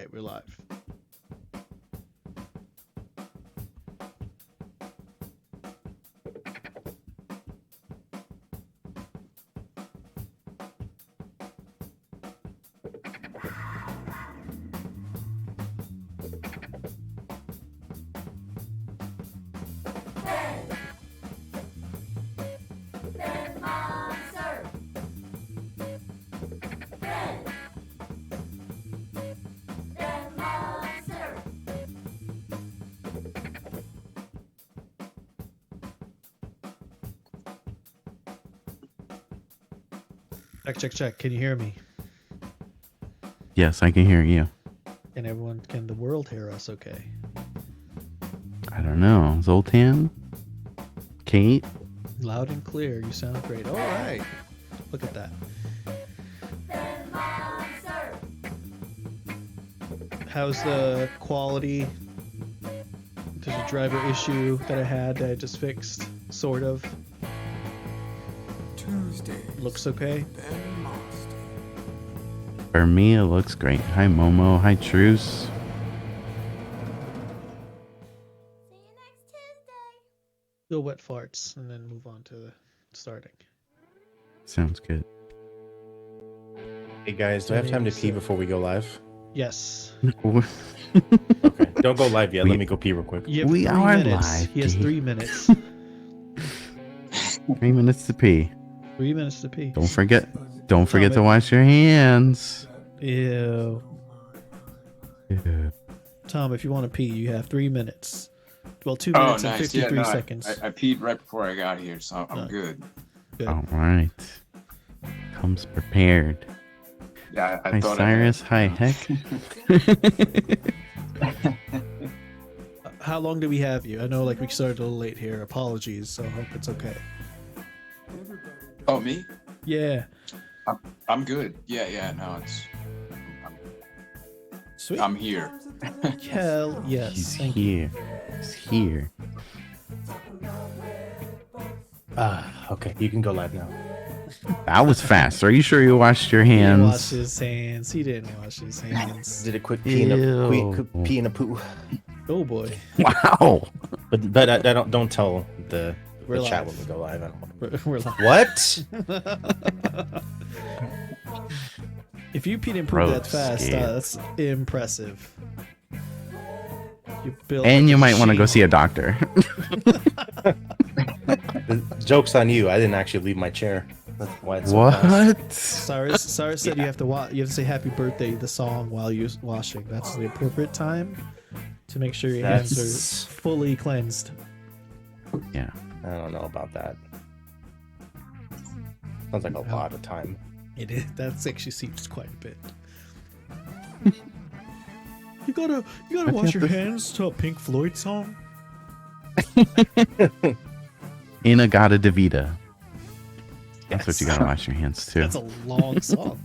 Okay, we're live. Check. Can you hear me? Yes, I can hear you. And everyone, can the world hear us okay? I don't know. Zoltan? Kate? Loud and clear. You sound great. All right. Look at that. How's the quality? There's a driver issue that I had that I just fixed, sort of. Tuesday. Looks okay. For me, it looks great. Hi, Momo. Hi, Truce. See you next Tuesday. Go wet farts and then move on to the starting. Sounds good. Hey guys, do I have time to pee before we go live? Yes. Okay, don't go live yet. Let me go pee real quick. You have We 3 are minutes. live, He has Dave. 3 minutes. 3 minutes to pee. 3 minutes to pee. Don't forget to wash your hands. Ew. Yeah. Tom, if you want to pee, you have 3 minutes. Well, 2 minutes and 53 seconds. I peed right before I got here, so I'm No. good. Good. All right. Comes prepared. Yeah, I Hi, thought Cyrus. Hi, Heck. How long do we have you? I know like we started a little late here. Apologies, so I hope it's okay. Oh, me? Yeah. I'm good. Yeah. No, Sweet. I'm here. Hell yes. He's Thank you. here. He's here. Okay, you can go live now. That was fast. Are you sure you washed your He didn't wash hands? his hands. He didn't wash his hands. Did a quick pee in a Ew. quick pee in a poo. Oh boy. Wow. But I don't tell the We're chat live. when we go live. I don't want. We're live. What? If you peed and pooped that Gross, fast, Gabe. that's impressive. You built And like you a might want to go machine. see a doctor. The joke's on you. I didn't actually leave my chair. That's why it's so fast. What? Cyrus said you have to say happy birthday the song while you're washing. That's the appropriate time to make sure your hands That's- are fully cleansed. Yeah. I don't know about that. Sounds like a lot of time. It is. That actually seems quite a bit. You gotta wash your hands to a Pink Floyd song. Inagata Devita. That's what Yes. you gotta wash your hands to. That's a long song.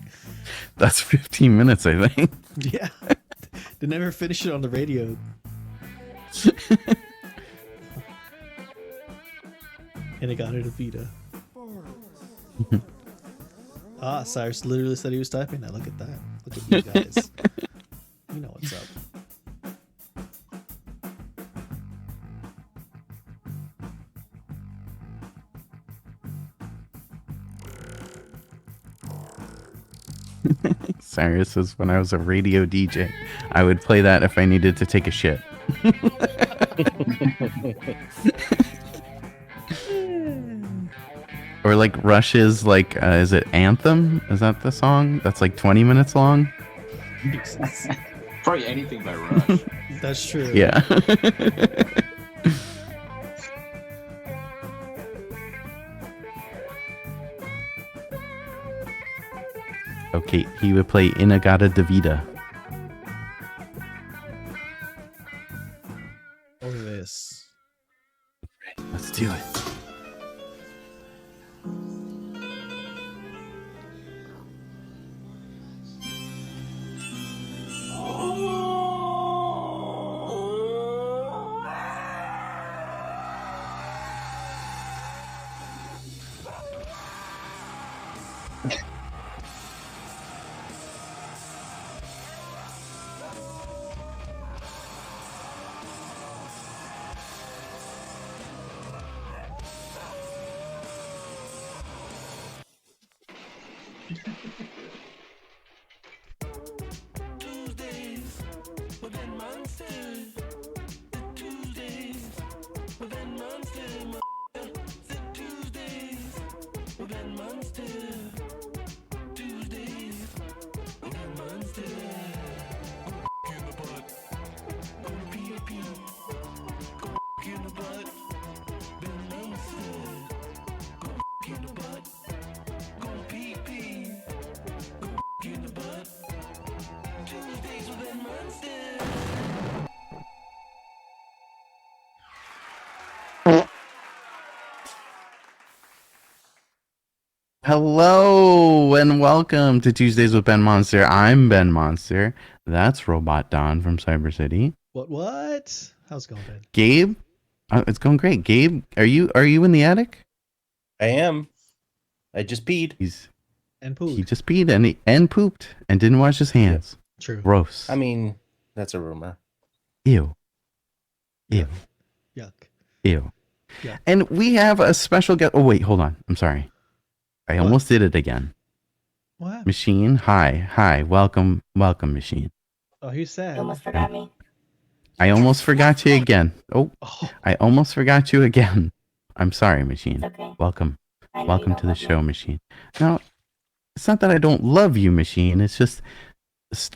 That's 15 minutes, I think. Yeah. They never finish it on the radio. And it got her to Vita. Cyrus literally said he was typing that. Look at that. Look at you guys. You know what's up. Cyrus says, when I was a radio DJ, I would play that if I needed to take a shit. Or like Rush's, like, is it Anthem? Is that the song? That's like 20 minutes long? Jesus. Probably anything by Rush. That's true. Yeah. Okay, he would play Inagata Devita. Or this. Let's do it. Hello and welcome to Tuesdays with Ben Monster. I'm Ben Monster. That's Robot Don from Cyber City. What? How's it going, Ben? Gabe, it's going great. Gabe, are you in the attic? I am. I just peed. And pooed. He just peed and pooped and didn't wash his hands. True. Gross. I mean, that's a rumor. Ew. Ew. Yuck. Ew. Yeah. And we have a special guest. Oh wait, hold on. I'm sorry. I almost did it again. What? Machine, hi, welcome, Machine. Oh, he's sad. You almost forgot me. I almost forgot you again. Oh, I almost forgot you again. I'm sorry, Machine. It's okay. Welcome I know you to don't the love show, me. Machine. Now, it's not that I don't love you, Machine. It's just,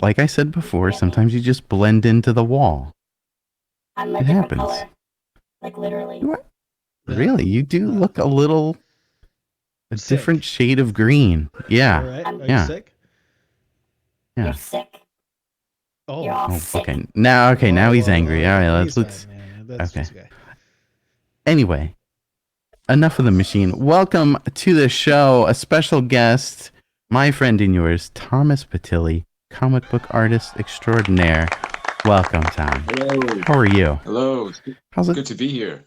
like I said before, sometimes you just blend into the wall. I'm a It different happens. color. Like literally. You are- Yeah. Really, you do look a little, a Sick. different shade of green. Yeah. All right. Are Yeah. you sick? Yeah. You're sick. Oh. You're all Oh, sick. okay. Now he's angry. All right, He's let's. fine, man. That's okay. just okay. Anyway, enough of the Machine. Welcome to the show. A special guest, my friend and yours, Thomas Pitilli, comic book artist extraordinaire. Welcome, Tom. Hello. How are you? Hello. It's How's it? good to be here.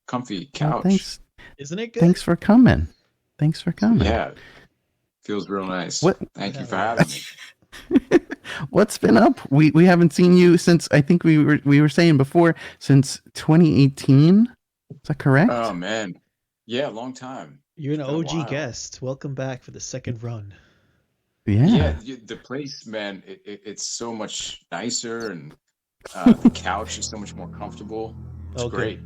Comfy Oh, couch. Isn't it good? Thanks for coming. Thanks for coming. Yeah. Feels real nice. What- Thank you for having me. What's been up? We haven't seen you since, I think we were saying before, since 2018. Is that correct? Oh man. Yeah, long time. You're an It's been a OG while. guest. Welcome back for the second run. Yeah. The place, man, it's so much nicer, and the couch is so much more comfortable. It's Okay. great.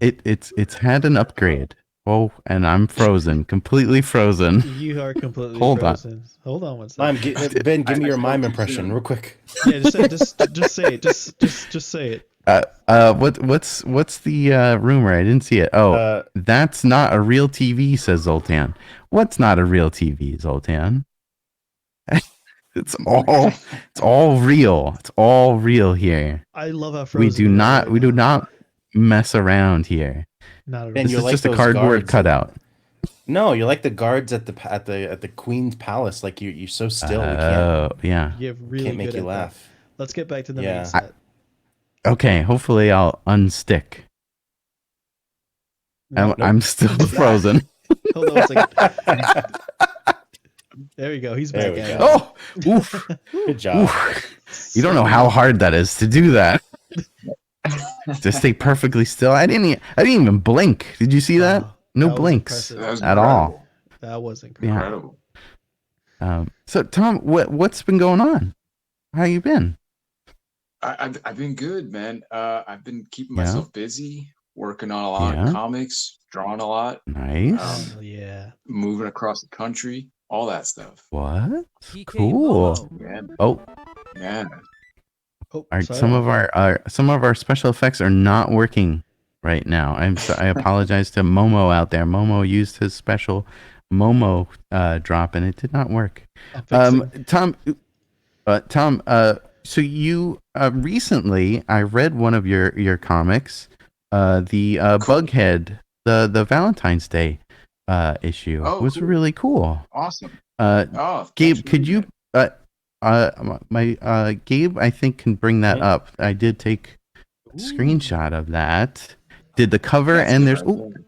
It's had an upgrade. Oh, and I'm frozen, completely frozen. You are completely Hold on. frozen. Hold on one Mime, second. Ben, give me I your spoke mime too impression soon. real quick. Yeah, just say it. Just say it. What's the rumor? I didn't see it. Oh, that's not a real TV, says Zoltan. What's not a real TV, Zoltan? It's all real. It's all real here. I love how frozen. We do you are not right we do now. not mess around here. Not at Ben, all. This you're is like just a those cardboard guards. cutout. No, you're like the guards at the Queen's Palace. Like you're so still. We Oh, yeah. You're really can't make good you at laugh. That. Let's get back to the Yeah. main set. Okay, hopefully I'll unstick. No, I'm still Nope. frozen. Hold on one second. There we go. He's There back we at go. it. Oh, oof, Good job. oof. You don't know how hard that is to do that. To stay perfectly still. I didn't even blink. Did you see that? Wow, No that was blinks impressive. That was at all. incredible. That was incredible. Yeah. Incredible. So Tom, what's been going on? How you been? I've been good, man. I've been keeping Yeah. myself busy, working on a lot Yeah. of comics, drawing a lot, Nice. Yeah. moving across the country, all that stuff. What? Cool. Yeah, Oh, yeah. Oh, our, sorry. some of our special effects are not working right now. I apologize to Momo out there. Momo used his special Momo drop and it did not work. I'm fixing. Tom, so you recently I read one of your comics, the Bughead, the Valentine's Day issue Oh, was cool. really cool. Awesome. Uh, Oh, Gabe, thanks for could reading you that. Gabe, I think, can bring that Yeah. up. I did take a screenshot of that. Did the cover That's and good there's right oh, there.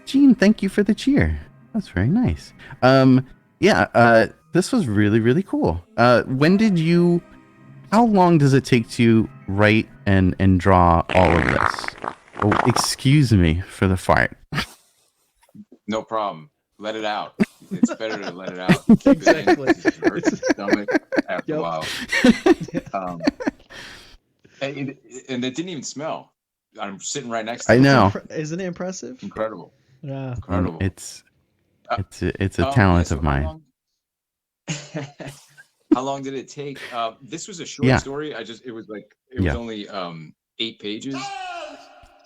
Gene, thank you for the cheer. That's very nice. This was really, really cool. How long does it take to write and draw all of this? Oh, excuse me for the fart. No problem. Let it out. it's better to let it out. Keep Exactly. It in, 'cause it hurts your stomach after Yep. a while. And it didn't even smell. I'm sitting right next to I it. know. Isn't it impressive? Incredible. Yeah. Incredible. It's a Yeah, talent so of mine. How long did it take? This was a short story. It was only 8 pages.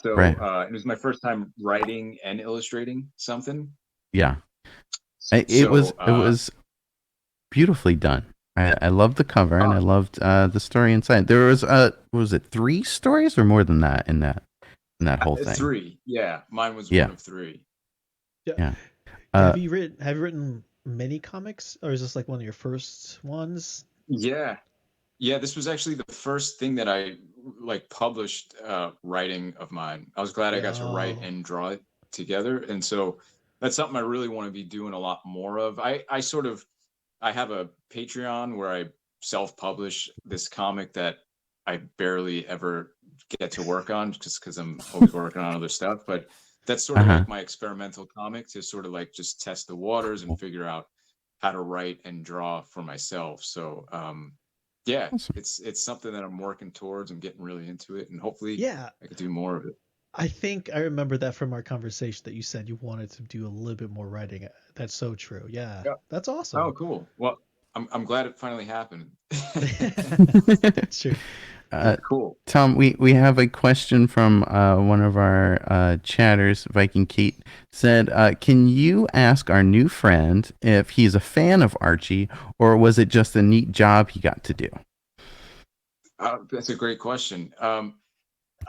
So Right. it was my first time writing and illustrating something. Yeah. It was beautifully done. I loved the cover and I loved the story inside. There was it 3 stories or more than that in that whole thing? 3. Yeah, mine was one of 3. Yeah. Have you written many comics, or is this like one of your first ones? Yeah. This was actually the first thing that I published writing of mine. I was glad I got to write and draw it together, and so that's something I really want to be doing a lot more of. I have a Patreon where I self-publish this comic that I barely ever get to work on just because I'm always working on other stuff. But that's sort of like my experimental comic to sort of like just test the waters and figure out how to write and draw for myself. So yeah, it's something that I'm working towards. I'm getting really into it, and hopefully I could do more of it. I think I remember that from our conversation that you said you wanted to do a little bit more writing. That's so true. Yeah. That's awesome. Oh, cool. Well, I'm glad it finally happened. Sure. Cool. Tom, we have a question from one of our chatters. Viking Keat said, can you ask our new friend if he's a fan of Archie, or was it just a neat job he got to do? That's a great question.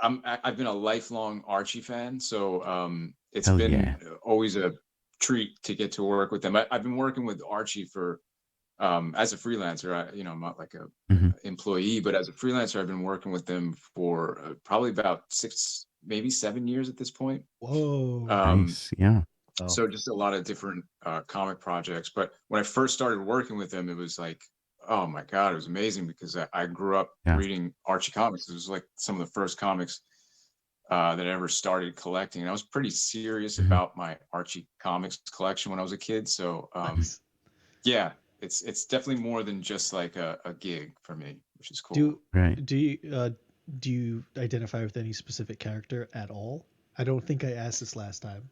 I've been a lifelong Archie fan, so it's been always a treat to get to work with them. I've been working with Archie for as a freelancer. I'm not like a employee, but as a freelancer, I've been working with them for probably about 6, maybe 7 years at this point. Whoa. Nice. Yeah. So just a lot of different comic projects. But when I first started working with them, it was like, oh my God, it was amazing because I grew up reading Archie comics. It was like some of the first comics that I ever started collecting. And I was pretty serious about my Archie comics collection when I was a kid. So yeah, it's definitely more than just like a gig for me, which is cool. Do you identify with any specific character at all? I don't think I asked this last time.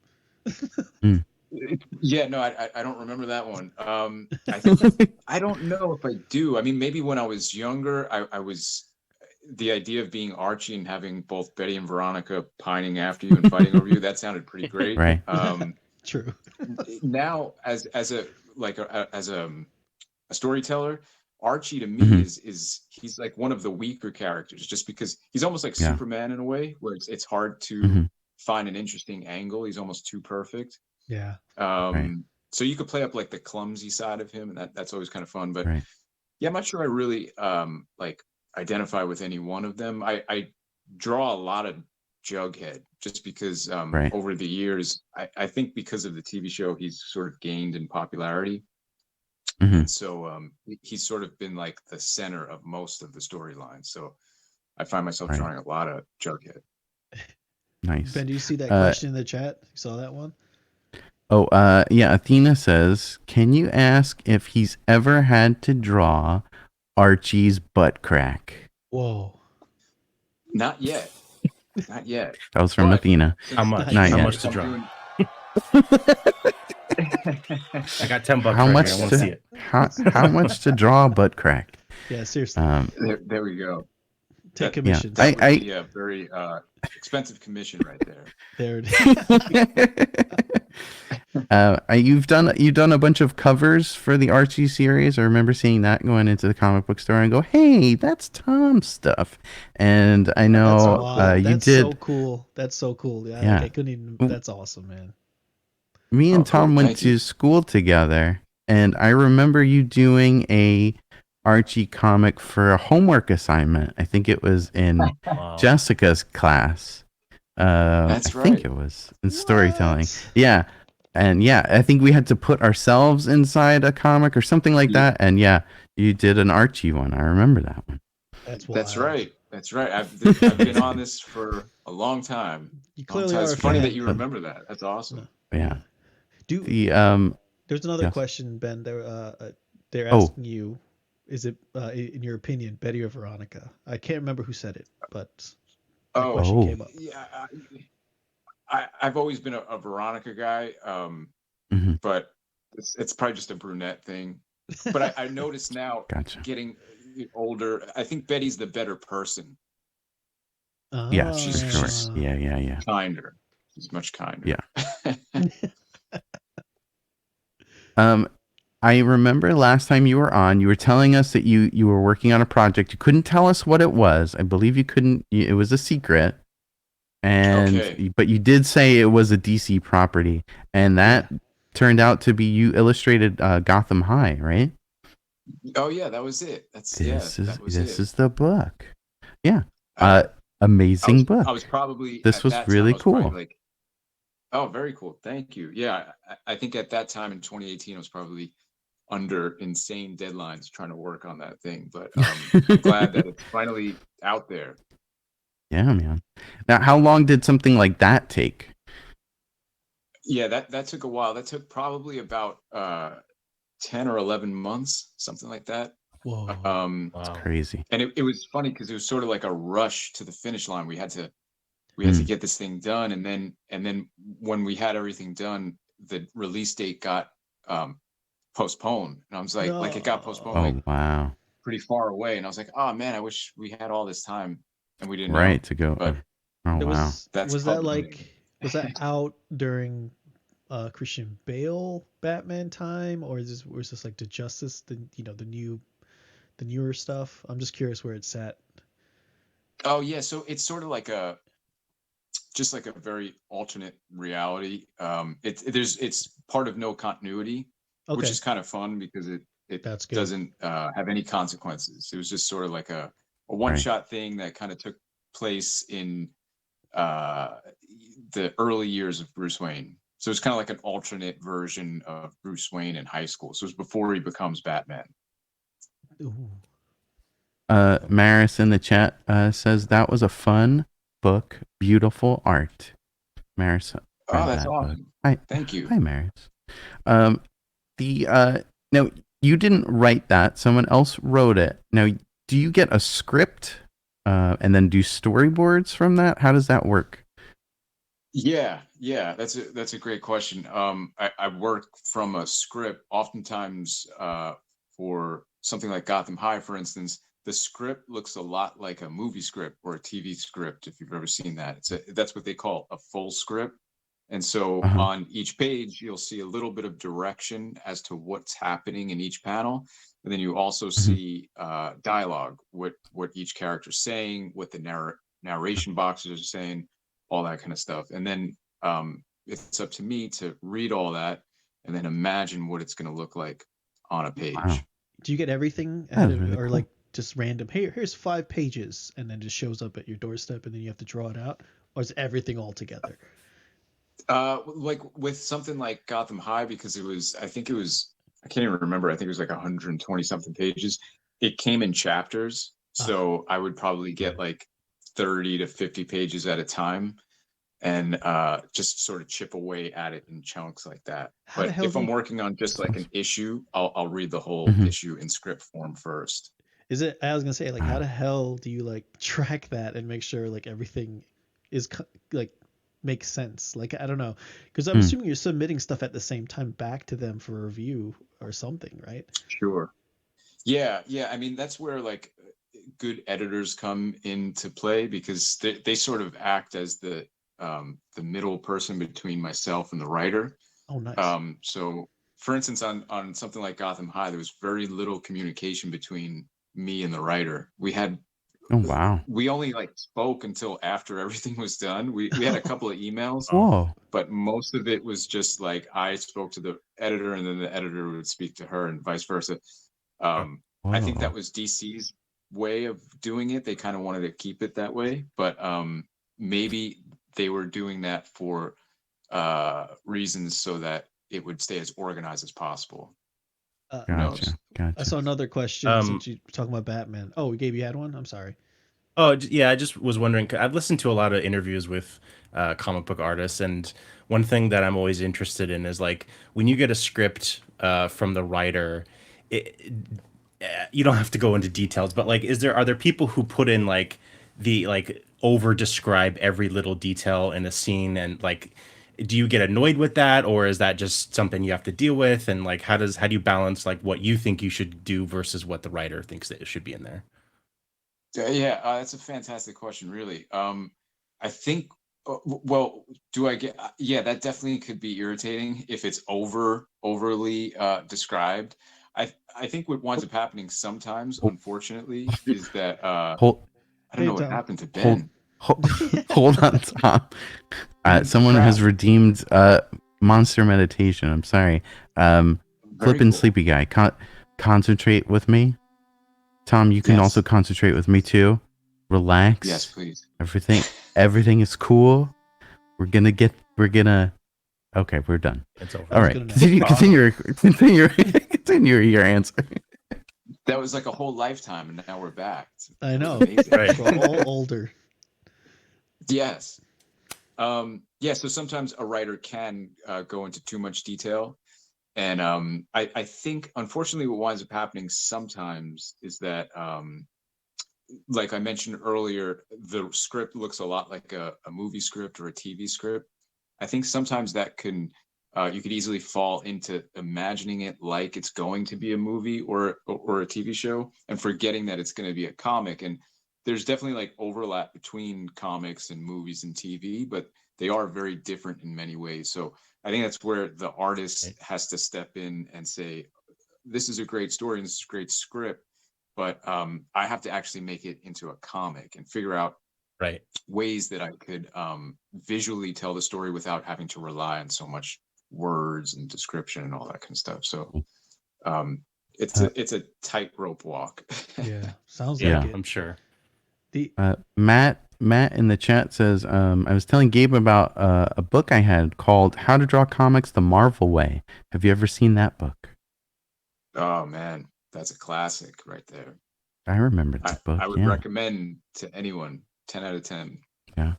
Yeah, no, I don't remember that one. I don't know if I do. I mean, maybe when I was younger, I was the idea of being Archie and having both Betty and Veronica pining after you and fighting over you. That sounded pretty great. Right. True. Now, as a storyteller, Archie to me is he's like one of the weaker characters, just because he's almost like Superman in a way, where it's hard to find an interesting angle. He's almost too perfect. Yeah. So you could play up like the clumsy side of him, and that's always kind of fun. But yeah, I'm not sure I really like identify with any one of them. I draw a lot of Jughead just because over the years, I think because of the TV show, he's sort of gained in popularity. And so he's sort of been like the center of most of the storylines. So I find myself drawing a lot of Jughead. Nice. Ben, do you see that question in the chat? You saw that one? Oh, yeah. Athena says, can you ask if he's ever had to draw Archie's butt crack? Whoa. Not yet. Not yet. That was from Athena. How much? Not How yet. much to draw? I got $10 How right much here. I want to see it. How much to draw a butt crack? Yeah, seriously. There we go. Take commissions. That would be a very expensive commission right there. There it is. You've done a bunch of covers for the Archie series. I remember seeing that going into the comic book store and go, hey, that's Tom's stuff. And I know that's did. So cool. That's so cool. Yeah. Like, I couldn't even. That's awesome, man. Me and Tom went to school together, and I remember you doing a Archie comic for a homework assignment. I think it was in Jessica's class. That's right. I think it was in storytelling. Yeah. And yeah, I think we had to put ourselves inside a comic or something like that. And yeah, you did an Archie one. I remember that one. That's right. That's right. I've been on this for a long time. You clearly are. It's funny that you remember that. That's awesome. Yeah. Do There's another Yes. question, Ben. They're Oh. asking you, is it, in your opinion, Betty or Veronica? I can't remember who said it, but that Oh, question Oh. came up. yeah. I've always been a Veronica guy, Mhm. but it's probably just a brunette thing. But I notice now, Gotcha. getting older, I think Betty's the better person. Yes, She's for sure. she's Yeah. kinder. She's much kinder. Yeah. I remember last time you were on, you were telling us that you were working on a project. You couldn't tell us what it was. I believe you couldn't. It was a secret. And Okay. but you did say it was a DC property, and that turned out to be you illustrated Gotham High, right? Oh yeah, that was it. That was This it. is the book. Yeah. I Amazing book. was probably This at was that really time, I was probably cool. like, oh, very cool. Thank you. Yeah, I think at that time in 2018, I was probably under insane deadlines trying to work on that thing. But I'm glad that it's finally out there. Yeah, man. Now, how long did something like that take? Yeah, that took a while. That took probably about 10 or 11 months, something like that. Whoa. It's crazy. And it was funny because it was sort of like a rush to the finish line. We had to get this thing done, and then when we had everything done, the release date got postponed, and I was like it got postponed like wow. pretty far away, and I was like, oh man, I wish we had all this time and we didn't Right know. to go. But Oh wow. that's Was that out during Christian Bale Batman time, or was this like the Justice, the newer stuff? I'm just curious where it's at. Oh yeah, so it's sort of like just like a very alternate reality. It's part of no continuity, which is kind of fun because it doesn't have any consequences. It was just sort of like a one-shot thing that kind of took place in the early years of Bruce Wayne. So it's kind of like an alternate version of Bruce Wayne in high school. So it's before he becomes Batman. Ooh. Maris in the chat says that was a fun book, beautiful art. Maris, oh, that's awesome. Hi, thank you. Hi, Maris. Now you didn't write that; someone else wrote it. Now, do you get a script and then do storyboards from that? How does that work? Yeah, that's a great question. I work from a script. Oftentimes, for something like Gotham High, for instance, the script looks a lot like a movie script or a TV script, if you've ever seen that. That's what they call a full script. And so on each page, you'll see a little bit of direction as to what's happening in each panel. And then you also see dialogue, what each character's saying, what the narration boxes are saying, all that kind of stuff. And then it's up to me to read all that and then imagine what it's going to look like on a page. Wow. Do you get everything Really or cool. like just random, here's 5 pages, and then just shows up at your doorstep and then you have to draw it out? Or is everything all together? Like with something like Gotham High, because I can't even remember. I think it was like 120 something pages. It came in chapters. So I would probably get like 30 to 50 pages at a time and just sort of chip away at it in chunks like that. But if I'm working on just like an issue, I'll read the whole issue in script form first. I was gonna say, like, how the hell do you like track that and make sure like everything is like makes sense? Like, I don't know, because I'm assuming you're submitting stuff at the same time back to them for review or something, right? Sure. Yeah. I mean, that's where like good editors come into play, because they sort of act as the middle person between myself and the writer. Oh, nice. So for instance, on something like Gotham High, there was very little communication between me and the writer. We only like spoke until after everything was done. We had a couple of emails. But most of it was just like I spoke to the editor and then the editor would speak to her and vice versa. I think that was DC's way of doing it. They kind of wanted to keep it that way, but maybe they were doing that for reasons so that it would stay as organized as possible. Gotcha. I saw another question since you were talking about Batman. Oh, Gabe, you had one? I'm sorry. Oh, yeah, I just was wondering. I've listened to a lot of interviews with comic book artists, and one thing that I'm always interested in is like when you get a script from the writer, it, you don't have to go into details, but like, are there people who put in like the like over describe every little detail in a scene, and like, do you get annoyed with that, or is that just something you have to deal with? And like, how do you balance like what you think you should do versus what the writer thinks that it should be in there? Yeah, that's a fantastic question, really. I think, well, do I get, yeah, that definitely could be irritating if it's overly described. I think what winds up happening sometimes, unfortunately, is that Hold, I don't Hey know what Tom. happened to hold, Ben. hold on, Tom. Someone Crap. has redeemed Monster Meditation. I'm sorry. Very Flippin' cool. sleepy guy. Concentrate with me. Tom, you can Yes. also concentrate with me too. Relax. Yes, please. Everything is cool. We're gonna. Okay, we're done. It's over. All right. Continue your answer. That was like a whole lifetime, and now we're back. I know. Amazing. Right. We're all older. Yes. Yeah, so sometimes a writer can go into too much detail. And I think, unfortunately, what winds up happening sometimes is that, like I mentioned earlier, the script looks a lot like a movie script or a TV script. I think sometimes that can, you could easily fall into imagining it like it's going to be a movie or a TV show and forgetting that it's going to be a comic. And there's definitely like overlap between comics and movies and TV, but they are very different in many ways. So I think that's where the artist has to step in and say, this is a great story and this is a great script, but I have to actually make it into a comic and figure out Right. ways that I could visually tell the story without having to rely on so much words and description and all that kind of stuff. So it's a tightrope walk. Yeah, sounds Yeah, like it. I'm sure. Matt in the chat says, I was telling Gabe about a book I had called How to Draw Comics the Marvel Way. Have you ever seen that book? Oh man, that's a classic right there. I remember that book. I would recommend to anyone 10 out of 10. Yeah.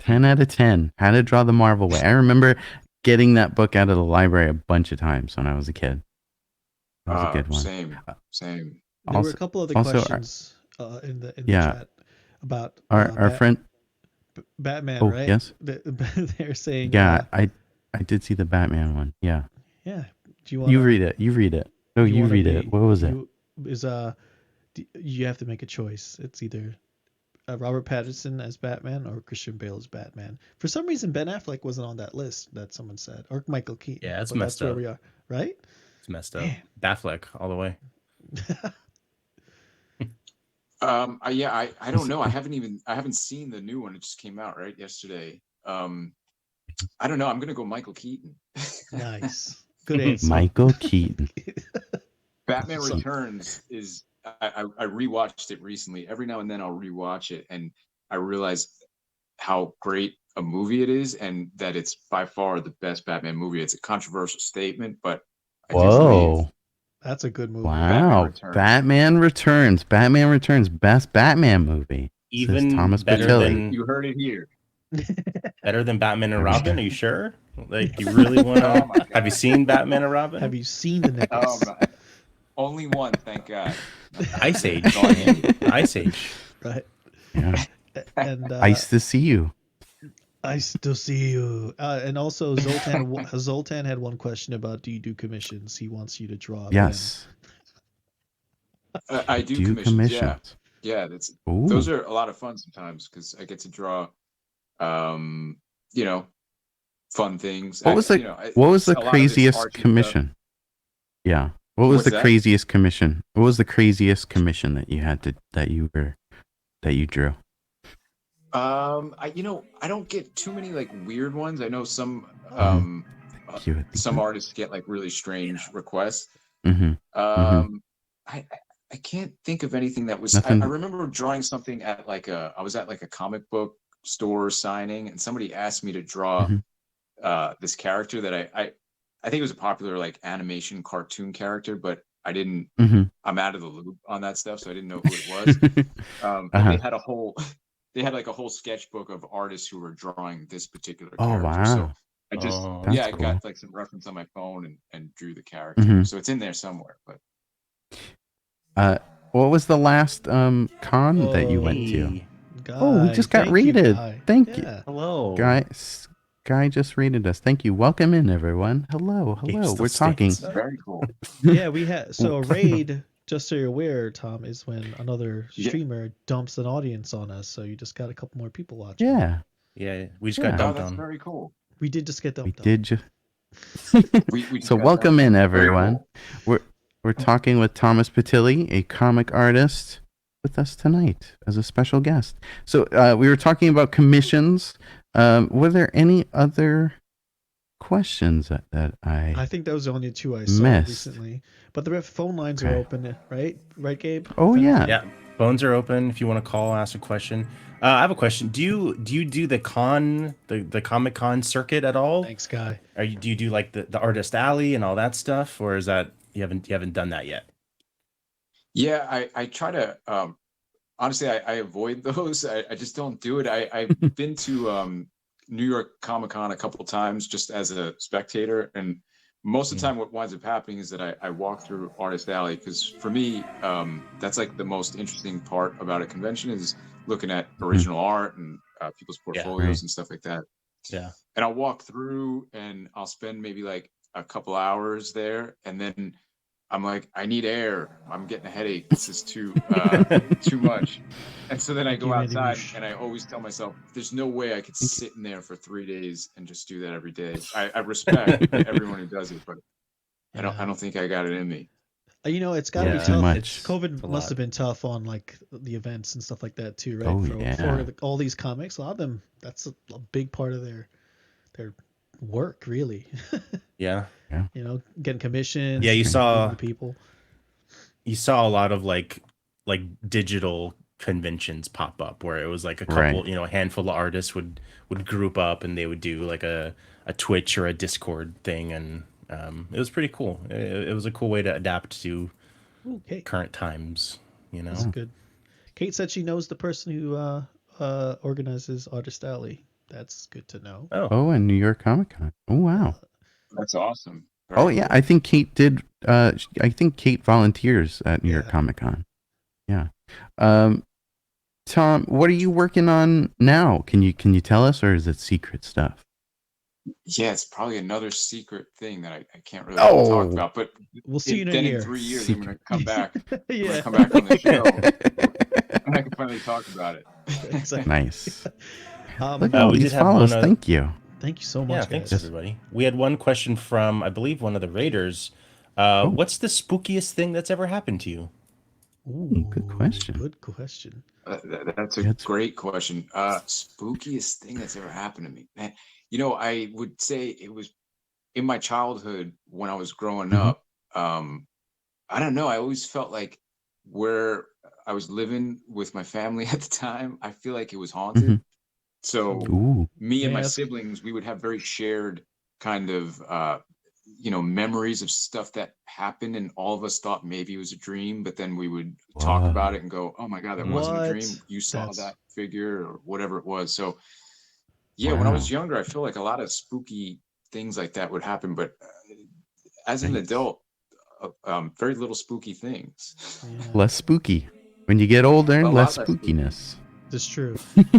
10 out of 10. How to Draw the Marvel Way. I remember getting that book out of the library a bunch of times when I was a kid. That was a good one. Same. There were a couple other questions in the chat about our friend Batman, oh, right? Yes. They're saying I did see the Batman one. Yeah. Yeah. Do you want read it? You read it. No, you read it. What was it? You have to make a choice. It's either Robert Pattinson as Batman or Christian Bale as Batman. For some reason, Ben Affleck wasn't on that list that someone said, or Michael Keaton. Yeah, it's messed up. That's where we are, right? It's messed up. Batfleck all the way. Yeah, I don't know. I haven't seen the new one. It just came out right yesterday. I don't know. I'm gonna go Michael Keaton. Nice. Good answer. Michael Keaton. Batman Returns is I rewatched it recently. Every now and then I'll rewatch it and I realize how great a movie it is and that it's by far the best Batman movie. It's a controversial statement, but I do believe that's a good movie. Wow. Batman Returns. Batman Returns. Best Batman movie. Even Thomas better Pitilli. than you heard it here. Better than Batman and Robin? Are you sure? Like, you really want to? Have you seen Batman and Robin? Have you seen the necklace? Only one, thank God. Ice Age. Ice Age. Right. Yeah. And nice to see you. Nice to see you. And also, Zoltan had one question about, do you do commissions? He wants you to draw. Yes. I do commissions. Yeah. Those are a lot of fun sometimes because I get to draw, fun things. What was the craziest commission? Yeah. What was the craziest commission? What was the craziest commission that you had that you drew? I don't get too many like weird ones. I know some some artists get like really strange requests. I can't think of anything that was. I remember drawing something at I was at a comic book store signing, and somebody asked me to draw this character that I think it was a popular like animation cartoon character, but I didn't. Mhm. I'm out of the loop on that stuff, so I didn't know who it was. But they had they had like a whole sketchbook of artists who were drawing this particular character. wow. So I just That's I cool. got like some reference on my phone and drew the character. So it's in there somewhere. But What was the last con that you went to? Hey, Oh, we just got thank you, rated. Guy. Thank you. Yeah. hello. Guy just rated us. Thank you. Welcome in, everyone. Hello. Keeps the We're talking. states. very cool. Yeah, we had so a raid. Just so you're aware, Tom, is when another streamer dumps an audience on us. So you just got a couple more people watching. Yeah. Yeah, we just Yeah. got Oh, dumped that's on. very cool. We did just get We dumped on. did just. We just So got welcome dumped in, on. everyone. Very We're talking with Thomas Pitilli, a comic artist, with us tonight as a special guest. So we were talking about commissions. Were there any other questions that I think that was the only two I saw missed? recently. But the phone lines are Okay. open, right? Right, Gabe? Oh yeah. Yeah, phones are open if you want to call, ask a question. I have a question. Do you do the Comic Con circuit at all? Thanks, Guy. Do you do like the Artist Alley and all that stuff, or is that you haven't done that yet? Yeah, I try to honestly I avoid those. I just don't do it. I've been to New York Comic Con a couple of times just as a spectator, and most of the time what winds up happening is that I walk through Artist Alley, because for me that's like the most interesting part about a convention is looking at original art and people's portfolios and stuff like that. Yeah. And I'll walk through and I'll spend maybe like a couple hours there, and then I'm like, I need air. I'm getting a headache. This is too much. And so then I go outside, and I always tell myself, there's no way I could sit in there for 3 days and just do that every day. I respect everyone who does it, but I don't think I got it in me. You know, it's got to be too tough. much. COVID a must lot. have been tough on like the events and stuff like that too, right? Oh, for yeah. all these comics, a lot of them, that's a big part of their work, really. Yeah. You know, getting commissions. Yeah, you saw the people. You saw a lot of like digital conventions pop up where it was like a couple, Right. a handful of artists would group up and they would do like a Twitch or a Discord thing, and it was pretty cool. It was a cool way to adapt to current times. That's good. Kate said she knows the person who organizes Artist Alley. That's good to know. Oh, and New York Comic Con. Oh wow. That's awesome. Very cool. I think Kate did. I think Kate volunteers at New York Comic Con. Yeah. Tom, what are you working on now? Can you tell us, or is it secret stuff? Yeah, it's probably another secret thing that I can't really talk about. But we'll see you in a then year. in 3 years, I'm going to come back. Yeah. I'm going to come back on the show, and I can finally talk about it. Exactly. Nice. Look at all we these did have follows. one Thank you. Thank you so much. Yeah, guys. thanks everybody. We had one question from, I believe, one of the raiders. What's the spookiest thing that's ever happened to you? Ooh, good question. Good question. That's a great question. Spookiest thing that's ever happened to me, man. I would say it was in my childhood when I was growing up. I don't know. I always felt like where I was living with my family at the time, I feel like it was haunted. So me and my siblings, we would have very shared kind of, memories of stuff that happened, and all of us thought maybe it was a dream, but then we would talk about it and go, oh my God, that wasn't a dream. You saw that figure or whatever it was. So yeah, when I was younger, I feel like a lot of spooky things like that would happen, but as an adult, very little spooky things. Yeah. Less spooky. When you get older, less spookiness. That's true.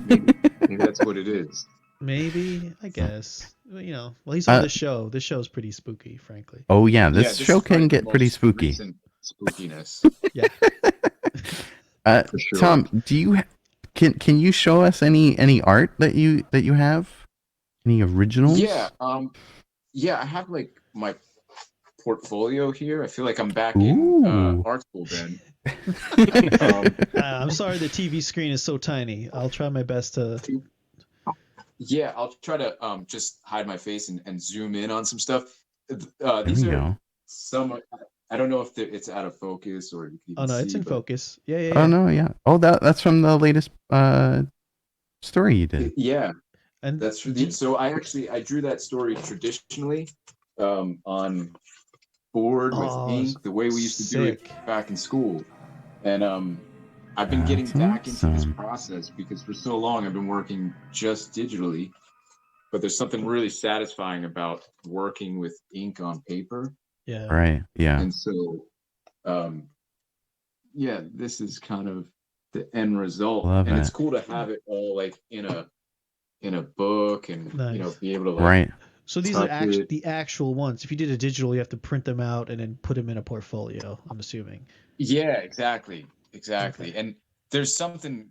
Maybe that's what it is. Maybe, I guess. Well, he's on this show. This show is pretty spooky, frankly. Oh yeah, this show can get pretty spooky. Spookiness. Yeah. For sure. Tom, can you show us any art that you have? Any originals? Yeah. I have like my portfolio here. I feel like I'm back in art school then. I'm sorry the TV screen is so tiny. I'll try my best to. Yeah, I'll try to just hide my face and zoom in on some stuff. These are some. I don't know if it's out of focus or you can even see, it's in focus. Yeah. Oh no, yeah. Oh, that's from the latest story you did. Yeah, and that's so. I drew that story traditionally on board with Oh, ink the way we used to do it sick. back in school. And I've been getting That's back into this awesome. process because for so long I've been working just digitally, but there's something really satisfying about working with ink on paper. Yeah. Right. Yeah. And so, yeah, this is kind of the end result. Love and it's it. cool to have it all like in a book and you know Nice. be able to like Right. So these are touch it. the actual ones. If you did a digital, you have to print them out and then put them in a portfolio, I'm assuming. Yeah, exactly. Okay. And there's something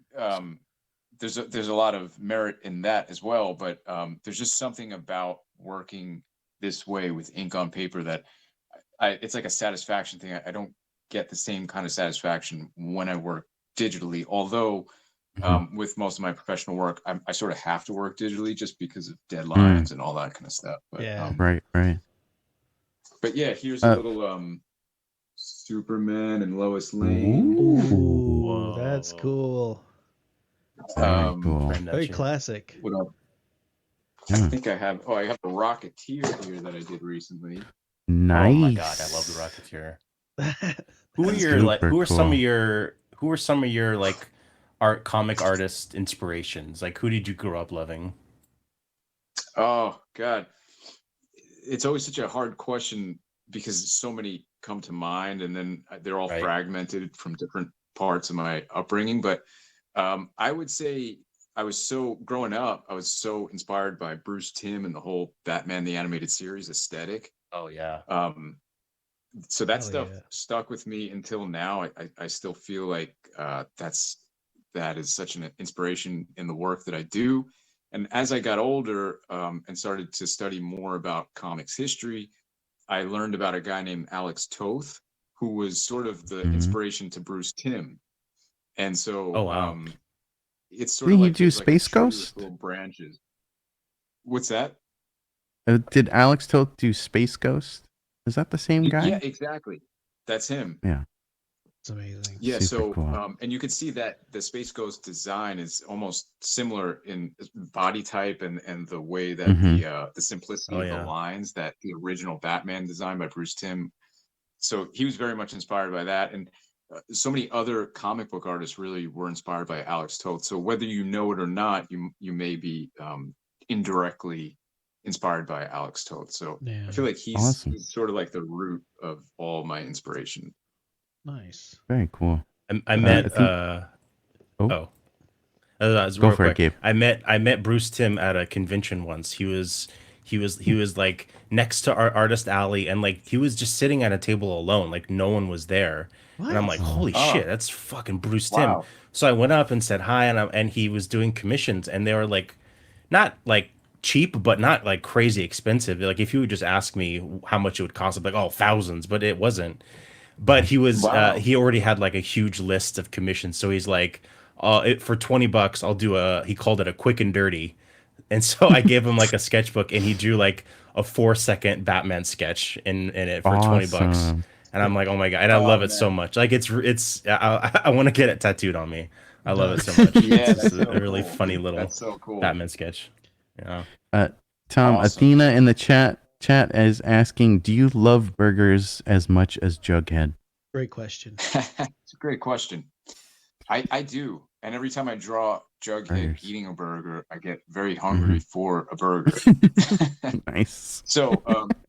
there's a lot of merit in that as well, but there's just something about working this way with ink on paper that it's like a satisfaction thing. I don't get the same kind of satisfaction when I work digitally, although with most of my professional work, I sort of have to work digitally just because of deadlines and all that kind of stuff. But, Yeah. Right. Right. But yeah, here's a little Superman and Lois Lane. Ooh, Whoa. that's cool. Very cool. Very classic. What else? I think I have a Rocketeer here that I did recently. Nice. Oh my god, I love the Rocketeer. Who are your like? Who are some of your like comic artist inspirations? Like, who did you grow up loving? Oh God, it's always such a hard question because so many come to mind, and then they're all fragmented from different parts of my upbringing. But I would say growing up, I was so inspired by Bruce Timm and the whole Batman the Animated Series aesthetic. Oh yeah. So that stuff stuck with me until now. I still feel like that is such an inspiration in the work that I do. And as I got older and started to study more about comics history, I learned about a guy named Alex Toth, who was sort of the inspiration to Bruce Timm. And so it's sort of like do Space Ghost? Little branches. What's that? Did Alex Toth do Space Ghost? Is that the same guy? Yeah, exactly. That's him. Yeah. It's amazing. Yeah, Super so cool. and you can see that the Space Ghost design is almost similar in body type and the way that the simplicity of the lines that the original Batman design by Bruce Timm. So he was very much inspired by that, and so many other comic book artists really were inspired by Alex Toth. So whether you know it or not, you may be indirectly inspired by Alex Toth. So I feel like he's sort of like the root of all my inspiration. Nice. Very cool. I met Go for it, Gabe. I met Bruce Timm at a convention once. He was like next to our artist alley, and like he was just sitting at a table alone, like no one was there. What? And I'm like, holy shit, that's fucking Bruce Timm. So I went up and said hi, and he was doing commissions, and they were like not like cheap, but not like crazy expensive. Like if you would just ask me how much it would cost, I'd be like, oh, thousands, but it wasn't. But he was he already had like a huge list of commissions, so he's like, for $20 I'll do he called it a quick and dirty. And so I gave him like a sketchbook, and he drew like a 4-second Batman sketch in it for $20. And I'm like, oh my god, and I love it so much. Like it's I want to get it tattooed on me. I love it so much. Yeah, it's just a really funny little Batman sketch. Yeah. Tom, Athena in the chat is asking, do you love burgers as much as Jughead? Great question. It's a great question. I do. And every time I draw Jughead eating a burger, I get very hungry for a burger. Nice. So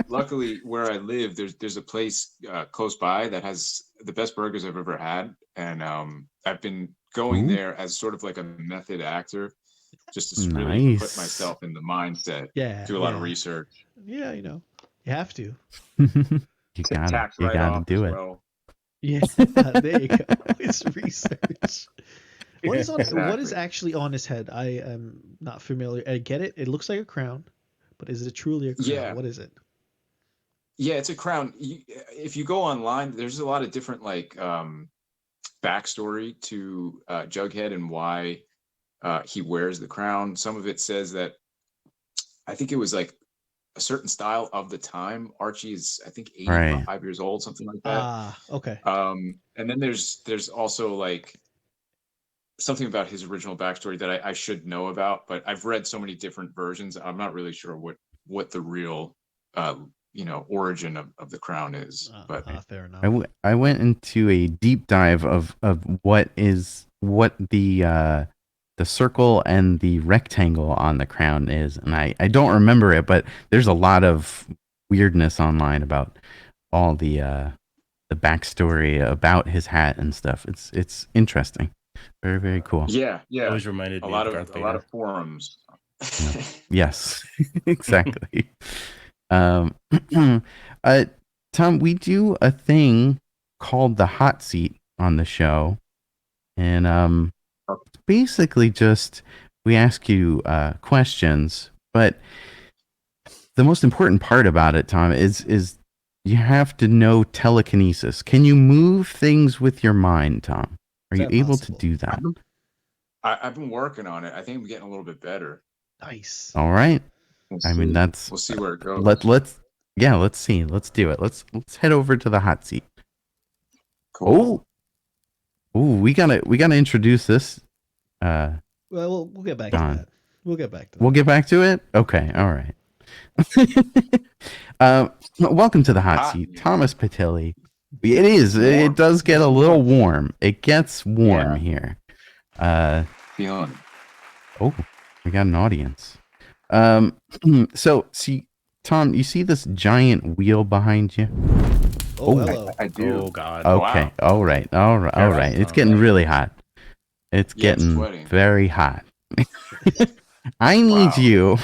luckily where I live, there's a place close by that has the best burgers I've ever had. And I've been going there as sort of like a method actor, just to really put myself in the mindset. Yeah. Do a lot of research. Yeah, you have to. You gotta do it. Well. Yeah, there you go. It's research. What is actually on his head? I am not familiar. I get it. It looks like a crown, but is it truly a crown? Yeah. What is it? Yeah, it's a crown. If you go online, there's a lot of different like backstory to Jughead and why he wears the crown. Some of it says that I think it was like a certain style of the time. Archie is, I think, 85 years old, something like that. Ah, okay. And then there's also like something about his original backstory that I should know about, but I've read so many different versions. I'm not really sure what the real origin of the crown is. But fair enough. I went into a deep dive of what the circle and the rectangle on the crown is, and I don't remember it, but there's a lot of weirdness online about all the backstory about his hat and stuff. It's interesting. Very, very cool. Yeah. Always reminded me of Darth Vader. A lot of forums. Yeah. Yes, exactly. Tom, we do a thing called the hot seat on the show, and it's basically just we ask you questions, but the most important part about it, Tom, is you have to know telekinesis. Can you move things with your mind, Tom? Are you able to do that? I've been working on it. I think I'm getting a little bit better. Nice. All right. We'll We'll see where it goes. Let's see. Let's do it. Let's head over to the hot seat. Cool. Oh, we gotta introduce this. Well, we'll get back to that. We'll get back to that. We'll get back to it. Okay. All right. Welcome to the hot seat, Thomas Pitilli. It does get a little warm. It gets warm here. Feeling. Oh, we got an audience. So see, Tom, you see this giant wheel behind you? Hello. I do. Oh God. Okay. Wow. All right. It's getting really hot. It's getting sweating. very hot. I need you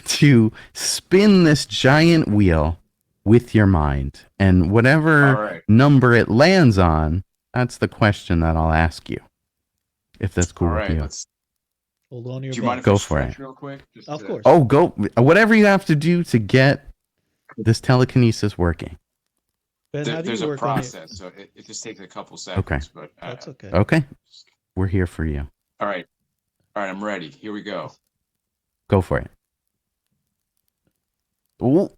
to spin this giant wheel with your mind, and whatever number it lands on, that's the question that I'll ask you. If that's cool with you. Hold on to your Do you mind if Go I for it. real quick? Of course. Oh, go. Whatever you have to do to get this telekinesis working. Ben, how do There's you a work on process, so it just takes a couple seconds. But That's okay. Okay. We're here for you. All right, I'm ready. Here we go. Go for it. Oh,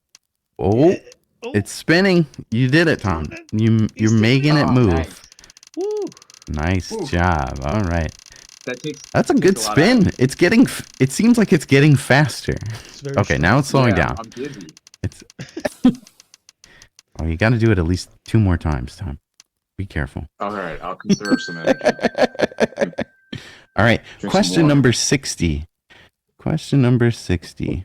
it's spinning. You did it, Tom. You're making it move. Nice. Woo. Nice job. All right. That's a takes good a lot spin. It seems like it's getting faster. It's very Okay, now it's slowing down. I'm dizzy. It's Oh, you got to do it at least 2 more times, Tom. Be careful. All right, I'll conserve some energy. All right. Drink Question number 60. Question number 60.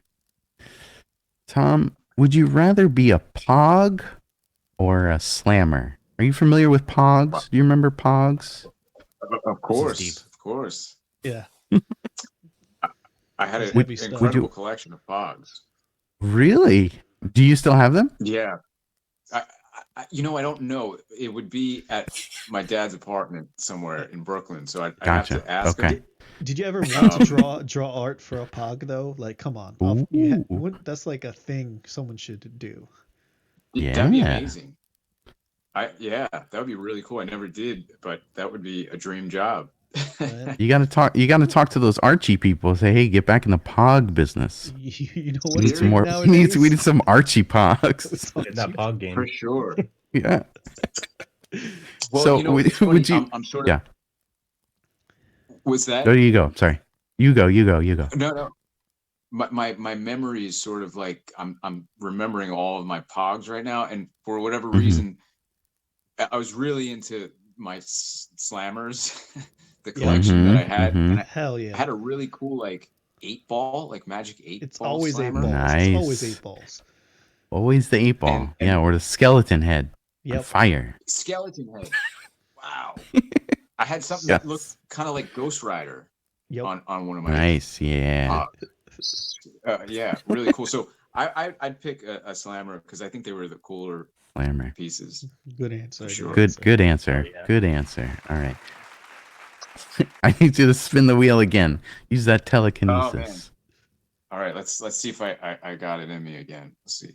Tom, would you rather be a pog or a slammer? Are you familiar with pogs? Do you remember pogs? Of course. Yeah. I had an Heavy stuff. incredible collection of pogs. Really? Do you still have them? Yeah. I don't know. It would be at my dad's apartment somewhere in Brooklyn, so I have Gotcha. to ask Okay. him. Did you ever want to draw art for a pog though? Like, come on. That's like a thing someone should do. Yeah. That'd be amazing. That would be really cool. I never did, but that would be a dream job. You gotta talk to those Archie people. Say, hey, get back in the pog business. You know what? We need some more. We need some Archie pogs. In that pog game. For sure. Yeah. Well, So it's funny, would you? I'm sort of. Yeah. Was that? There you go. Sorry. You go. No. My memory is sort of like I'm remembering all of my pogs right now, and for whatever reason, I was really into my slammers, the collection that I had. And Hell yeah. I had a really cool like 8-ball, like magic 8-ball. It's always 8 slammer. balls. Nice. It's always 8 balls. Always the 8 ball. And- or the skeleton head. On Yep. fire. Skeleton head. Wow. I had something Yes. that looked kind of like Ghost Rider Yep. on one of my Nice. Yeah. yeah, really cool. So I'd pick a slammer because I think they were the cooler Slammer. pieces. Good answer. For sure. Good answer. Oh, yeah. Good answer. All right. I need you to spin the wheel again. Use that telekinesis. All right, let's see if I got it in me again. Let's see.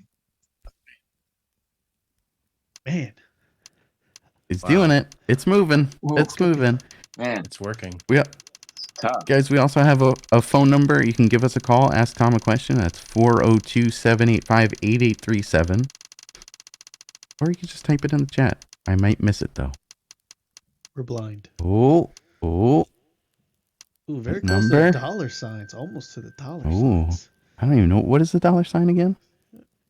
Man. It's doing it. It's moving. Whoa. It's moving. Man, It's working. tough. Guys, we also have a phone number. You can give us a call. Ask Tom a question. That's 402-785-8837. Or you can just type it in the chat. I might miss it, though. We're blind. Oh. Ooh, very close to Number? the dollar signs. Almost to the dollar Ooh. signs. I don't even know. What is the dollar sign again?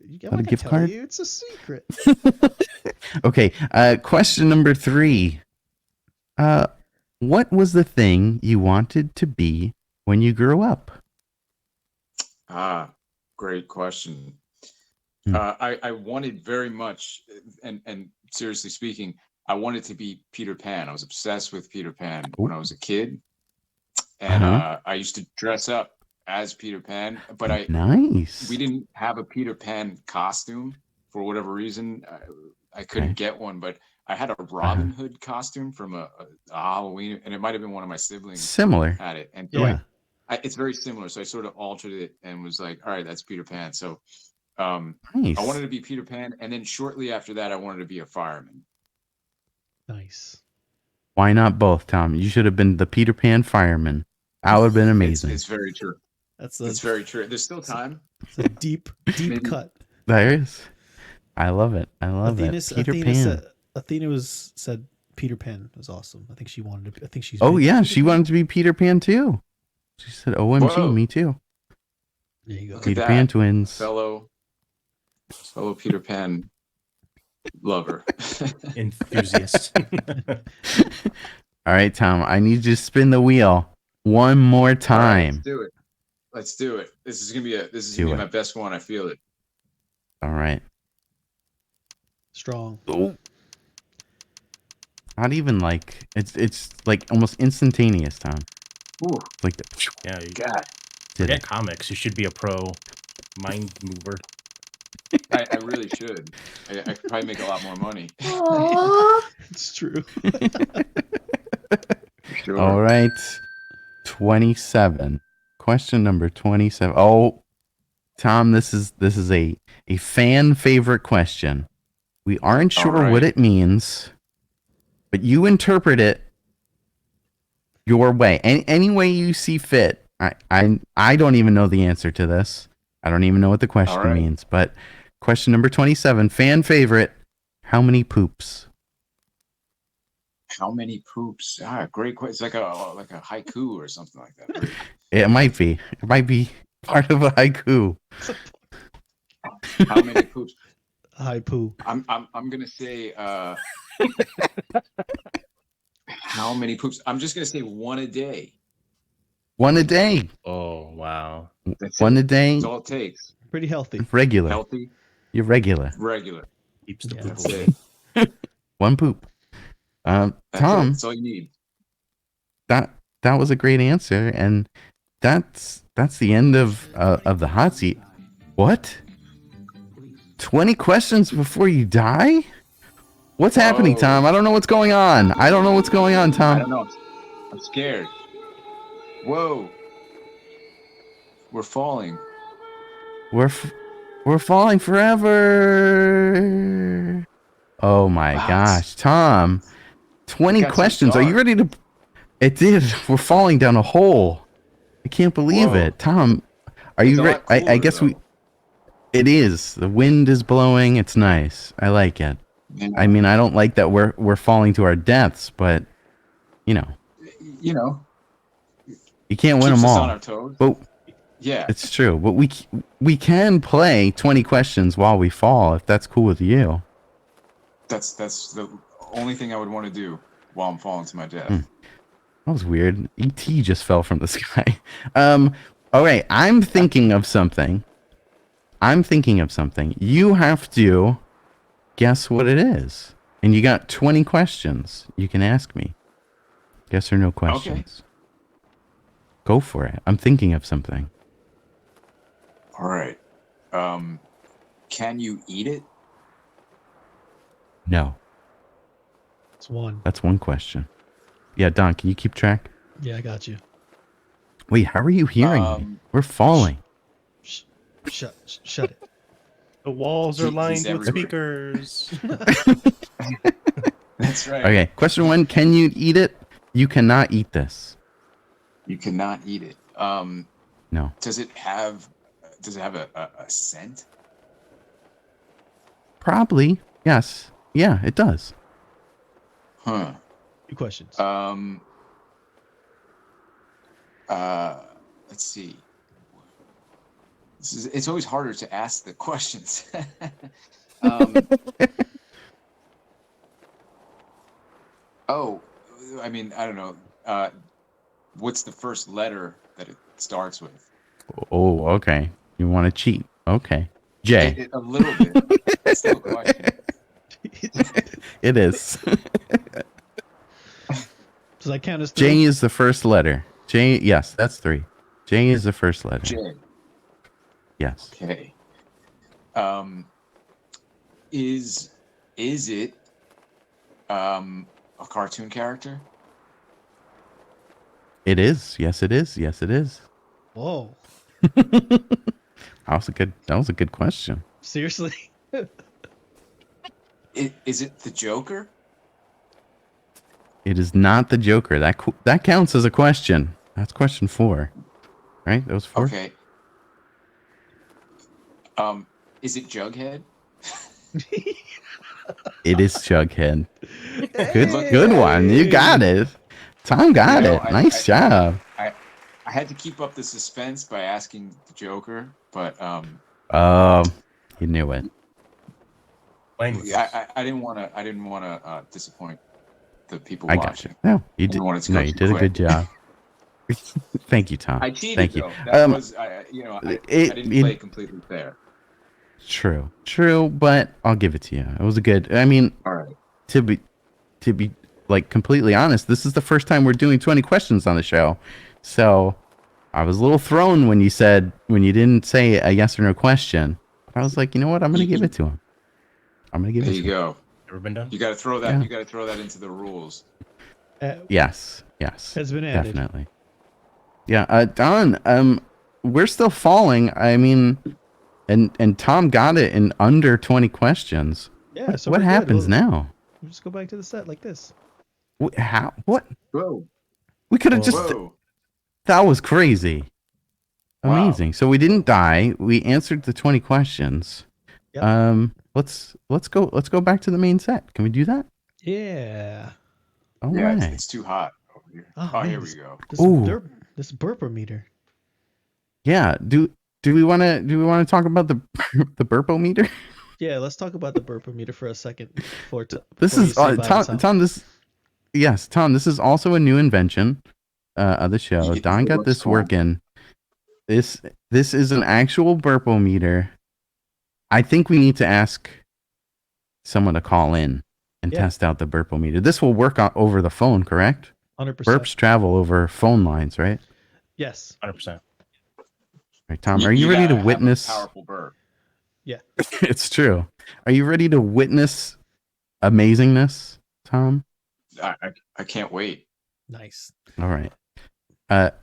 I'm Got a not gonna gift tell card? you. It's a secret. Okay. Question number 3. What was the thing you wanted to be when you grew up? Great question. Hmm. I wanted very much, and seriously speaking, I wanted to be Peter Pan. I was obsessed with Peter Pan when I was a kid, and I used to dress up as Peter Pan. But Nice. we didn't have a Peter Pan costume for whatever reason. I couldn't get one, but I had a Robin Hood costume from a Halloween, and it might have been one of my siblings Similar. had it. And so Yeah. it's very similar. So I sort of altered it and was like, all right, that's Peter Pan. So Nice. I wanted to be Peter Pan, and then shortly after that, I wanted to be a fireman. Nice. Why not both, Tom? You should have been the Peter Pan fireman. That would have been amazing. It's very true. It's very true. There's still time. It's a deep Maybe. cut. There is. I love it. I love it. Peter Pan. Athena said Peter Pan was awesome. I think she wanted to. I think she's. Oh yeah, she wanted to be Peter Pan too. She said, "OMG, Whoa. me too." There you go. Look at Peter that. Pan twins. Fellow Peter Pan lover. Enthusiast. All right, Tom. I need you to spin the wheel one more time. All right, let's do it. This is gonna be my best one. I feel it. All right. Strong. Oh. Not even like it's like almost instantaneous, Tom. Ooh. Like the Yeah, you God. forget comics. You should be a pro mind mover. I really should. I could probably make a lot more money. It's true. Sure. All right. 27. Question number 27. Oh, Tom, this is a fan favorite question. We aren't sure what it means, but you interpret it your way. Any way you see fit. I don't even know the answer to this. I don't even know what the question means, but question number 27, fan favorite, how many poops? How many poops? Great question. It's like a haiku or something like that. Right? It might be. It might be part of a haiku. How many poops? Hi poo. I'm gonna say how many poops? I'm just gonna say one a day. One a day. Oh wow. One a day. That's all it takes. Pretty healthy. Regular. Healthy. You're regular. Regular. Keeps the poop That's away. it. One poop. Tom, That's all you need. that was a great answer, and that's the end of the hot seat. What? 20 questions before you die? What's happening, Tom? I don't know what's going on. I don't know what's going on, Tom. I don't know. I'm scared. Whoa. We're falling. We're falling forever. Oh my gosh, Tom. 20 questions. Are you ready to? It did. We're falling down a hole. I can't believe it, Tom. Are you ready? I guess we. It is. The wind is blowing. It's nice. I like it. Yeah. I mean, I don't like that we're falling to our deaths, but you know, you can't win them all. On our toes. But yeah, it's true. But we can play 20 questions while we fall if that's cool with you. That's the only thing I would want to do while I'm falling to my death. That was weird. E.T. just fell from the sky. All right, I'm thinking of something. You have to guess what it is. And you got 20 questions you can ask me. Yes or no questions. Okay. Go for it. I'm thinking of something. All right. Can you eat it? No. It's one. That's one question. Yeah, Don, can you keep track? Yeah, I got you. Wait, how are you hearing me? We're falling. Shut it. The walls are lined with everywhere. speakers. That's right. Okay, question 1. Can you eat it? You cannot eat this. You cannot eat it. No. Does it have a scent? Probably. Yes. Yeah, it does. Huh. 2 questions. Let's see. It's always harder to ask the questions. um, oh, I mean, I don't know. What's the first letter that it starts with? Oh, okay. You want to cheat? Okay. J. A little bit. That's still a question. It is. Does that count as 3? J is the first letter. J. Yes, that's 3. J is the first letter. J. Yes. Okay. Is it a cartoon character? It is. Yes, it is. Yes, it is. Whoa. That was a good question. Seriously? Is it the Joker? It is not the Joker. That counts as a question. That's question 4. Right? That was 4. Okay. Is it Jughead? It is Jughead. Good one. You got it. Tom got it. Nice job. I had to keep up the suspense by asking the Joker, but you knew it. I didn't want to disappoint the people I watching. got you. No, you did. No, you did a good job. Thank you, Tom. I cheated. Thank you. Though. That was, I didn't play completely fair. True, but I'll give it to you. It was a good. I mean, all right. To be like completely honest, this is the first time we're doing 20 questions on the show, so I was a little thrown when you didn't say a yes or no question. I was like, you know what? I'm gonna give it to him. There you go. Ever been done? You got to throw that. Yeah. You got to throw that into the rules. Yes. Has been added. Definitely. Yeah. Don. We're still falling. I mean, and Tom got it in under 20 questions. Yeah. So what happens now? We'll just go back to the set like this. How? What? Whoa. We could have just. That was crazy. Amazing. Wow. So we didn't die. We answered the 20 questions. Yep. Let's go back to the main set. Can we do that? Yeah. All right. It's too hot over here. Oh, here we go. This Burpo Meter. Yeah. Do we want to talk about the Burpo Meter? Yeah, let's talk about the Burpo Meter for a second. This is Tom. This is also a new invention of the show. Don got this working. This is an actual Burpo Meter. I think we need to ask someone to call in and test out the Burpo Meter. This will work over the phone, correct? 100%. Burps travel over phone lines, right? Yes. 100%. Right, Tom, are you ready to witness? Powerful burp. Yeah. It's true. Are you ready to witness amazingness, Tom? I can't wait. Nice. All right.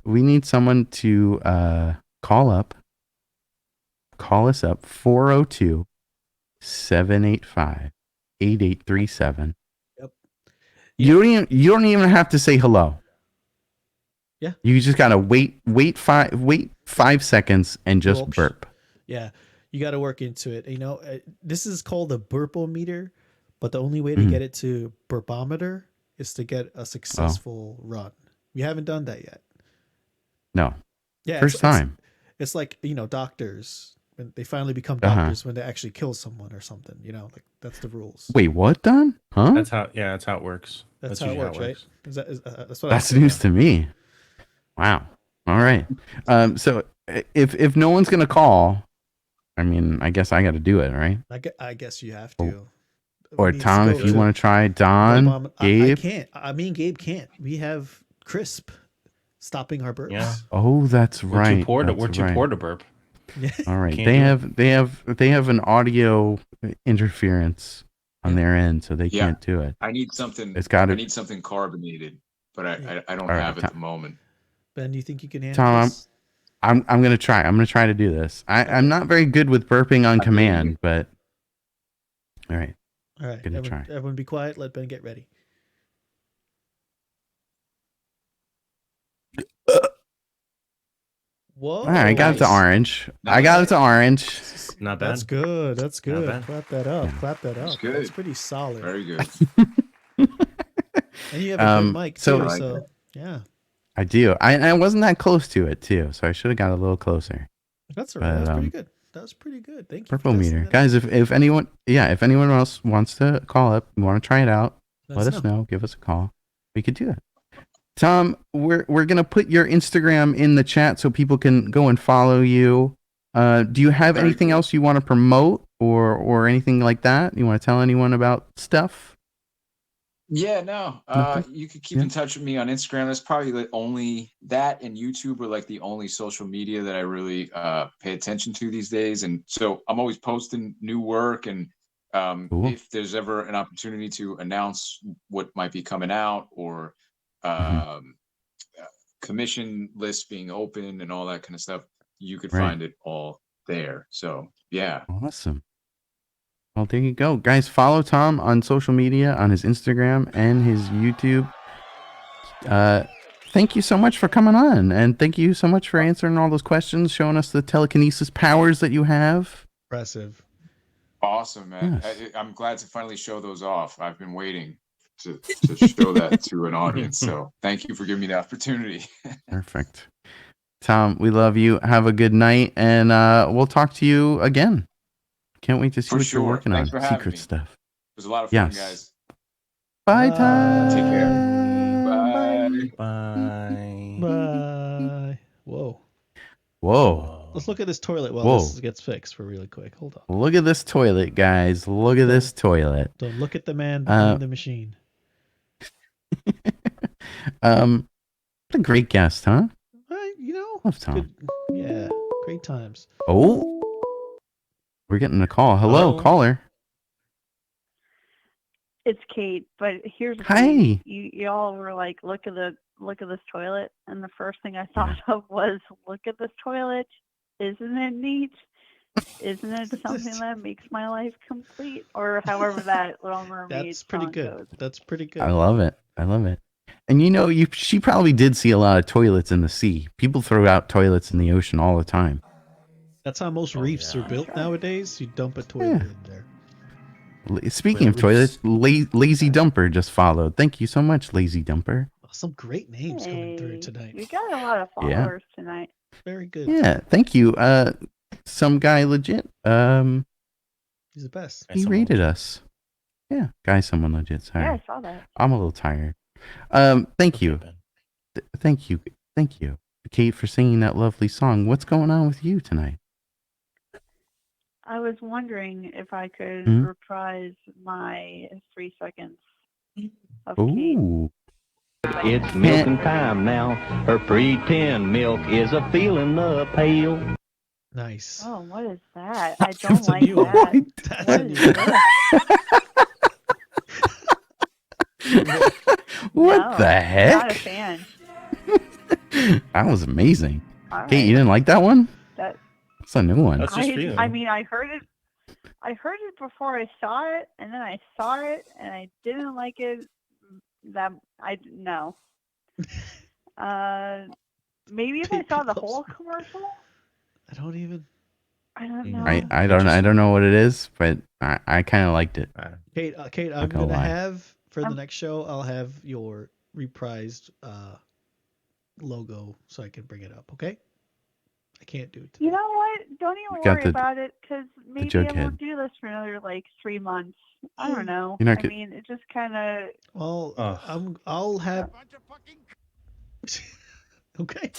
We need someone to call us up 402-785-8837. Yep. You don't even have to say hello. Yeah. You just gotta wait 5 seconds and just burp. Yeah. You got to work into it. You know, this is called a Burpo Meter, but the only way to get it to Burpometer is to get a successful run. We haven't done that yet. No. Yeah. First time. It's like, doctors, when they finally become doctors when they actually kill someone or something, like that's the rules. Wait, what, Don? Huh? That's how it works. That's how it works, right? That's news to me. Wow. All right. So if no one's going to call, I mean, I guess I got to do it, right? I guess you have to. Or Tom, if you want to try, Don, Gabe. I can't. I mean, Gabe can't. We have Crisp stopping our burps. Yeah. Oh, that's right. We're too poor to burp. Yeah. All right. They have an audio interference on their end, so they can't do it. I need something. I need something carbonated, but I don't have it at the moment. Ben, you think you can handle this? I'm gonna try. I'm gonna try to do this. I'm not very good with burping on command, but all right. All right. Everyone be quiet. Let Ben get ready. Whoa! All right, I got it to orange. Not bad. That's good. Clap that up. Yeah. Clap that up. That's good. That's pretty solid. Very good. And you have a good mic too, so yeah. I do. I wasn't that close to it too, so I should have got a little closer. That's all right. That was pretty good. That was pretty good. Thank you. Burpo Meter, guys. If anyone else wants to call up, you want to try it out, let us know. Give us a call. We could do it. Tom, we're gonna put your Instagram in the chat so people can go and follow you. Do you have anything else you want to promote or anything like that? You want to tell anyone about stuff? Yeah, no. You could keep in touch with me on Instagram. That's probably the only that, and YouTube are like the only social media that I really pay attention to these days. And so I'm always posting new work, and if there's ever an opportunity to announce what might be coming out or commission lists being open and all that kind of stuff, you could find it all there. So yeah. Awesome. Well, there you go. Guys, follow Tom on social media, on his Instagram and his YouTube. Thank you so much for coming on, and thank you so much for answering all those questions, showing us the telekinesis powers that you have. Impressive. Awesome, man. Yes. I'm glad to finally show those off. I've been waiting to show that to an audience. So thank you for giving me the opportunity. Perfect. Tom, we love you. Have a good night, and we'll talk to you again. Can't wait to see what you're working on. Secret stuff. It was a lot of fun, guys. Bye, Tom. Take care. Bye. Bye. Whoa. Whoa. Let's look at this toilet while this gets fixed for really quick. Hold on. Look at this toilet, guys. Look at this toilet. Don't look at the man behind the machine. What a great guest, huh? Love Tom. Good. Yeah, great times. Oh. We're getting a call. Hello, caller. It's Kate, but here's the Hi. thing. Y'all were like, look at this toilet, and the first thing I thought of was, look at this toilet. Isn't it neat? Isn't it something that makes my life complete? Or however that Little Mermaid That's pretty good. goes. That's pretty good. I love it. And she probably did see a lot of toilets in the sea. People throw out toilets in the ocean all the time. That's how most reefs are built nowadays. You dump a toilet in there. Speaking of toilets, Lazy Dumper just followed. Thank you so much, Lazy Dumper. Some great names coming through tonight. You got a lot of followers tonight. Very good. Yeah, thank you. Some guy legit. He's the best. He rated us. Yeah, guy, someone legit. Sorry. Yeah, I saw that. I'm a little tired. Thank you. Thank you, Kate, for singing that lovely song. What's going on with you tonight? I was wondering if I could reprise my 3 seconds of Kate. It's milking time now. Her pretend milk is a feeling the pail. Nice. Oh, what is that? I don't like that. What the heck? Not a fan. That was amazing. All Kate, right. you didn't like that one? That's a new one. I mean, I heard it before I saw it, and then I saw it, and I didn't like it. No. Maybe if I saw the whole commercial. I don't know. I don't know what it is, but I kind of liked it. Kate, I'm gonna have for the next show. I'll have your reprised logo so I can bring it up. Okay. I can't do it today. You know what? Don't even worry about it, because maybe I won't do this for another 3 months. I don't know. I mean, it just kind of. Well, I'll have. Okay.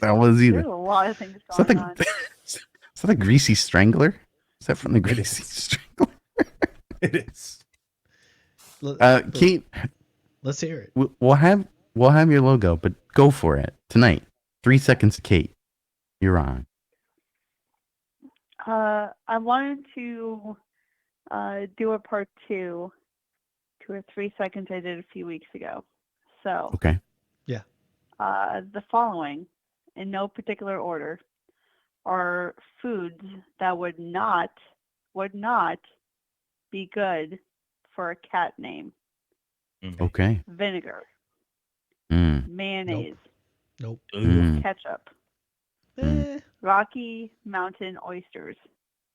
That was either. There's a lot of things going on. Is that a Greasy Strangler? Is that from the Greasy Strangler? It is. Kate, let's hear it. We'll have your logo, but go for it tonight. 3 seconds, Kate. You're on. I wanted to do a part 2 to a 3 seconds I did a few weeks ago. So. Okay. Yeah. The following, in no particular order, are foods that would not be good for a cat name. Okay. Vinegar. Mayonnaise. Nope. Ketchup. Rocky Mountain oysters.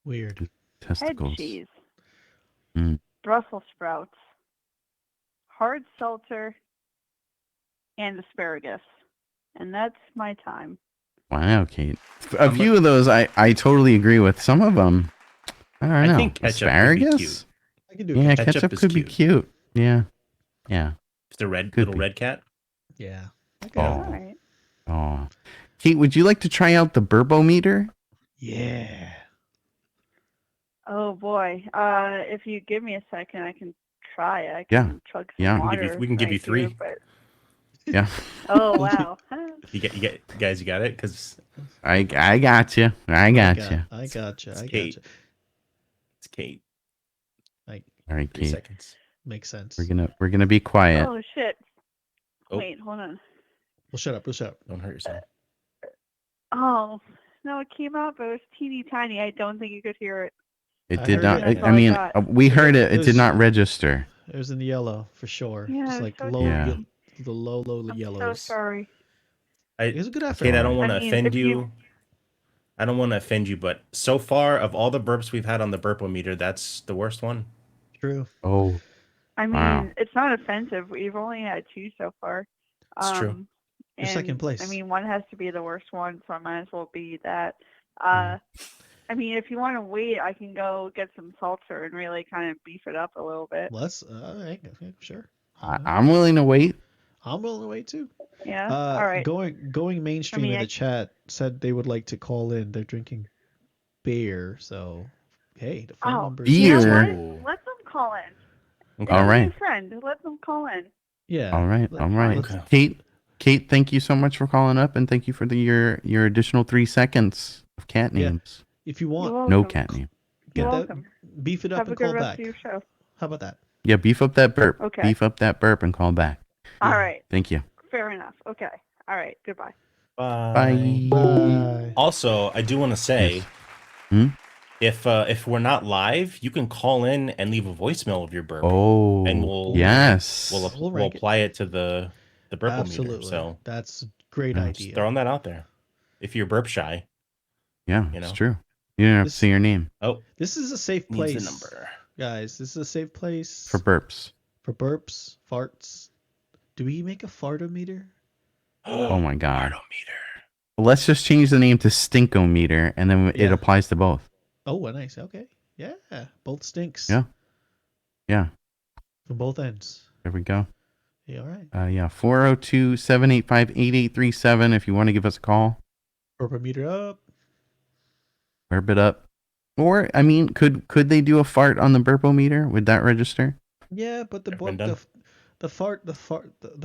Weird. Testicles. Head cheese. Brussels sprouts. Hard seltzer. And asparagus. And that's my time. Wow, Kate. A few of those I totally agree with. Some of them, I don't know. I think ketchup could be cute. I can do Yeah, ketchup. ketchup is could be cute. Yeah. Yeah. It's the red Could little be. red cat. Yeah. Oh. All right. Oh. Kate, would you like to try out the Burpo Meter? Yeah. Oh boy. If you give me a second, I can try it. I can chug some Yeah. water. We can give you right 3. here, but... Yeah. Oh wow. You guys, you got it? Because I got you. I got you. I got you. I got Kate. you. It's Kate. Like, All right, 3 Kate. seconds. makes sense. We're gonna be quiet. Oh shit. Oh. Wait, hold on. Well, shut up. We'll shut up. Don't hurt yourself. Oh no, it came up. It was teeny tiny. I don't think you could hear it. It I did heard not. it. That's I all I mean, got. we heard it. It did There's- not register. It was in the yellow for sure. Yeah, Just it's like so low, Yeah. the low I'm yellows. so sorry. It was a good effort. Kate, I don't want to I mean, offend if you- I don't want to offend you, but so far of all the burps we've had on the Burpo Meter, that's the worst one. True. Oh. I mean, Wow. it's not offensive. We've only had 2 so far. It's true. You're second and, place. I mean, one has to be the worst one, so I might as well be that. Mm. I mean, if you want to wait, I can go get some seltzer and really kind of beef it up a little bit. Let's. Sure. I'm willing to wait. I'm willing to wait too. Yeah. All right. Going mainstream in I- the chat said they would like to call in. They're drinking beer, so hey, the phone number. is- beer. You know Ooh. what? Let them call in. Okay. All They're my right. friend. Let them call in. Yeah. All right. let- All right. Okay. Kate, thank you so much for calling up, and thank you for your additional 3 seconds of cat Yeah. names. If you You're want, welcome. No cat name. get You're that, welcome. beef it up Have a and good call rest back. of your show. How about that? Yeah, beef up that burp. Okay. Beef up that burp and call back. All right. Thank you. Fair enough. Okay. All right. Goodbye. Bye. Bye. Also, I do want to say, Yes. Hmm? if we're not live, you can call in and leave a voicemail of your burp. Oh, And we'll yes. we'll rank it. apply it to the Burpo Absolutely. Meter. So That's a great Yeah. just idea. throwing that out there. If you're burp shy, Yeah, you it's know. true. You don't have to This- say your name oh, This is a safe needs place, the number. guys. This is a safe place for burps. for burps, farts. Do we make a fartometer? Oh my god. Bartometer. Let's just change the name to Stinkometer, and then it Yeah. applies to both. Oh, well, nice. Okay. Yeah. Both stinks. Yeah. Yeah. From both ends. There we go. Yeah. All right. Yeah, 402-785-8837 if you want to give us a call. Burpometer up. Burp it up. Or, I mean, could they do a fart on the Burpo Meter? Would that register? Yeah, but the Never been done. the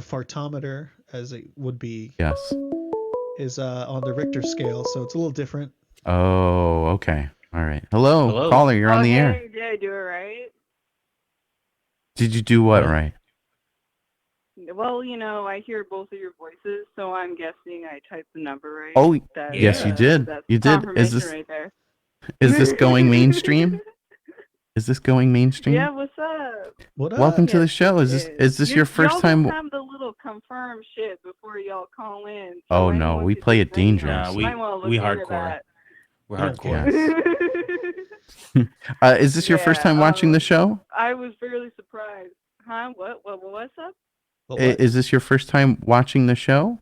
fartometer, as it would be, Yes. is on the Richter scale, so it's a little different. Oh, okay. All right. Hello, Hello. caller, you're on the air. Okay, did I do it right? Did you do what What? right? Well, you know, I hear both of your voices, so I'm guessing I typed the number right. Oh, That- yes, you did. That's You did. Is confirmation this right there. is this going mainstream? Is this going mainstream? Yeah, what's up? What up? Welcome to the Yes, show. Is this your first y'all time? Don't have the little confirm shit before y'all call in. Oh, anyone no, we could play just it ring in. dangerous. Nah, You we- might wanna look we into hardcore. We're We don't hardcore. that. Is this your first time watching the show? I was fairly surprised. Huh? What's up? What? Is this your first time watching the show?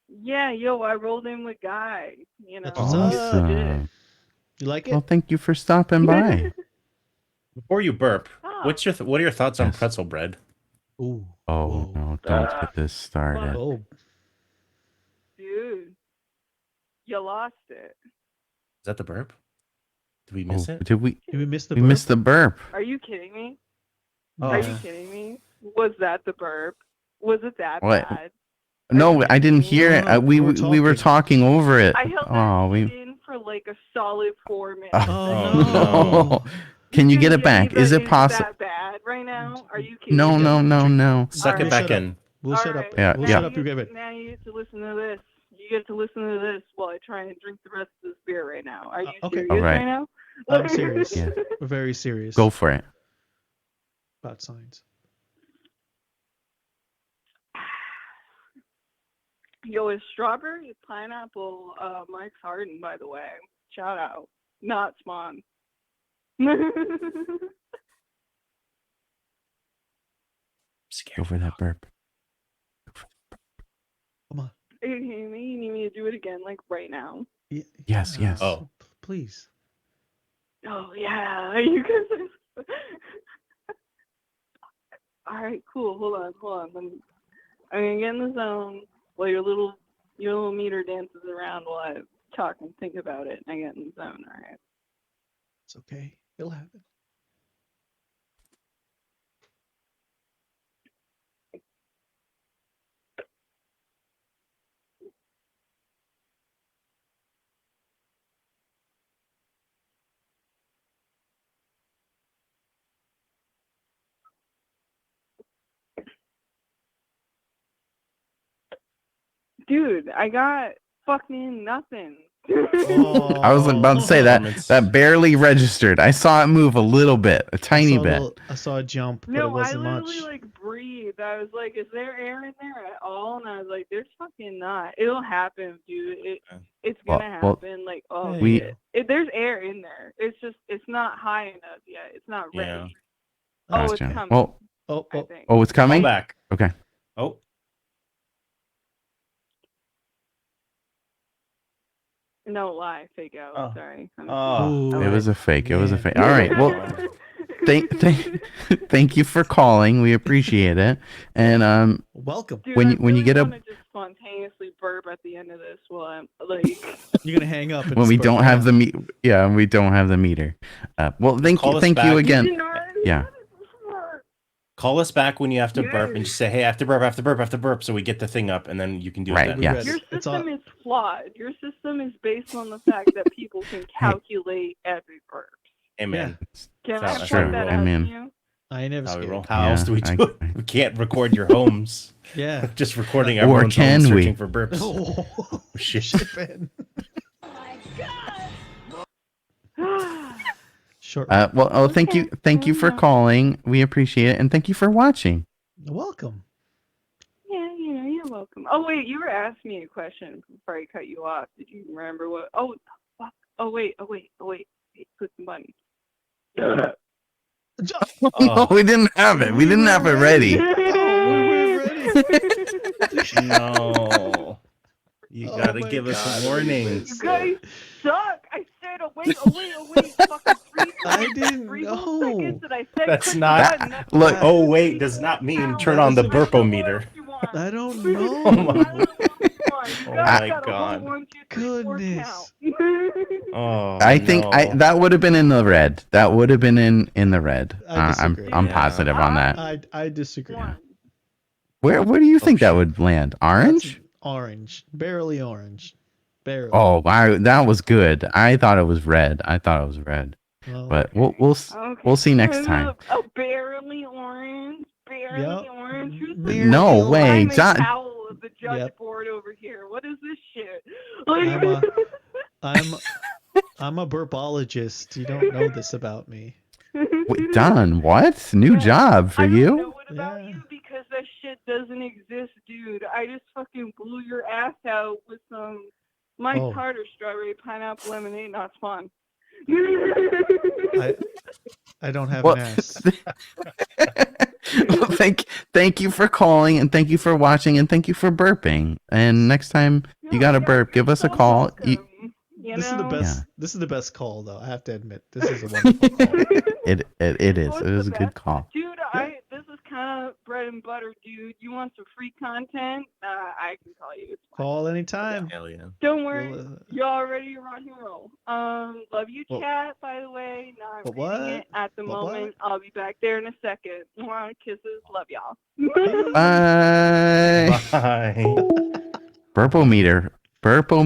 Yeah, yo, I rolled in with Guy. You know, That's what's up. Awesome. You like it? Well, thank you for stopping by. Before you burp, Oh. what are your thoughts on Yes. pretzel bread? Ooh. Oh, Whoa. no, don't get this started. Oh. Dude, you lost it. Is that the burp? Did we miss Oh, it? did we? Did we miss the We burp? missed the burp. Are you kidding me? Oh. Are you kidding me? Was that the burp? Was it that What? bad? No, I didn't hear it. No, We we were were talking over it. I held Oh, that shit in for like a solid 4 minutes. Oh, no. Can you get it back? Is it possible? That bad right now? Are you kidding No, me? no. Suck Alright. it back Shut up. in. We'll shut up. Alright, Yeah, We'll yeah. shut up. You get it. Now you get to listen to this. You get to listen to this while I try and drink the rest of this beer right now. Are you Okay. serious Alright. right now? I'm serious. Yeah. We're very serious. Go for it. About signs. Yo, is strawberry pineapple Mike's Harden, by the way. Shout out. Not Spawn. Go for that burp. Come on. Are you kidding me? You need me to do it again, like right now? Yes, yes. Oh. Please. Oh yeah, you guys. All right, cool. Hold on. I'm gonna get in the zone while your little meter dances around while I talk and think about it. And I get in the zone. All right. It's okay. It'll happen. Dude, I got fucking nothing. I was about to say that barely registered. I saw it move a little bit, a tiny bit. I saw a jump, but No, it wasn't I much. literally like breathed. I was like, "Is there air in there at all?" And I was like, "There's fucking not. It'll happen, dude. It's gonna happen. Like, oh, shit. There's air in there. It's not high enough yet. It's not ready. Yeah. Oh, Gotcha. it's coming. Oh, it's coming. Come back. Okay. Oh. No lie, fake out. Oh. Sorry. It was a fake. It was a fake. All right. Well, thank you for calling. We appreciate it. And welcome. Dude, when I you really get wanna just spontaneously burp at the end of this while I'm like. You're gonna hang up. And when we just don't burp have out. the we don't have the meter. Well, thank you again. Yeah. Call us back when you have to burp and just say, "Hey, I have to burp," so we get the thing up, and then you can do Right, it. Then. yes. Your system is flawed. Your system is based on the fact that people can calculate every burp. Amen. Can I That's point true. that I out mean, to you? I ain't never How we scared. roll. How else do we do it? We can't record your homes. Yeah. Just recording Or everyone's can home we? searching for burps. Oh, shit. Short. Well, thank you for calling. We appreciate it, and thank you for watching. Welcome. Yeah, you're welcome. Oh wait, you were asking me a question before I cut you off. Did you remember what? Oh, fuck. Oh wait. Click the button. No, we didn't have it. We didn't have it ready. No. You gotta give us a warning. You guys suck. I said, wait. Fucking I didn't know. Seconds and I said, That's click not. the button. Look. Oh wait, does not mean turn on the Burpo meter. I don't know. Oh my god. Goodness. Oh. I think that would have been in the red. That would have been in the red. I'm positive on that. I disagree. Where do you think that would land? Orange? Orange. Barely orange. Barely. Oh, wow, that was good. I thought it was red. Well, but we'll see next time. Oh, barely orange. Barely orange. Who's the No way, I'm John. a owl of the judge board over here. What is this shit? Like, I'm a burpologist. You don't know this about me. Wait, Don, what? New job for I you? don't know what about you because that shit doesn't exist, dude. I just fucking blew your ass out with some Mike's Harder strawberry pineapple lemonade. Not fun. I don't have an ass. Well, thank you for calling, and thank you for watching, and thank you for burping. And next time you got to burp, give us a call. This is the best. This is the best call, though. I have to admit, this is a wonderful call. It is. It was a good call. Dude, this is kind of bread and butter, dude. You want some free content? I can call you. It's fine. Call anytime. Hell yeah. Don't worry. You're already rock and roll. Love you, chat, by the way. Now I'm reading it at the moment. I'll be back there in a second. Mwah, kisses. Love y'all. Bye. Bye. Burpo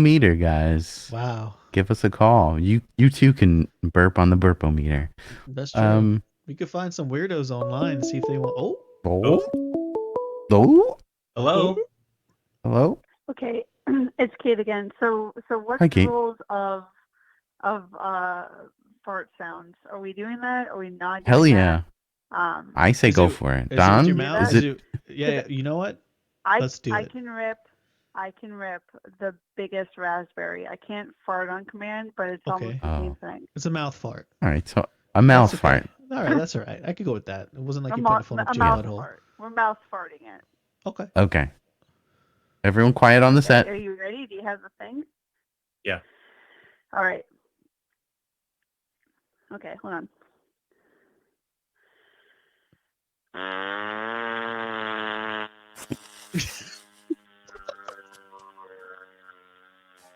meter, guys. Wow. Give us a call. You too can burp on the Burpo meter. That's true. We could find some weirdos online and see if they want. Hello. Okay, it's Kate again. So what's Hi, the Kate. rules of fart sounds? Are we doing that? Are we not? Hell doing yeah. That? I say go for it. Is Don, it with your mouth? is it? Yeah. You know what? Let's do I it. I can rip the biggest raspberry. I can't fart on command, but it's almost the same thing. It's a mouth fart. All right, so a mouth That's fart. All right, that's all right. I could go with that. It wasn't like A you mou- put the phone up a to your mouth butthole. fart. We're mouth farting it. Okay. Okay. Everyone quiet on the set. Are you ready? Do you have the thing? Yeah. All right. Okay, hold on.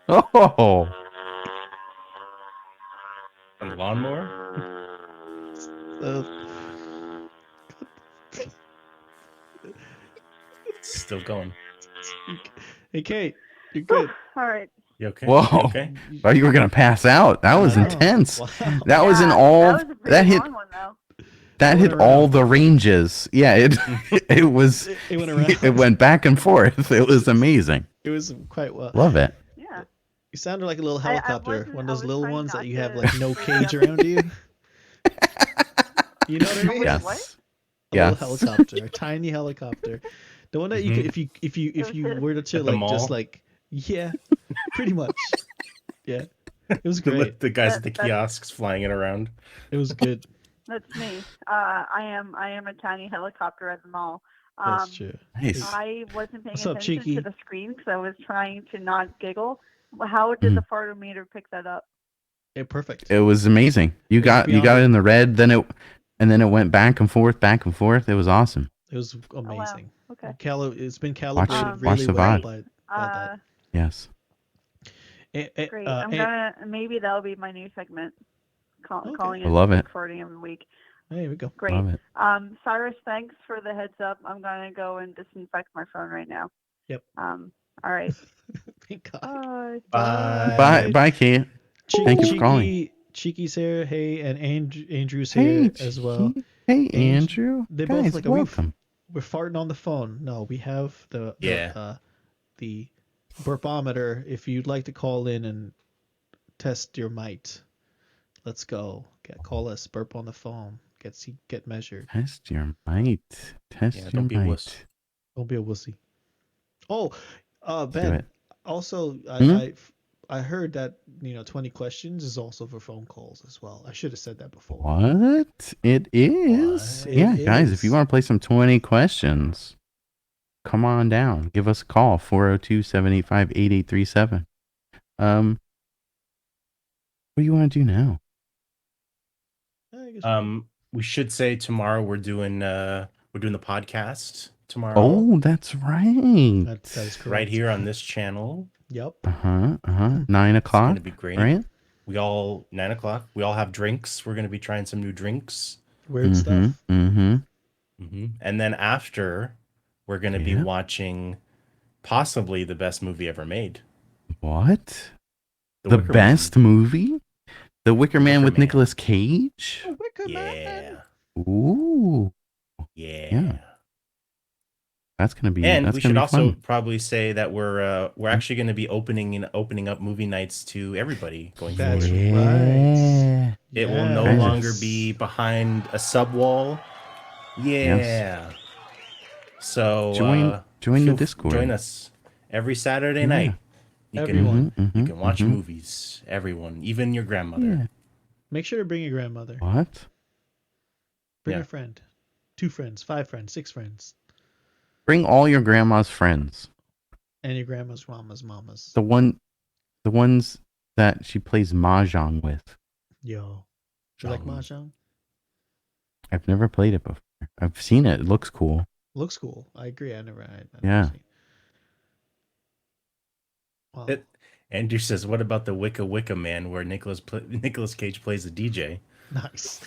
Oh. A lawnmower? Still going. Hey, Kate, you're good. All right. You okay? Whoa. You okay? Thought you were gonna pass out. That was intense. That was in all. That hit. That hit all the ranges. Yeah, it was. It went around. It went back and forth. It was amazing. It was quite well. Love it. Yeah. You sounded like a little helicopter, one of those little ones that you have to like no cage around you. You know what I mean? Yes. What? A little helicopter, a tiny helicopter. The one that you could, if you were to At the like mall? just like pretty much. Yeah. It was great. The guys at the kiosks flying it around. It was good. That's me. I am a tiny helicopter at the mall. That's true. Nice. I wasn't paying What's up, attention Cheeky? to the screen because I was trying to not giggle. How did the Farto meter pick that up? Perfect. It was amazing. You got it in the red, then it went back and forth, back and forth. It was awesome. It was amazing. Oh, wow. Okay. It's been calibrated watch really the well VOD. by that. Yes. Great. I'm gonna maybe that'll be my new segment. Calling I love it. Farting every week. There we go. Great. Love it. Cyrus, thanks for the heads up. I'm gonna go and disinfect my phone right now. Yep. All right. Thank God. Bye. Bye, Kate. Thank you for calling. Cheeky's here. Hey, and Andrew's here as well. Hey, Andrew. They Guys, both like welcome. We're farting on the phone. No, we have the burpometer. If you'd like to call in and test your might, let's go. Call us. Burp on the phone. Get measured. Test your might. Test your don't be a might. wuss. Don't be a wussy. Oh, Do Ben. it. Also, I heard that 20 questions is also for phone calls as well. I should have said that before. What? It is. Yeah, guys, if you want to play some 20 questions, come on down. Give us a call. 402-785-8837. What do you want to do now? We should say tomorrow we're doing the podcast tomorrow. Oh, that's right. That is correct. Right here on this channel. Yep. 9 o'clock. It's gonna be great. Right? 9 o'clock. We all have drinks. We're gonna be trying some new drinks. Weird stuff. Mm-hmm. And then after, we're gonna be watching possibly the best movie ever made. What? The The Wicker best movie? The Wicker Man with Nicolas Cage? Yeah. Ooh. Yeah. That's gonna be. And that's we gonna should be also fun. probably say that we're actually going to be opening up movie nights to everybody going forward. That's right. It will no Yes. longer be behind a sub wall. Yeah. Yes. So join the Discord. Join us every Saturday night. You Everyone. you can watch movies. Everyone, even your grandmother. Yeah. Make sure to bring your grandmother. What? Bring a friend. 2 friends, 5 friends, 6 friends. Bring all your grandma's friends. And your grandma's mamas. The ones that she plays mahjong with. Yo. Do you like mahjong? I've never played it before. I've seen it. It looks cool. Looks cool. I agree. I never Yeah. seen it. Wow. Andrew says, "What about the Wicca Man, where Nicolas Cage plays the DJ?" Nice.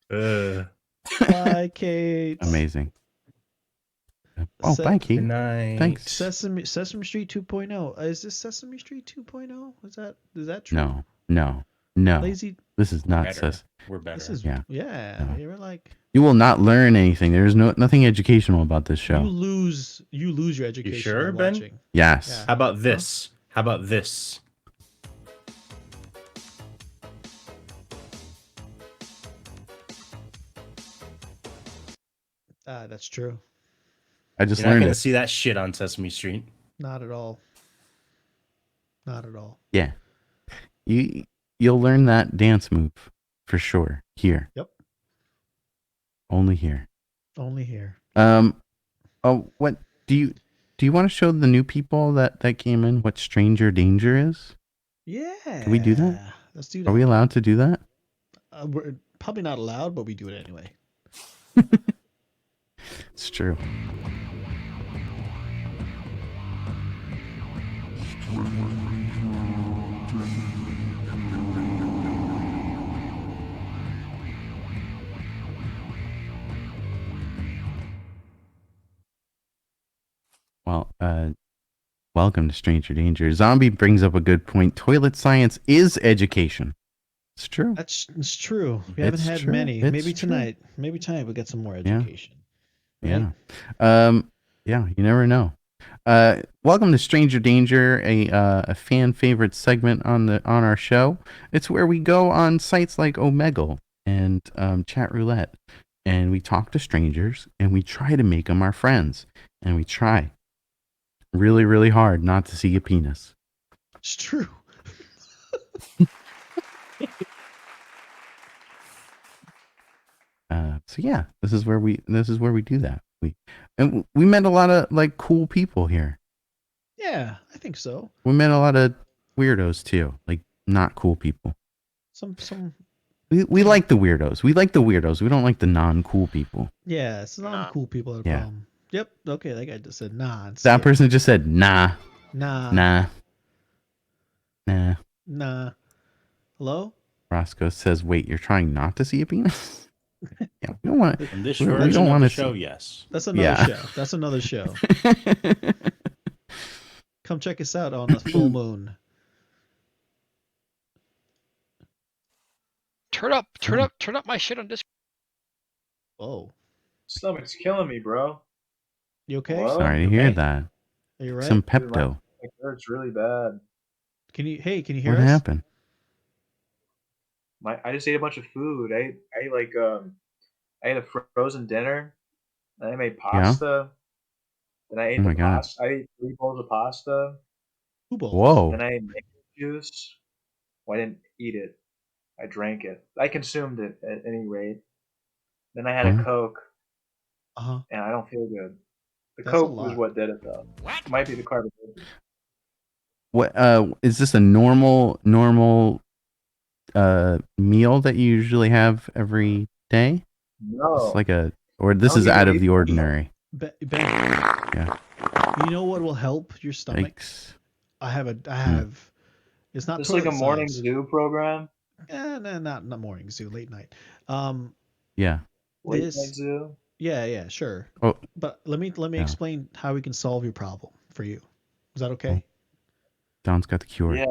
Bye, Kate. Amazing. Oh, bye, Kate. Good night. Thanks. Sesame Street 2.0. Is this Sesame Street 2.0? Is that true? No. Lazy. This is not Better. Sesame. We're better. This is No. You were like You will not learn anything. There's nothing educational about this show. you lose your education. You sure, by Ben? watching. Yes. Yeah. How about this? How about this? That's true. I just You're not learned gonna it. see that shit on Sesame Street. Not at all. Not at all. Yeah. You'll learn that dance move for sure here. Yep. Only here. Only here. Oh, what do you want to show the new people that came in what stranger danger is? Yeah. Can we do that? Let's do that. Are we allowed to do that? We're probably not allowed, but we do it anyway. It's true. Well, welcome to Stranger Danger. Zombie brings up a good point. Toilet science is education. It's true. It's true. We haven't had many. Maybe tonight. Maybe tonight we'll get some more education. Yeah. Right? Yeah. You never know. Welcome to Stranger Danger, a fan favorite segment on our show. It's where we go on sites like Omegle and Chat Roulette, and we talk to strangers and we try to make them our friends, and we try really, really hard not to see a penis. It's true. So yeah, this is where we do that. We met a lot of like cool people here. Yeah, I think so. We met a lot of weirdos too, like not cool people. Some. We like the weirdos. We like the weirdos. We don't like the non-cool people. Yeah, it's non-cool people. Yeah. Yep. Okay, that guy just said nah. That person just said nah. Nah. Nah. Nah. Nah. Hello? Roscoe says, "Wait, you're trying not to see a penis?" Yeah, we don't want. In this we version don't of want the to show, see. yes. That's another show. That's another show. Come check us out on the full moon. Turn up my shit on Discord. Oh. Stomach's killing me, bro. You okay? Hello? Sorry to hear that. Are you right? Some Dude, Pepto. my hurts really bad. Can you hear What us? happened? I just ate a bunch of food. I ate a frozen dinner. Then I made pasta. Then I ate Oh my God. pasta. I ate 3 bowls of pasta. 2 bowls. Whoa. Then I ate mango juice. Well, I didn't eat it. I drank it. I consumed it at any rate. Then I had a Coke. And I don't feel good. The That's a Coke was lot. what did it though. It might be the carbohydrate. What is this a normal meal that you usually have every day? No. It's like this is out of the ordinary. Ben, Yeah. you know what will help your stomach? Yikes. I have. It's not Just like a toilet morning science. zoo program. No, not morning zoo, late night. Yeah. Late night zoo. Yeah, sure. Oh. But let me explain how we can solve your problem for you. Is that okay? Don's got the cure. Yeah.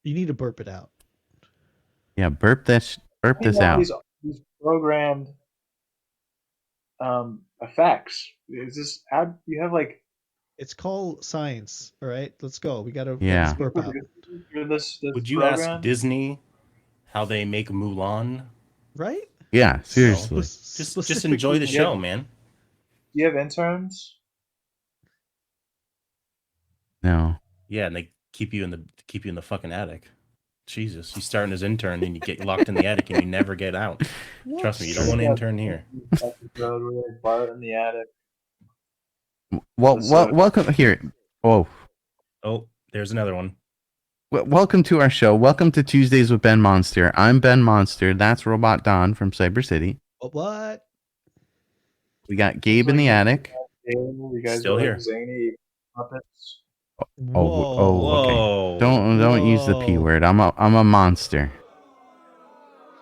You need to burp it out. Yeah, burp this out. These programmed effects. Is this how you have like? It's called science. All right, let's go. We gotta Yeah. burp out. Would you ask Disney how they make Mulan? Right? Yeah, seriously. Just enjoy the show, man. Do you have interns? No. Yeah, and they keep you in the fucking attic. Jesus, you start as intern and you get locked in the attic and you never get out. What? Trust me, you don't want to intern here. Episode where they Bart in the attic. Well, welcome here. Oh, there's another one. Welcome to our show. Welcome to Tuesdays with Ben Monster. I'm Ben Monster. That's Robot Don from Cyber City. What? We got Gabe in the attic. You guys Still here. Zany puppets. Okay. Don't use the P word. I'm a monster.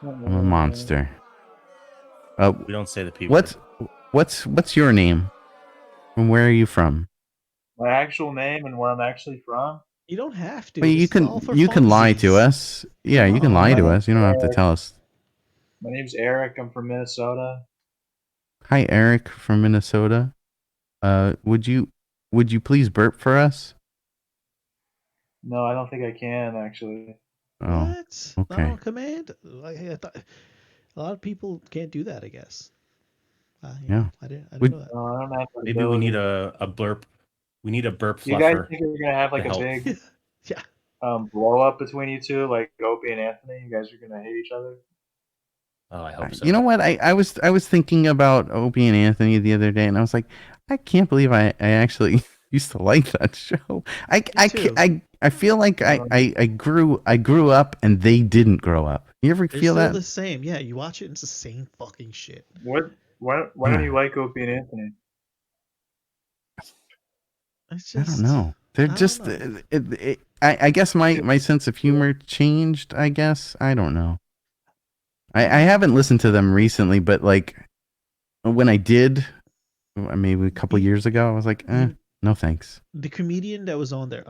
I'm a monster. We don't say the P word. What's your name? And where are you from? My actual name and where I'm actually from. You don't have to. Well, you can lie to us. Yeah, you can lie to us. You don't have to tell us. My name's Eric. I'm from Minnesota. Hi, Eric from Minnesota. Would you please burp for us? No, I don't think I can actually. Oh, what? Okay. Not on command? I thought a lot of people can't do that, I guess. Yeah. I didn't know that. No, I don't have that Maybe we ability. need a burp. We need a burp fluffer. You guys think we're gonna have like to a help. big Yeah. blow up between you two, like Opie and Anthony? You guys are gonna hate each other? Oh, I hope so. You know what? I was thinking about Opie and Anthony the other day, and I was like, I can't believe I actually used to like that show. I feel like I grew up and they didn't grow up. You ever They're feel still that? the same. Yeah, you watch it, and it's the same fucking shit. Why don't you like Opie and Anthony? It's I just, don't know. They're just. I guess my sense of humor changed. I guess I don't know. I haven't listened to them recently, but like when I did, maybe a couple years ago, I was like, no thanks. The comedian that was on there,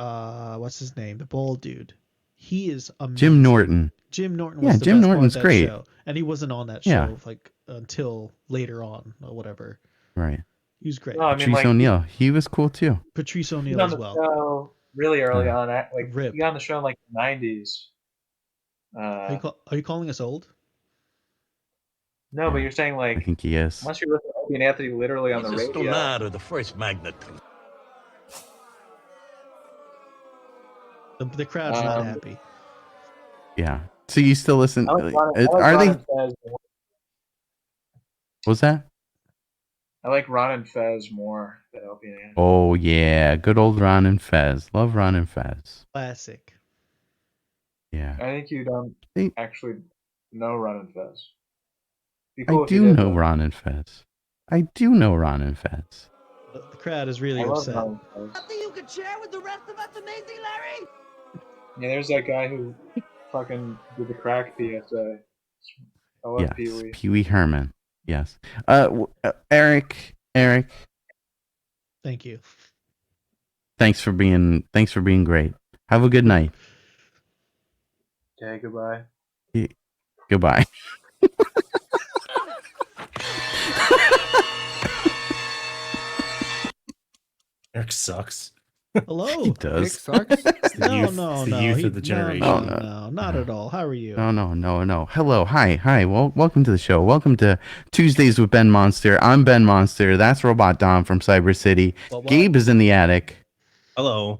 what's his name? The bald dude. He is amazing. Jim Norton. Jim Norton was the best Norton's part of that great. show. And he wasn't on that Yeah. show like until later on or whatever. Right. He was great. No, I mean, Patrice like, O'Neill. He was cool too. Patrice He O'Neill was on as the well. show really early on. Like Rip. he got on the show in like the 90s. Are you calling us old? No, but you're saying like I think he is. unless you listen to Opie and Anthony literally on the radio. The first magnitude. The crowd's not happy. Yeah. So you still listen? I like Are Ron they? and Fez more. What's that? I like Ron and Fez more than Opie and Anthony. Oh yeah, good old Ron and Fez. Love Ron and Fez. Classic. Yeah. I think you don't actually know Ron and Fez. Be I cool if you do did, know though. Ron and Fez. I do know Ron and Fez. The crowd is really I love upset. Ron and Fez. Nothing you can share with the rest of us, amazing Larry. Yeah, there's that guy who fucking did the crack PSA. I love Yes, Pee-wee. Pee Wee Herman. Yes. Eric. Thank you. Thanks for being great. Have a good night. Okay, goodbye. Goodbye. Eric sucks. Hello. He does. No. The youth of the generation. No, not at all. How are you? No. Hello. Hi. Welcome to the show. Welcome to Tuesdays with Ben Monster. I'm Ben Monster. That's Robot Dom from Cyber City. What? Gabe is in the attic. Hello.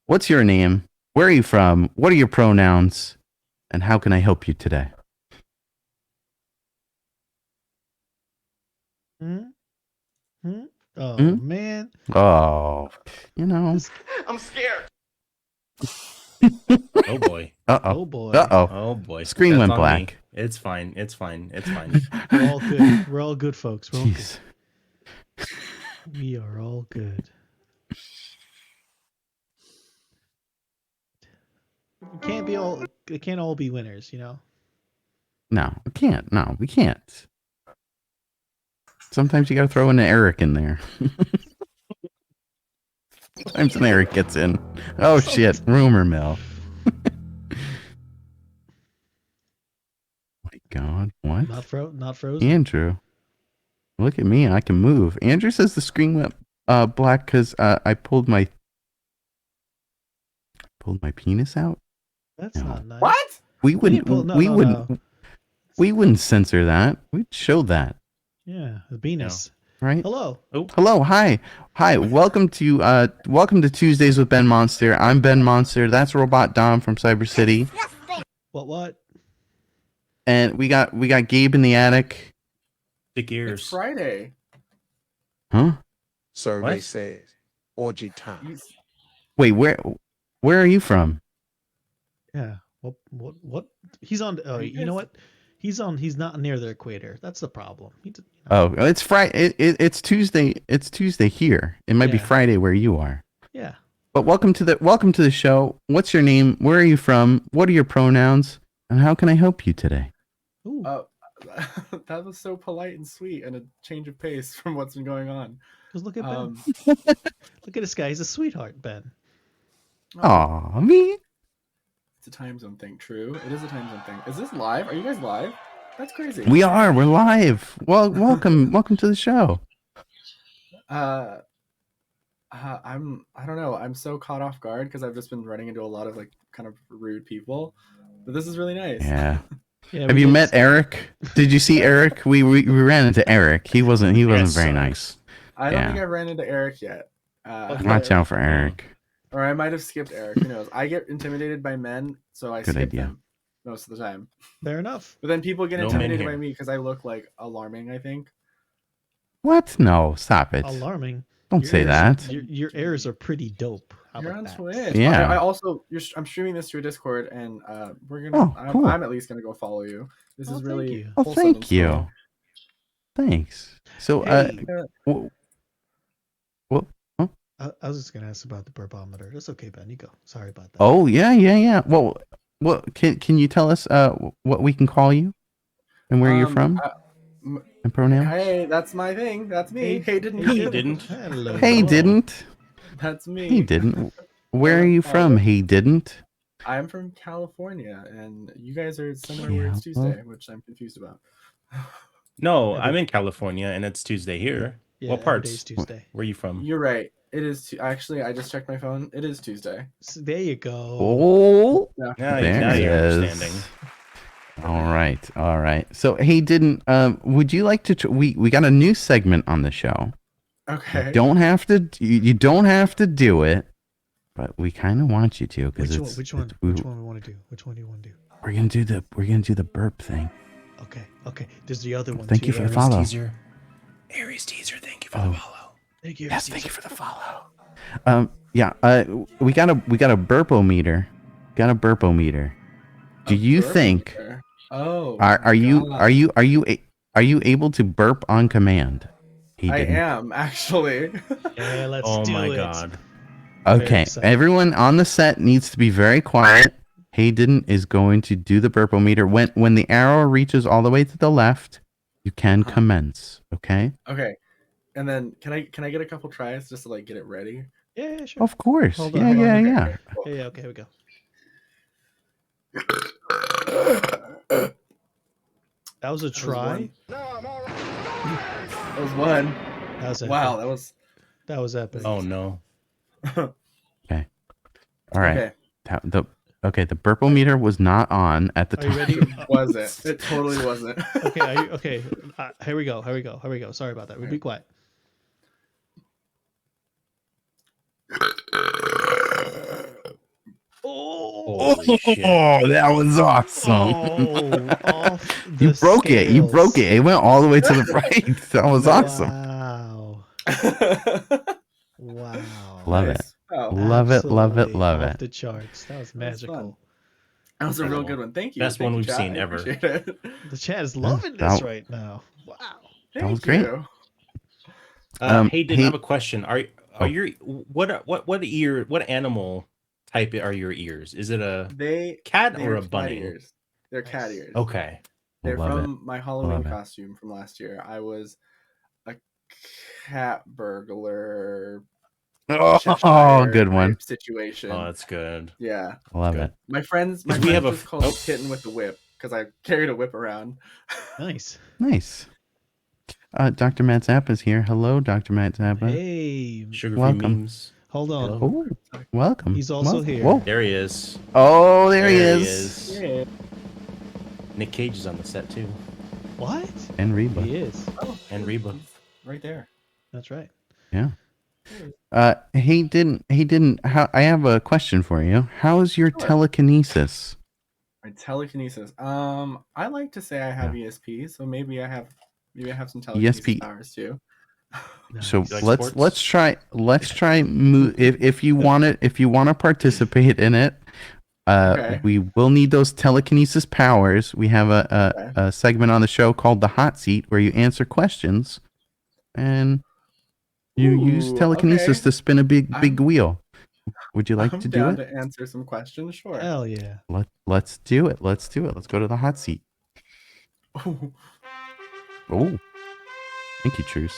What's your name? Where are you from? What are your pronouns? And how can I help you today? Oh, man. Oh, you know. I'm scared. Oh boy. Oh, boy. Oh boy. Screen That's went on black. me. It's fine. We're all good. We're all good, folks. We're all Jeez. good. We are all good. It can't all be winners, you know? No, we can't. No, we can't. Sometimes you gotta throw an Eric in there. Sometimes an Eric gets in. Oh shit, rumor mill. My God, what? Not frozen. Andrew, look at me, I can move. Andrew says the screen went black because I pulled my penis out. That's not nice. What? We wouldn't. No. We wouldn't censor that. We'd show that. Yeah, the penis. Right. Hello. Oh. Hello. Hi. Welcome to Tuesdays with Ben Monster. I'm Ben Monster. That's Robot Dom from Cyber City. What? And we got Gabe in the attic. Big ears. It's Friday. Huh? Survey What? says orgy time. Wait, where are you from? Yeah. What? He's on. Oh, you know what? He's not near the equator. That's the problem. Oh, it's Friday. It's Tuesday. It's Tuesday here. It might be Yeah. Friday where you are. Yeah. But welcome to the show. What's your name? Where are you from? What are your pronouns? And how can I help you today? Ooh. That was so polite and sweet, and a change of pace from what's been going on. Because look at Ben. Look at this guy. He's a sweetheart, Ben. Aw, me. It's a time zone thing. True, it is a time zone thing. Is this live? Are you guys live? That's crazy. We are. We're live. Well, welcome to the show. I don't know. I'm so caught off guard because I've just been running into a lot of like kind of rude people. But this is really nice. Yeah. Have you met Eric? Did you see Eric? We ran into Eric. He wasn't very nice. I don't think I ran into Eric yet. Watch out for Eric. Or I might have skipped Eric. Who knows? I get intimidated by men, so I Good skip idea. them. most of the time. Fair enough. But then people get No men intimidated by here. me because I look like alarming, I think. What? No, stop it. Alarming. Don't say that. Your airs are pretty dope. How You're about on that? Twitch. Yeah. I also I'm streaming this through Discord, and we're gonna. Oh, cool. I'm at least gonna go follow you. This is really. Oh, wholesome thank and you. small. Thanks. So, Hey. what? Huh? I was just gonna ask about the Burpo Meter. That's okay, Ben. You go. Sorry about that. Oh, yeah. Well, can you tell us what we can call you and where you're from and pronouns? Hey, that's my thing. That's me. Hey, didn't. He didn't. Hello. Hey, didn't. That's me. He didn't. Where are you from? He didn't. I'm from California, and you guys are somewhere where it's Tuesday, which I'm confused about. No, I'm in California, and it's Tuesday here. Yeah, What every parts? day's Tuesday. Where are you from? You're right. It is. Actually, I just checked my phone. It is Tuesday. So there you go. Oh, Yeah. Now there you're it is. understanding. All right. So, hey, didn't would you like to? We got a new segment on the show. Okay. You don't have to. You don't have to do it, but we kind of want you to because it's Which one we want to do? Which one do you want to do? We're gonna do the burp thing. Okay. There's the other one. Thank you for the follow. Aries teaser. Thank you for the follow. Thank you. Yes, thank you for the follow. Yeah. We got a Burpo meter. Got a Burpo meter. Do you think? Oh. Are you able to burp on command? I am actually. Yeah, let's do it. Oh my god. Okay, everyone on the set needs to be very quiet. Hayden is going to do the Burpo meter. When the arrow reaches all the way to the left, you can commence. Okay. Okay. And then can I get a couple tries just to like get it ready? Yeah, sure. Of course. Hold Yeah. on. Yeah. Yeah. Okay, here we go. That was a try. That was one. That was epic. Wow, that was epic. Oh no. Okay. All right. Okay. The Burpo meter was not on at the Are you time. ready? Was it? It totally wasn't. Okay. Here we go. Sorry about that. We'll be quiet. Oh, that was awesome. You broke it. You broke it. It went all the way to the right. That was awesome. Wow. Love it. Oh, Love it. Off the charts. That was magical. That was a real good one. Thank you. Best one Thank you, we've chat. seen I ever. appreciate it. The chat is loving this right now. Wow. That was great. You. Hayden, I have a question. Are your what animal type are your ears? Is it a cat or a bunny? Ears. They're cat ears. Okay. They're Love from my Halloween Love it. costume from last year. I was a cat burglar. Oh, good one. Situation. Oh, that's good. Yeah. Love it. My friends we have a was called Kitten with the Whip because I carried a whip around. Nice. Dr. Matt Zappa's here. Hello, Dr. Matt Zappa. Hey. Sugar-free Welcome. memes. Hold on. Oh, welcome. He's also here. Whoa. There he is. Oh, there he is. Yeah. Nick Cage is on the set too. What? And Reba. He is. Oh, And Reba. right there. That's right. Yeah. He didn't. I have a question for you. How's your telekinesis? My telekinesis. I like to say I have ESP, so maybe I have some telekinesis ESP. powers too. So You like let's sports? try move if you want to participate in it. We will need those telekinesis powers. We have a segment on the show called the Hot Seat where you answer questions, and you use telekinesis to spin a big wheel. Would you like I'm to do down it? to answer some questions, sure. Hell yeah. Let's do it. Let's go to the Hot Seat. Ooh. Oh, thank you, Truce.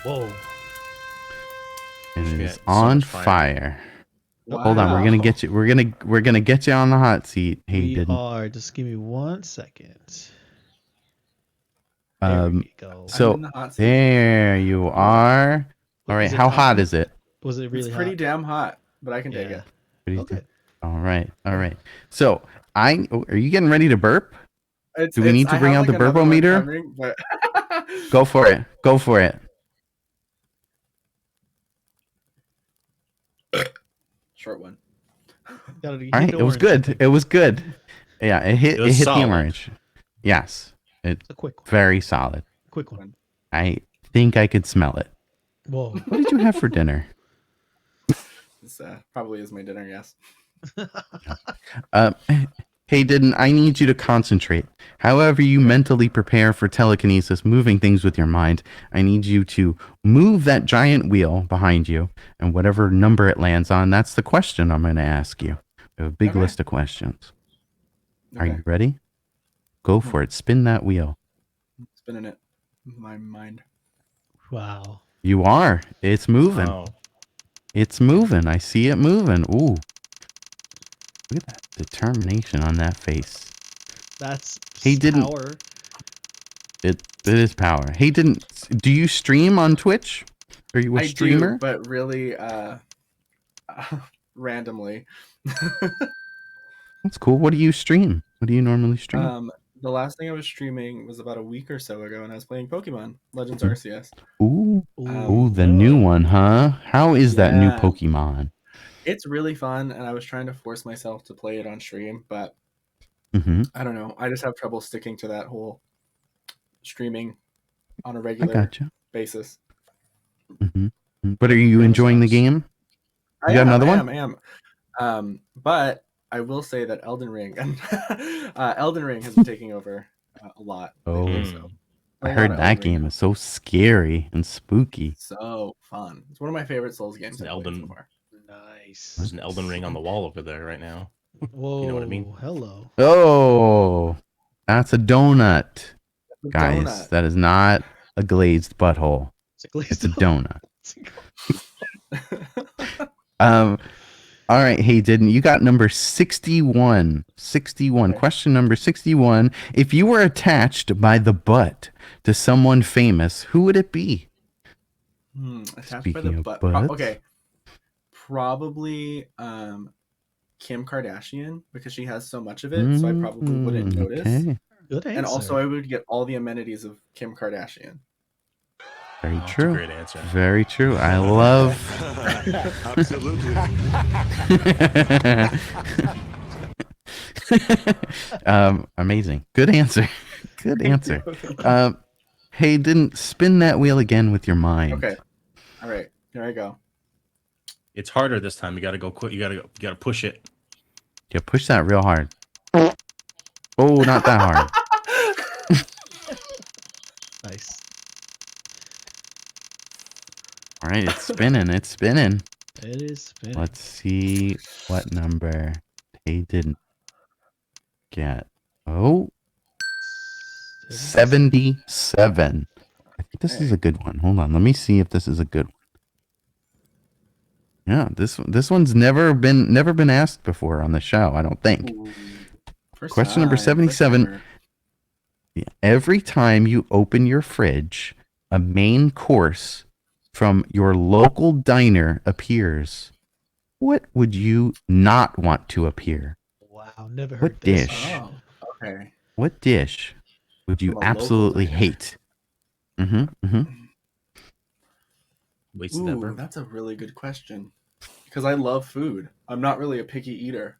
Whoa. And it is so on much fire. Wow. Hold on, we're gonna get you. We're gonna get you on the hot seat. We are. Just give me 1 second. There we go. So I'm in the hot seat. there you are. All right, Is it how hot? hot is it? Was it really It's pretty hot? damn hot, but I can take it. Okay. All right. So are you getting ready to burp? Do we need to I bring have, out the like, another Burpo one meter? coming, but Go for it. short one. All right, it was good. Yeah, it hit the emerge. Yes. It's a quick one. Very solid. Quick one. I think I could smell it. Whoa. What did you have for dinner? This probably is my dinner, yes. Hayden, I need you to concentrate. However you mentally prepare for telekinesis, moving things with your mind, I need you to move that giant wheel behind you, and whatever number it lands on, that's the question I'm going to ask you. I have a big list of questions. Are you ready? Go for it. Spin that wheel. Spinning it with my mind. Wow. You are. It's moving. Oh. It's moving. I see it moving. Ooh. Look at that determination on that face. That's power. It is power. Hey, do you stream on Twitch? Are you a streamer? Do, but really randomly. That's cool. What do you stream? What do you normally stream? The last thing I was streaming was about a week or so ago, and I was playing Pokemon Legends Arceus. Ooh, the new one, huh? How is that new Pokemon? It's really fun, and I was trying to force myself to play it on stream, but I don't know. I just have trouble sticking to that whole streaming on a regular basis. But are you enjoying the game? You got another one? I am. But I will say that Elden Ring has been taking over a lot. Lately, so I heard that game is so scary and spooky. So fun. It's one of my favorite Souls games. Elden. So far. Nice. There's an Elden Ring on the wall over there right now. Whoa. You know what I mean? Hello. Oh, that's a donut. Guys, that is not a glazed butthole. It's a donut. All right, hey, you got number 61. 61. Okay. Question number 61. If you were attached by the butt to someone famous, who would it be? Attached by the butt. Okay. Probably Kim Kardashian, because she has so much of it, so I probably wouldn't notice. Okay. Good answer. And also I would get all the amenities of Kim Kardashian. Very true. Great answer. Very true. I love. Absolutely. Amazing. Good answer. Good answer. Hey, spin that wheel again with your mind. Okay. All right. Here I go. It's harder this time. You gotta go quick. You gotta push it. Yeah, push that real hard. Oh, not that hard. Nice. All right, it's spinning. It's spinning. It is spinning. Let's see what number he didn't get. Oh, 77. I think this is a good one. Hold on. Let me see if this is a good one. Yeah, this one's never been asked before on the show, I don't think. Question number 77. Every time you open your fridge, a main course from your local diner appears. What would you not want to appear? Wow, never heard what this. Dish? Oh, okay. What dish would you absolutely hate? Ooh, that's a really good question. Because I love food. I'm not really a picky eater.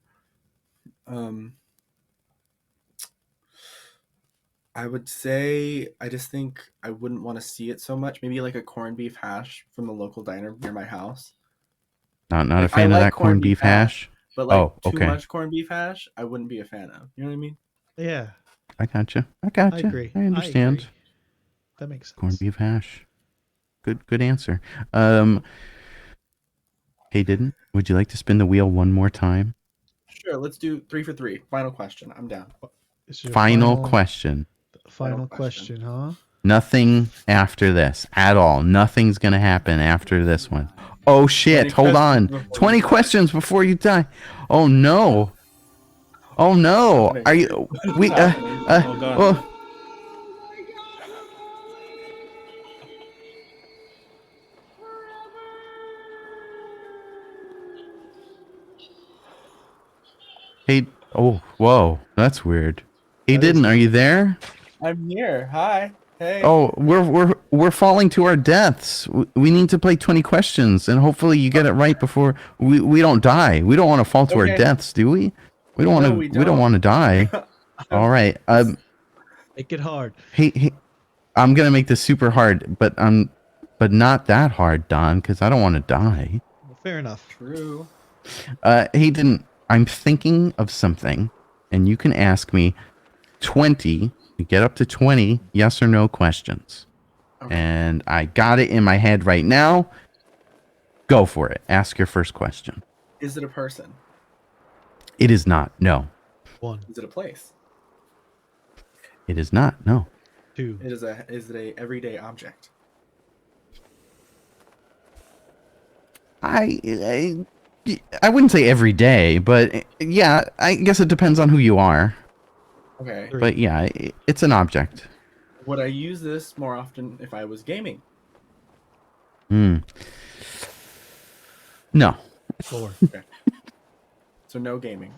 I would say I just think I wouldn't want to see it so much. Maybe like a corned beef hash from the local diner near my house. Not a fan of that corned beef hash? But like too much corned beef hash, I wouldn't be a fan of. You know what I mean? Yeah. I gotcha. I agree. I understand. That makes sense. Corned beef hash. Good answer. Hey, would you like to spin the wheel one more time? Sure, let's do 3 for 3. Final question. I'm down. Final question. Final question, huh? Nothing after this at all. Nothing's going to happen after this one. Oh, shit. Hold on. 20 questions before you die. Oh, no. Oh, no. Are you... We... God. Hey, whoa, that's weird. Hey, are you there? I'm here. Hi. Hey. Oh, we're falling to our deaths. We need to play 20 questions, and hopefully you get it right before we don't die. We don't want to fall to our deaths, do we? We don't want to. We don't want to die. All right. Make it hard. Hey, I'm gonna make this super hard, but not that hard, Don, because I don't want to die. Well, fair enough. True. Hayden, I'm thinking of something, and you can ask me 20. You get up to 20 yes or no questions. Okay. And I got it in my head right now. Go for it. Ask your first question. Is it a person? It is not. No. 1. Is it a place? It is not. No. 2. Is it a everyday object? I wouldn't say every day, but yeah, I guess it depends on who you are. Okay. But yeah, it's an object. Would I use this more often if I was gaming? No. 4. Okay. So no gaming.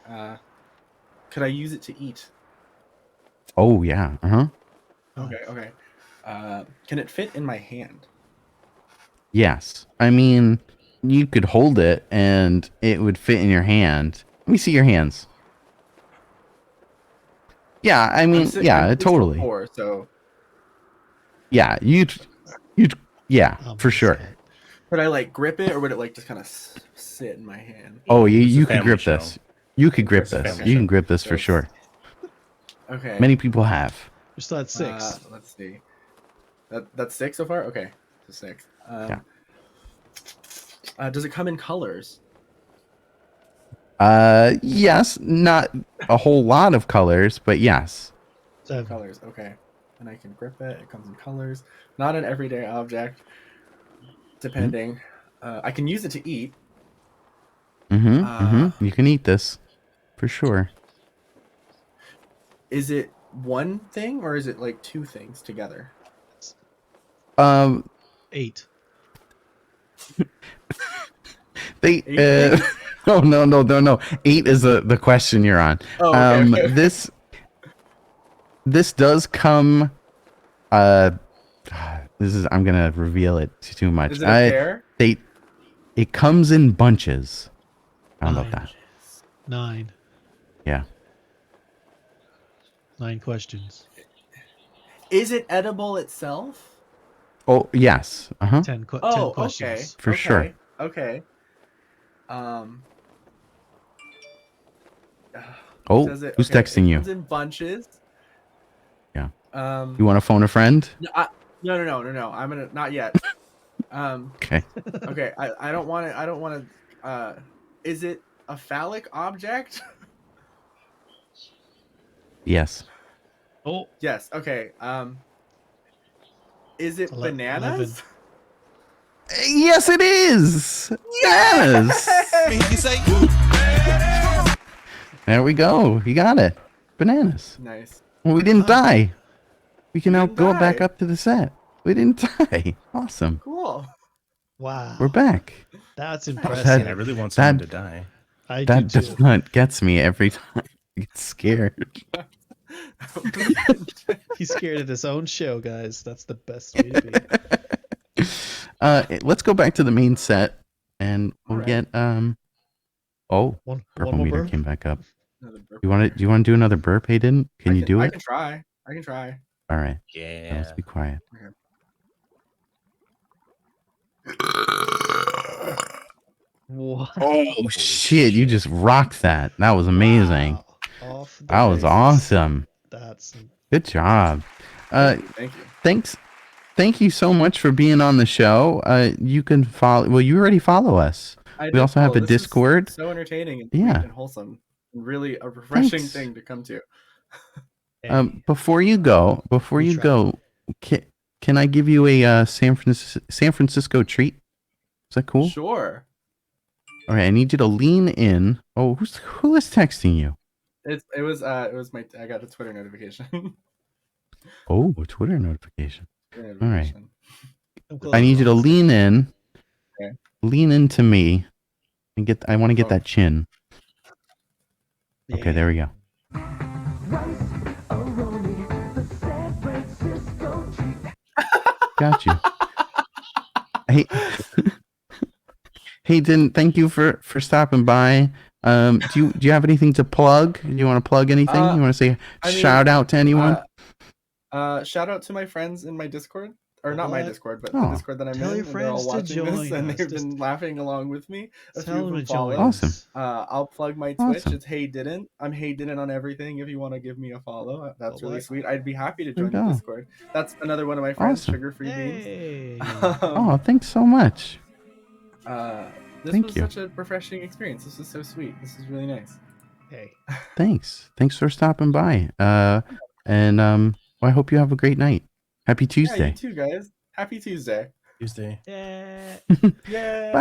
Could I use it to eat? Oh yeah. Okay. Can it fit in my hand? Yes. I mean, you could hold it and it would fit in your hand. Let me see your hands. Yeah, I mean, yeah, totally. Before, so yeah, you'd yeah, for sure. Would I like grip it, or would it like just kind of sit in my hand? Oh, you could grip this. You could grip this. You can grip this for sure. Okay. Many people have. You're still at 6. Let's see. That's 6 so far. Okay, so 6. Yeah. Does it come in colors? Yes, not a whole lot of colors, but yes. 7. Colors. Okay, and I can grip it. It comes in colors. Not an everyday object. Depending. I can use it to eat. You can eat this for sure. Is it one thing or is it like 2 things together? 8. They oh no. 8 is the question you're on. Oh, okay. This does come I'm gonna reveal it too much. Is it a pair? It comes in bunches. How about that? 9. Yeah. 9 questions. Is it edible itself? Oh yes. 10 questions. Okay. For sure. Okay. Who's texting you? It comes in bunches. Yeah. You want to phone a friend? No. I'm gonna not yet. Okay. Okay. I don't want to. Is it a phallic object? Yes. Oh. Yes. Okay. Is it bananas? 11. Yes, it is. Bananas. There we go. You got it. Bananas. Nice. Well, we didn't die. We can now go back up to the set. We didn't die. Awesome. Cool. Wow. We're back. That's impressive. I really want someone to die. That does not gets me every time. I get scared. He's scared of his own show, guys. That's the best way to be. Let's go back to the main set, and we'll get one Burpo more Meter burp? came back up. Do you want to do another burp, Hayden? Can you do it? I can try. All right. Yeah. Let's be quiet. Okay. What? Oh shit! You just rocked that. That was amazing. Wow. That was awesome. That's good job. Thank you. Thank you so much for being on the show. You can follow. Well, you already follow us. We also have a Discord. So entertaining and yeah, and wholesome, and really a refreshing thing to come to. Before you go, can I give you a San Francisco treat? Is that cool? Sure. All right, I need you to lean in. Oh, who is texting you? It was my I got a Twitter notification. Oh, a Twitter notification. All right. cool. I need you to lean in. Okay. Lean into me and I want to get that chin. Okay, there we go. Got you. Hey, Hayden, thank you for stopping by. Do you have anything to plug? Do you want to plug anything? You want to say shout out to anyone? Shout out to my friends in my Discord. Or not my Discord, but the Discord that I'm in. Your and they're all watching this, and they've been laughing along with me. A few of them follow. Awesome. I'll plug my Twitch. It's Hey Didn't. I'm Hey Didn't on everything. If you want to give me a follow, that's really sweet. I'd be happy to join the Discord. That's another one of my friends, Sugar Free Beans. Oh, thanks so much. This was such a refreshing experience. This is so sweet. This is really nice. Hey. Thanks for stopping by. And I hope you have a great night. Happy Tuesday. Yeah, you too, guys. Happy Tuesday. Yeah. Bye.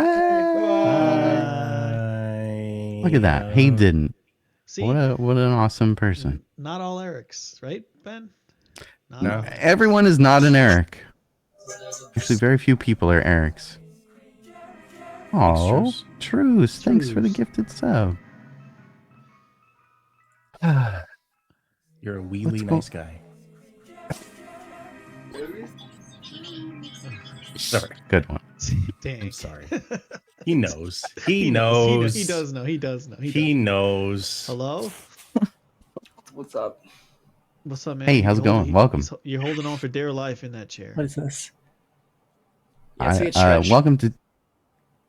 Look at that. He didn't. See? What an awesome person. Not all Erics, right, Ben? No. Everyone is not an Eric. Actually, very few people are Erics. Oh, Truce. Thanks for the gifted sub. You're a really nice guy. Sorry. Good one. Dang. I'm sorry. He knows. He knows. He does know. He does know. He knows. Hello? What's up? What's up, man? Hey, how's it going? Welcome. You're holding on for dear life in that chair. What is this?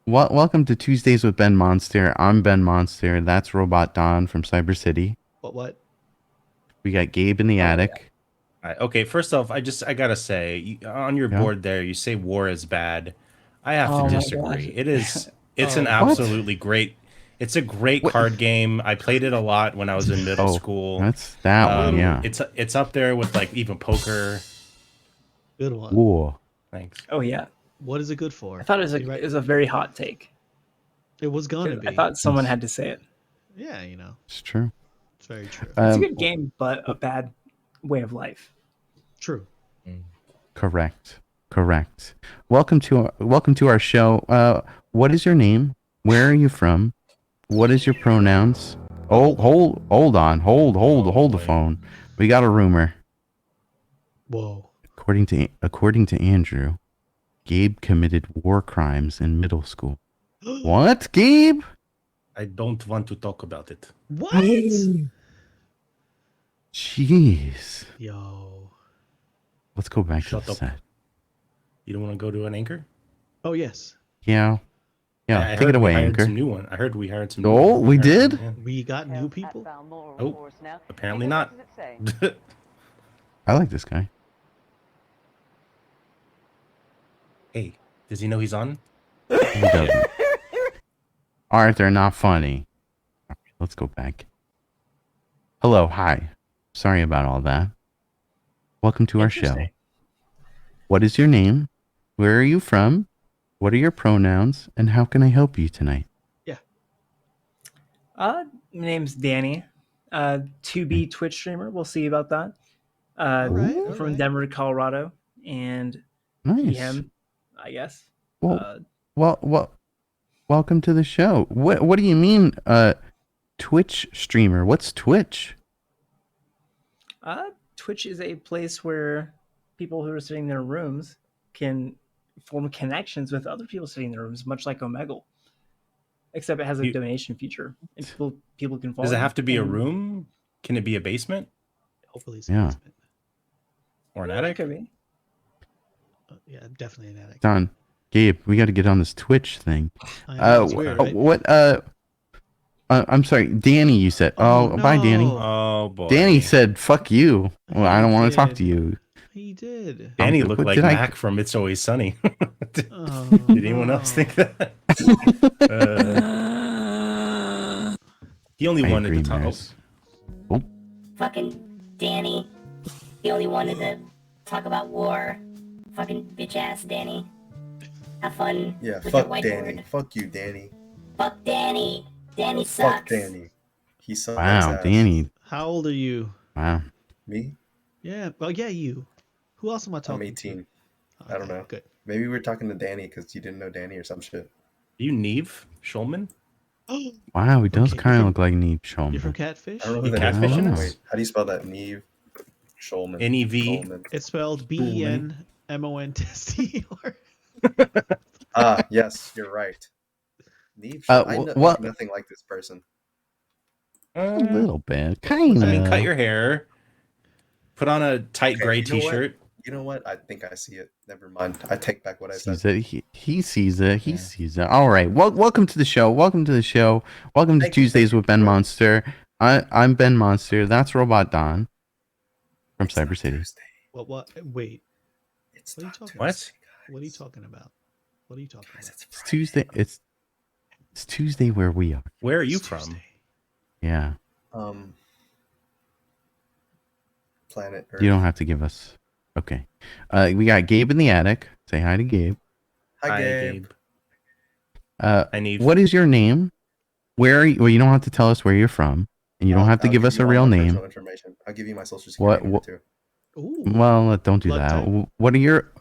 Welcome to Tuesdays with Ben Monster. I'm Ben Monster. That's Robot Don from Cyber City. What? We got Gabe in the attic. Okay, first off, I gotta say, on your board there, you say war is bad. I have to disagree. It's an absolutely great. It's a great card game. I played it a lot when I was in middle school. That's that one, yeah. It's up there with like even poker. Good one. Whoa. Thanks. Oh yeah. What is it good for? I thought it was a very hot take. It was gonna be. I thought someone had to say it. Yeah, It's true. It's very true. It's a good game, but a bad way of life. True. Correct. Welcome to our show. What is your name? Where are you from? What is your pronouns? Oh, hold on. Hold the phone. We got a rumor. Whoa. According to Andrew, Gabe committed war crimes in middle school. What, Gabe? I don't want to talk about it. What? Jeez. Yo. Let's go back Shut to the up. set. You don't want to go to an anchor? Oh yes. Yeah. I Take it away, Anchor. Some new one. I heard we hired some. Oh, we did? We got new people. Oh, apparently not. I like this guy. Hey, does he know he's on? He doesn't. Arthur, not funny. All right, let's go back. Hello, hi. Sorry about all that. Welcome to our show. What is your name? Where are you from? What are your pronouns? And how can I help you tonight? Yeah. My name's Danny. 2B Twitch streamer. We'll see about that. From Denver, Colorado. And Nice. PM, I guess. Well, welcome to the show. What do you mean, Twitch streamer? What's Twitch? Twitch is a place where people who are sitting in their rooms can form connections with other people sitting in their rooms, much like Omegle. Except it has a donation feature, and people can follow. Does it have to be a room? Can it be a basement? Hopefully it's a basement. Or an attic? Could be. Yeah, definitely an attic. Don, Gabe, we got to get on this Twitch thing. I know, it's weird, right? What? I'm sorry, Danny. You said. Oh, bye, Danny. Oh boy. Danny said, "Fuck you." Well, I don't want to talk to you. He did. Danny looked like Mac from It's Always Sunny. Did anyone else think that? He only wanted to talk. Fucking Danny. He only wanted to talk about war. Fucking bitch ass Danny. Have fun. Yeah, with fuck your Danny. whiteboard. Fuck you, Danny. Fuck Danny. Danny sucks. Fuck Danny. He sucks. Wow, ass. Danny. How old are you? Wow. Me? Yeah. Well, yeah, you. Who else am I talking I'm 18. to? I don't know. Good. Maybe we were talking to Danny because you didn't know Danny or some shit. You Neve Schulman? Wow, he does kind of look like Neve Schulman. You're from Catfish? I don't know who that is. Wait, how do you spell that? Neve Schulman. N-E-V. Schulman. It's spelled BENMONTST. Ah, yes, you're right. Neve. I know nothing like this person. A little bit, kind of. I mean, cut your hair. Put on a tight gray T-shirt. You know what? I think I see it. Never mind. I take back what I said. He sees it. He sees it. All right. Well, welcome to the show. Welcome to the show. Welcome to Tuesdays with Ben Monster. I'm Ben Monster. That's Robot Don from Cyber City. What? Wait. What are you talking What? about? What are you talking about? What are you talking about? It's Tuesday. It's Tuesday where we are. Where are you from? Yeah. Planet Earth. You don't have to give us. Okay. We got Gabe in the attic. Say hi to Gabe. Hi, Gabe. What is your name? Where are you? Well, you don't have to tell us where you're from, and you don't have to give us a real name. Information. I'll give you my social security number too. Ooh. Well, don't do that. What are your?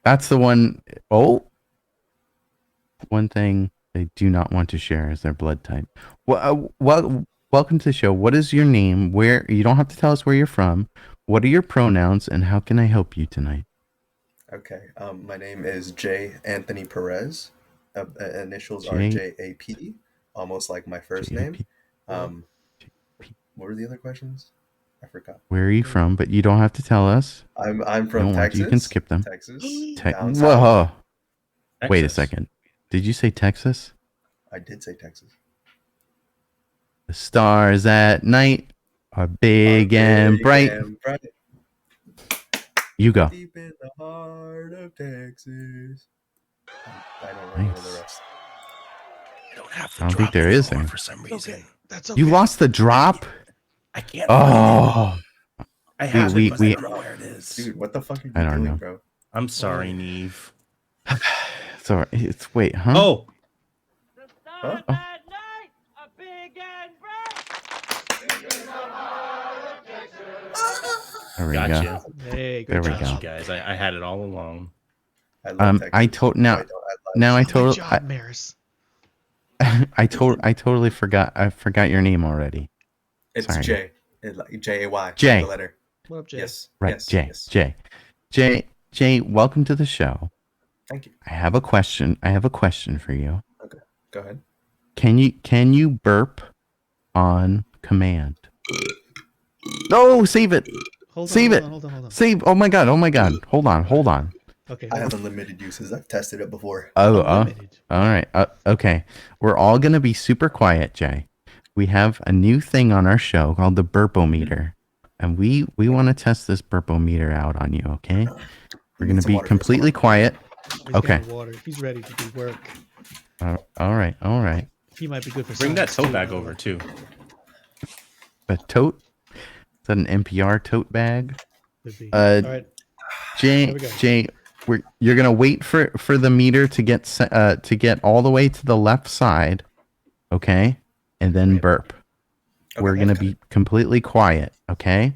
That's the one. Oh, one thing they do not want to share is their blood type. Well, welcome to the show. What is your name? Where you don't have to tell us where you're from. What are your pronouns, and how can I help you tonight? Okay. My name is J. Anthony Perez. Initials are JAP, almost like my first name. What were the other questions? I forgot. Where are you from? But you don't have to tell us. I'm from Texas. You can skip them. Texas. Whoa. Wait a second. Did you say Texas? I did say Texas. The stars at night are big and bright. You go. Deep in the heart of Texas. I don't remember the rest. You don't have I don't think there is there. For some reason. Okay. That's okay. You lost the drop? I can't. Oh. I have we, it, but I don't know where it is. Dude, what the fuck are you I don't doing, know. bro? I'm sorry, Neve. Sorry. It's wait, huh? Oh. Huh? Oh. There we Gotcha. go. Hey, There we good go. job. Guys, I had it all along. I totally forgot. I forgot your name already. It's Sorry. J. J-A-Y. J. The letter. What up, Jay? Yes. Right. Yes. J. Yes. Jay. Welcome to the show. Thank you. I have a question for you. Okay. Go ahead. Can you burp on command? No, save it. Hold on. Save. Oh my god. Hold on. Okay. I have unlimited uses. I've tested it before. All right. Okay. We're all going to be super quiet, Jay. We have a new thing on our show called the Burpo Meter. And we want to test this Burpo Meter out on you, okay? We're going to be completely quiet. Okay. Water. He's ready to do work. All right. He might be good for Bring that science, tote bag over too. The tote? Is that an NPR tote bag? Could be. All right. Jay, you're gonna wait for the meter to get all the way to the left side, okay, and then burp. Okay, we're gonna be completely quiet, okay?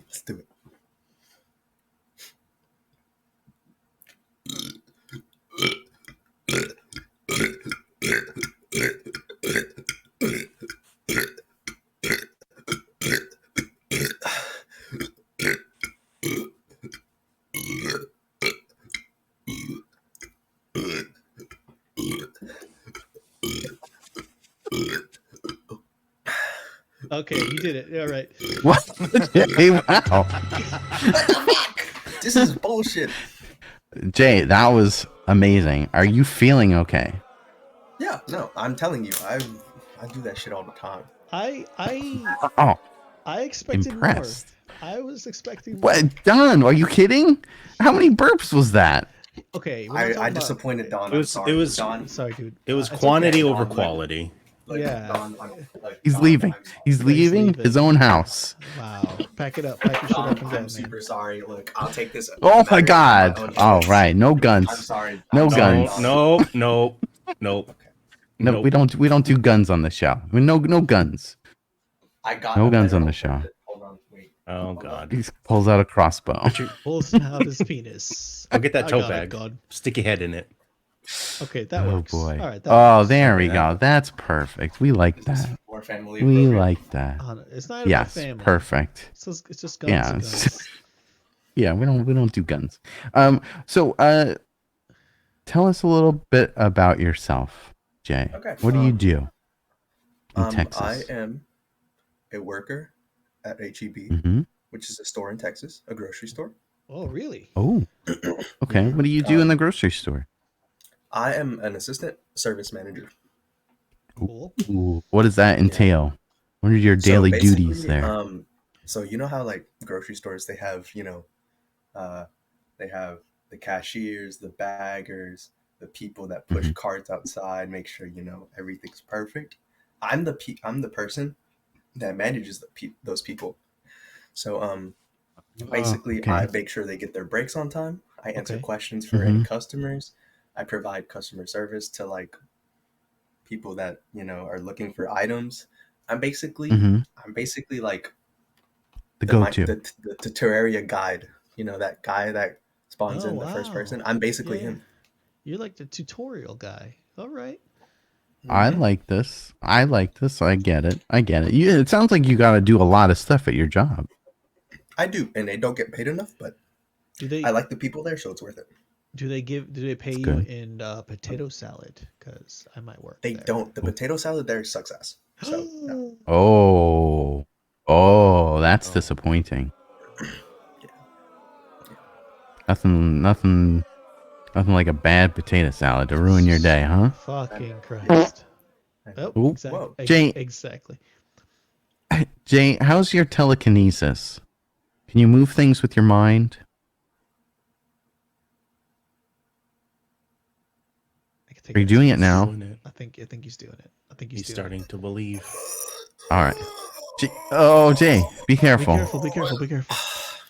Let's do it. Okay, you did it. All right. What? Hey, wow. This is bullshit. Jay, that was amazing. Are you feeling okay? Yeah, no, I'm telling you, I do that shit all the time. I expected impressed. more. I was expecting more. What, Don? Are you kidding? How many burps was that? Okay, I disappointed Don. It was Don. Sorry, dude. It was quantity over quality. Yeah. He's leaving. He's leaving his own house. Wow. Pack it up. Pack your shit up and go, I'm super sorry. Look, I'll take this. Oh my god. All right. No guns. I'm sorry. No guns. No. No, we don't do guns on the show. I mean, no guns. I got no guns on the show. Hold on, wait. Oh god. He pulls out a crossbow. Pulls out his penis. I'll get that tote bag. Stick your head in it. Okay, that works. Oh boy. All right. There we go. That's perfect. We like that. We like that. It's not even family. Perfect. It's just guns. Yeah, we don't do guns. tell us a little bit about yourself, Jay. Okay. What do you do in Texas? I am a worker at HEB, which is a store in Texas, a grocery store. Oh, really? Oh, okay. What do you do in the grocery store? I am an assistant service manager. Cool. Ooh, what does that entail? What are your daily duties there? So you know how like grocery stores, they have, they have the cashiers, the baggers, the people that push carts outside, make sure, everything's perfect. I'm the person that manages those people. So basically, I make sure they get their breaks on time. I answer questions for any customers. I provide customer service to like people that are looking for items. I'm basically like the go-to, the Terraria guide. That guy that spawns in the first person. I'm basically him. You're like the tutorial guy. All right. I like this. I get it. It sounds like you got to do a lot of stuff at your job. I do, and they don't get paid enough, but I like the people there, so it's worth it. Do they pay you in potato salad? Because I might work. They don't. The potato salad there sucks ass. So no. Oh, that's disappointing. Nothing like a bad potato salad to ruin your day, huh? Fucking Christ. Oh, exactly. Jay, exactly. Jay, how's your telekinesis? Can you move things with your mind? Are you doing it now? I think he's doing it. I think he's starting to believe. All right. Jay, be careful. Be careful.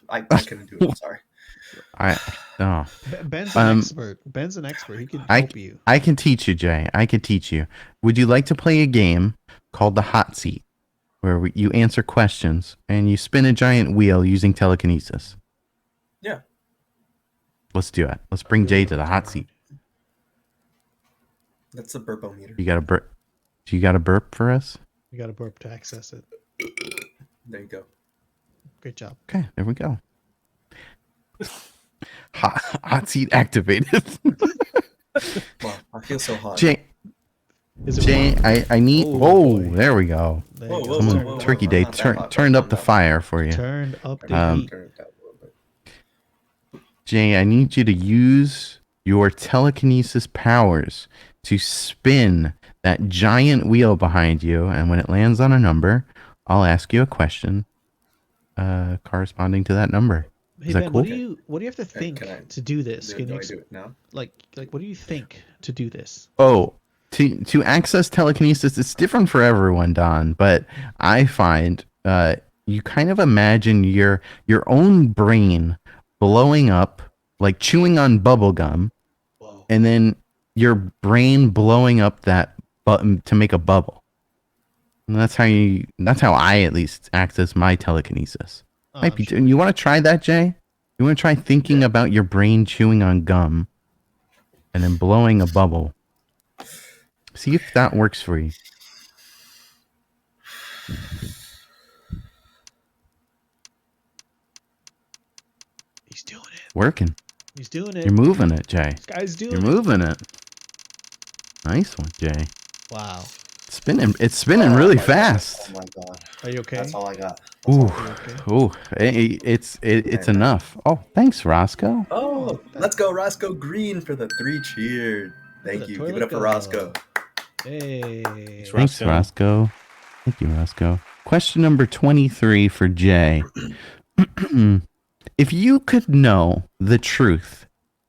I couldn't do it. I'm sorry. All right. Oh. Ben's an expert. He can help you. I can teach you, Jay. I can teach you. Would you like to play a game called the Hot Seat, where you answer questions and you spin a giant wheel using telekinesis? Yeah. Let's do it. Let's bring Jay to the hot seat. That's the Burpo Meter. You got a burp? Do you got a burp for us? You got a burp to access it. There you go. Great job. Okay, there we go. Hot seat activated. Wow, I feel so hot. Jay, I need. Oh, there we go. Whoa, Turkey Day turned up the fire for you. Turned up the heat. Jay, I need you to use your telekinesis powers to spin that giant wheel behind you, and when it lands on a number, I'll ask you a question corresponding to that number. Hey Ben, cool? What do you have to think to do this? Can you do it now? Like what do you think to do this? Oh, to access telekinesis, it's different for everyone, Don. But I find you kind of imagine your own brain blowing up, like chewing on bubble gum, and then your brain blowing up that button to make a bubble. And that's how I at least access my telekinesis. Might be. You want to try that, Jay? You want to try thinking about your brain chewing on gum and then blowing a bubble? See if that works for you. He's doing it. Working. He's doing it. You're moving it, Jay. This guy's doing it. You're moving it. Nice one, Jay. Wow. It's spinning really fast. Oh my god. Are you okay? That's all I got. Ooh, it's enough. Oh, thanks, Roscoe. Oh, let's go, Roscoe Green, for the 3 cheered. Thank you. Give it up for Roscoe. Hey. Thanks, Roscoe. Thank you, Roscoe. Question number 23 for Jay. If you could know the truth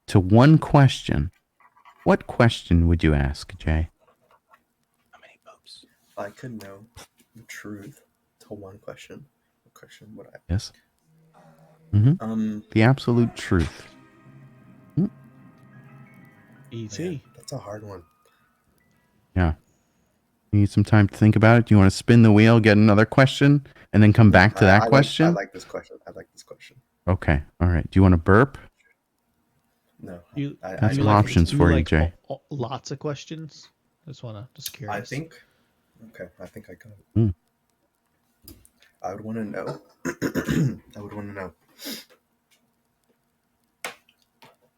to one question, what question would you ask, Jay? If I could know the truth to one question, what question would I? Yes. The absolute truth. E.T. That's a hard one. Yeah. You need some time to think about it. Do you want to spin the wheel, get another question, and then come back to that question? I like this question. Okay. All right. Do you want to burp? No. I have some options for you, Jay. Lots of questions. Just curious. I think I got it. I would want to know.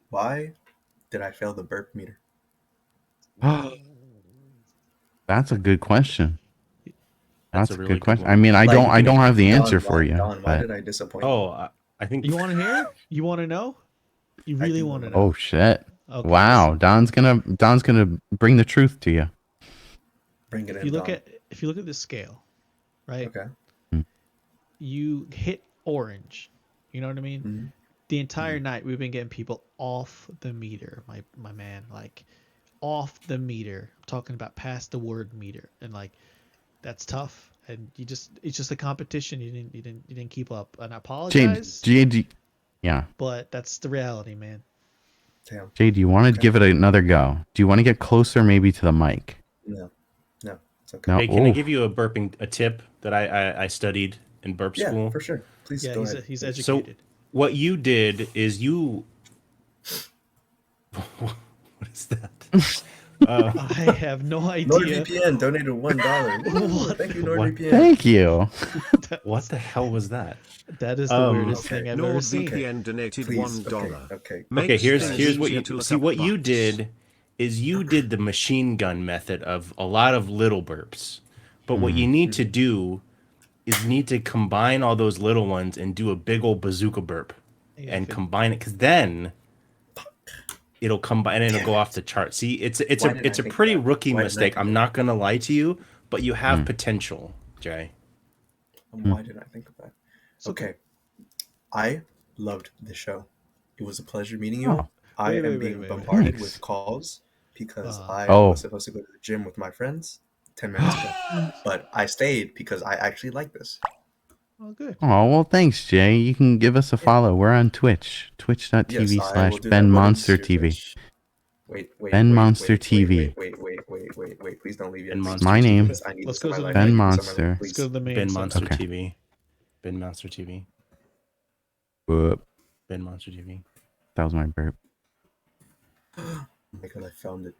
Why Did I fail the burp meter? That's a good question. That's a really good question. one. I mean, I Like, don't have the Don, answer for you. Don, why but- did I disappoint you? Oh, I think You want to hear? You want to know? You really want to know? Oh shit! Okay, Wow, Don's gonna bring the truth to you. Bring it in. If you look at this scale, right? Okay. You hit orange. You know what I mean? Mm-hmm. The entire night we've been getting people off the meter, my man, like off the meter. I'm talking about past the word meter, and like that's tough. And it's just a competition. You didn't keep up. And I apologize. Yeah. But that's the reality, man. Damn. Jay, do you want to give it another go? Do you want to get closer, maybe to the mic? No, it's okay. No? Hey, can I give you a tip that I studied in burp school? Yeah, for sure. Please go ahead. He's educated. So what you did is you. What is that? I have no idea. NordVPN donated $1. Thank you, NordVPN. Thank you. What the hell was that? That is the weirdest thing I've ever seen. NordVPN donated $1. Okay, here's what you see. What you did is you did the machine gun method of a lot of little burps, but what you need to do is you need to combine all those little ones and do a big old bazooka burp, and combine it, because then it'll combine and it'll go off the chart. See, it's a pretty rookie mistake. I'm not gonna lie to you, but you have potential, Jay. Why did I think of that? Okay, I loved the show. It was a pleasure meeting you. Oh. I am being bombarded with calls because I was supposed to go to the gym with my friends 10 minutes ago, but I stayed because I actually like this. Oh, good. Oh, well, thanks, Jay. You can give us a follow. We're on Twitch. Twitch.tv/BenMonsterTV. Wait. BenMonsterTV. Wait. Please don't leave yet. My name. Let's go to the Ben Monster. Let's go to the main. Ben Monster Okay. TV. Ben Monster TV. Whoop. Ben Monster TV. That was my burp. Oh my god, I found it.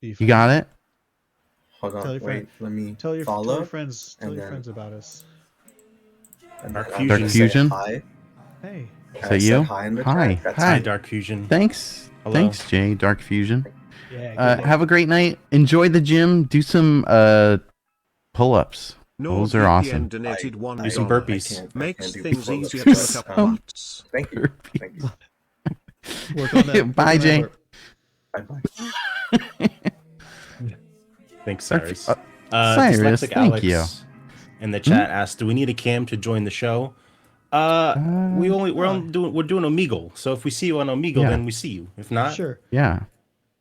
You got it? Hold on, wait. Let me tell your friends. Tell your friends about us. Dark Fusion. Hi. Hey. Is that you? Hi, Hi, Dark Fusion. Thanks. Hello. Thanks, Jay. Dark Fusion. Yeah. Have a great night. Enjoy the gym. Do some pull-ups. Those are awesome. Donated $1. Do some burpees. Makes things easier to look up butts. Thank you. Work on that. Bye, Jay. Bye. Thanks, Cyrus. Cyrus, Dyslexic thank Alex you. in the chat asked, "Do we need a cam to join the show?" We're doing Omegle. So if we see you on Omegle, then we see you. If not, Sure. Yeah. Or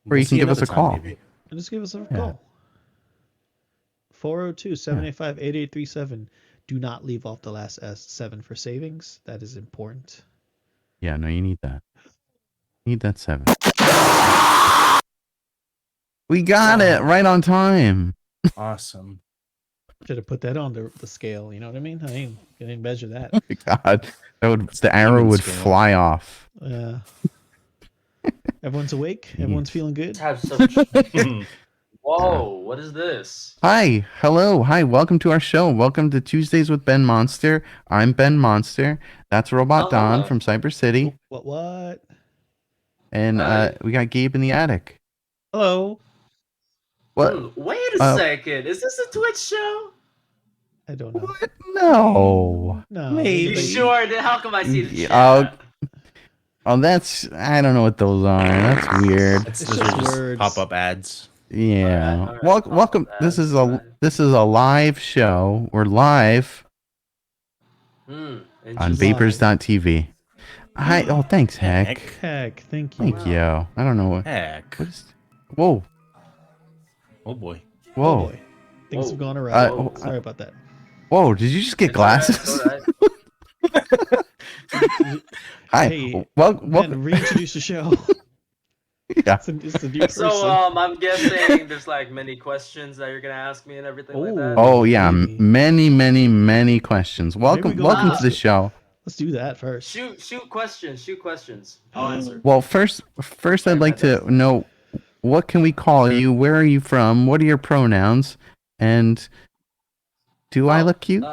we'll you can see give us a another time, call. maybe. And just give us a call. 402-785-8837. Do not leave off the last S7 for savings. That is important. Yeah, no, you need that. You need that 7. We got it right on time. Awesome. Should have put that on the scale. You know what I mean? I didn't measure that. Oh my God, the arrow would fly off. Everyone's awake. Everyone's feeling good. Whoa! What is this? Hi, hello, hi, welcome to our show. Welcome to Tuesdays with Ben Monster. I'm Ben Monster. That's Robot Don from Cyber City. What? And we got Gabe in the attic. Hello. What? Wait a second. Is this a Twitch show? I don't know. What? No. No. You sure? Then how come I see the chat? Oh, that's, I don't know what those are. That's weird. Those are just pop-up ads. Yeah. Welcome. This is a live show. We're live on Vapors.tv. Hi. Oh, thanks, Heck. Heck. Thank you. Thank you. I don't know what. Heck. What is? Whoa. Oh boy. Whoa. Oh boy. Things have gone around. Sorry about that. Whoa. Did you just get glasses? Hi. Hey, welcome. Reintroduce the show. Yeah. It's a new person. So I'm guessing there's like many questions that you're gonna ask me and everything like that. Oh yeah, many questions. Welcome to the show. Let's do that first. Shoot questions. I'll answer. Well, first I'd like to know, what can we call you? Where are you from? What are your pronouns? And do I look cute?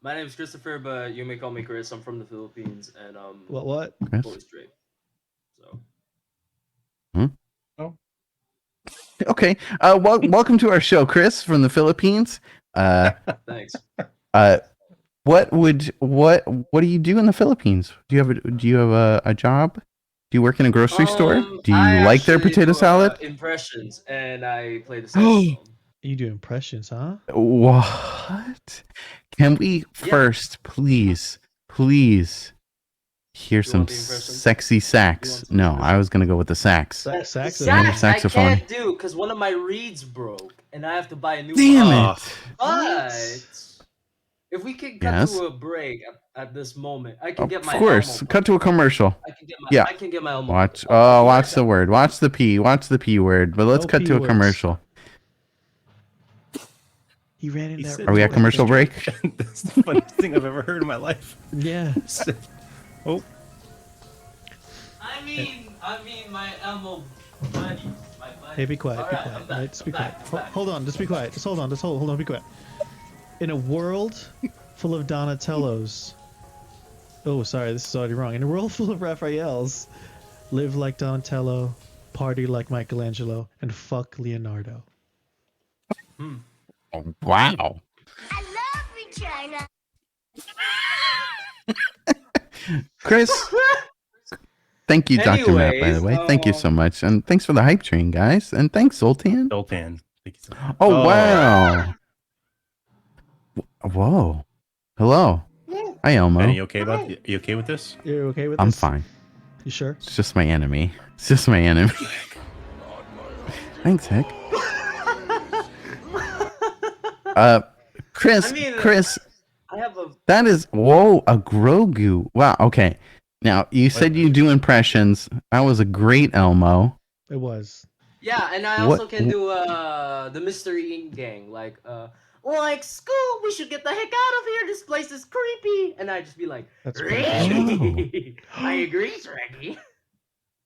My name is Christopher, but you may call me Chris. I'm from the Philippines, and what? fully straight. So Okay. Welcome to our show, Chris from the Philippines. Thanks. What do you do in the Philippines? Do you have a job? Do you work in a grocery store? Do you like their potato salad? Impressions, and I play the saxophone. You do impressions, huh? What? Can we first, please hear some sexy sax? No, I was gonna go with the sax. Sax saxophone. I can't do because one of my reeds broke, and I have to buy a new Damn one. it! But if we can cut to a break at this moment, I can get my Of course, cut to a commercial. I can get my Elmo. Watch the word. Watch the P word. But let's cut to a commercial. He ran in there. Are we at commercial break? That's the funniest thing I've ever heard in my life. Yeah. Oh. I mean, my Elmo buddy. Hey, be quiet. Be quiet. Right, just be quiet. Hold on. Just be quiet. Just hold on. Hold on. Be quiet. In a world full of Donatellos. Oh, sorry. This is already wrong. In a world full of Raphaels, live like Donatello, party like Michelangelo, and fuck Leonardo. Oh, wow. I love Regina. Chris, thank you, Dr. Matt, by the way. Thank you so much. And thanks for the hype train, guys. And thanks, Zoltan. Thank you so much. Oh, wow. Whoa. Hello. Hi, Elmo. Are you okay you okay with this? You're okay with I'm this? fine. You sure? It's just my enemy. Thanks, Heck. Chris, I have a. that is a Grogu. Wow. Okay. Now you said you do impressions. That was a great Elmo. It was. Yeah, and I also can do the Mystery Inc. gang, like Scoop, we should get the heck out of here. This place is creepy. And I just be like, Reggie. I agree, Reggie.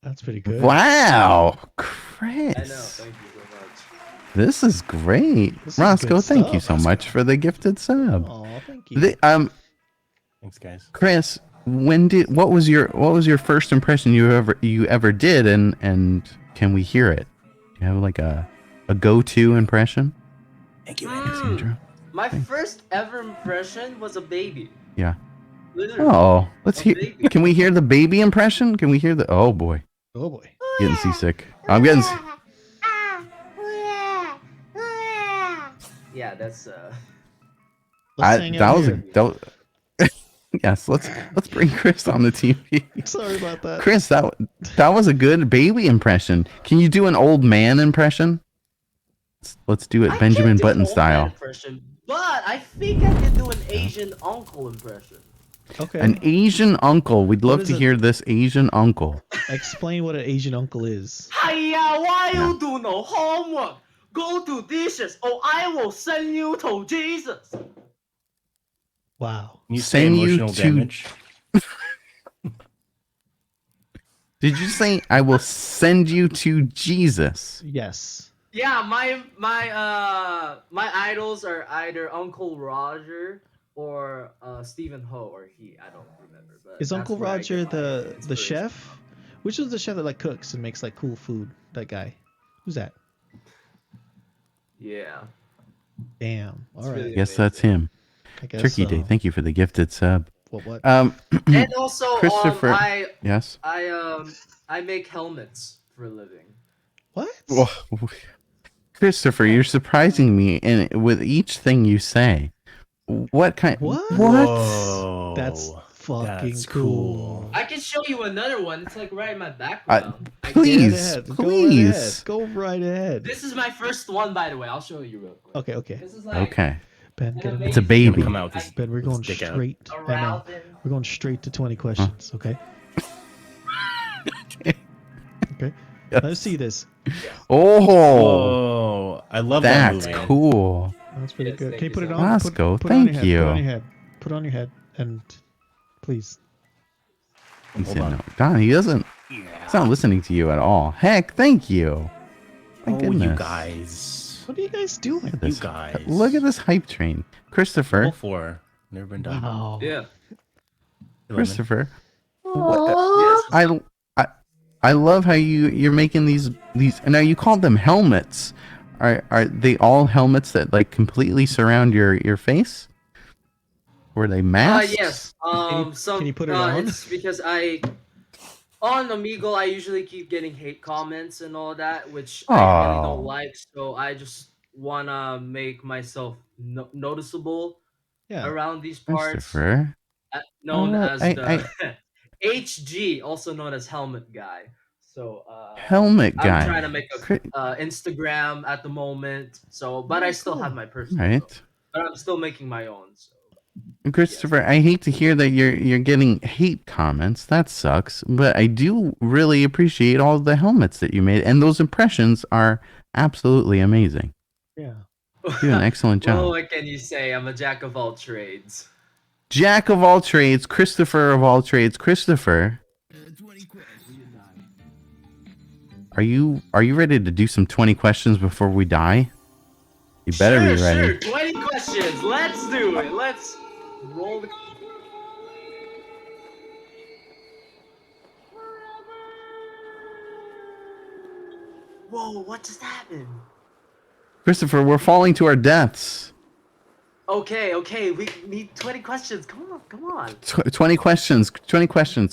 That's pretty good. Wow, Chris. I know. Thank you so much. This is great. Roscoe, thank you so much for the gifted sub. Oh, thank you. Thanks, guys. Chris, what was your first impression you ever did, and can we hear it? Do you have like a go-to impression? Thank you, Andrew. My first ever impression was a baby. Yeah. Literally. Oh, let's hear. Can we hear the baby impression? Can we hear the? Oh boy. Oh boy. Getting seasick. I'm getting. Yeah, that's Yes, let's bring Chris on the TV. Sorry about that. Chris, that was a good baby impression. Can you do an old man impression? Let's do it Benjamin Button style. impression, but I think I can do an Asian uncle impression. Okay. An Asian uncle. We'd love to hear this Asian uncle. Explain what an Asian uncle is. Hiya, why you do no homework? Go to dishes, or I will send you to Jesus. Wow. You say emotional damage. Did you say I will send you to Jesus? Yes. Yeah, my idols are either Uncle Roger or Stephen Ho or he. I don't remember. But Is that's Uncle where I Roger get my the inspiration chef? from. Which is the chef that like cooks and makes like cool food? That guy. Who's that? Yeah. Damn. All right. Yes, that's him. I guess Turkey so. Day. Thank you for the gifted sub. What? And also, Christopher. Yes. I make helmets for a living. What? Whoa. Christopher, you're surprising me, and with each thing you say, what kind? What? Whoa, that's fucking cool. I can show you another one. It's like right in my background. Please. Go right ahead. This is my first one, by the way. I'll show you real quick. Okay. This is like Okay. Ben, get It's a baby. Come out with this. Ben, we're going straight. I know. We're going straight to 20 questions. Okay. Okay. Yes. Let's see this. Oh, I love that that's movie. cool. That's pretty good. Can you put it on? Roscoe, put it on thank your head. you. Put it on your head, and please. He said no. Don, he doesn't. He's not listening to you at all. Heck, thank you. Thank You goodness. guys. What are you guys doing? Look at this. You guys. Look at this hype train, Christopher. Level 4. Never been done. Wow. Yeah. 11. Christopher. Yes. I love how you're making these. Now you call them helmets. Are they all helmets that like completely surround your face? Were they masks? Yes. Can you put it on? It's because on Omegle, I usually keep getting hate comments and all that, which I really don't like. So I just wanna make myself noticeable around these parts. Christopher. Known as the HG, also known as Helmet Guy. So Helmet Guy. I'm trying to make a Instagram at the moment. So, but I still have my personal. Right. But I'm still making my own. So. Christopher, I hate to hear that you're getting hate comments. That sucks. But I do really appreciate all the helmets that you made, and those impressions are absolutely amazing. Yeah. You do an excellent job. Well, what can you say? I'm a jack of all trades. Jack of all trades, Christopher of all trades, Christopher. Are you ready to do some 20 questions before we die? You better be ready. Sure, 20 questions. Let's do it. Let's roll the... Whoa, what just happened? Christopher, we're falling to our deaths. Okay, we need 20 questions. Come on. 20 questions.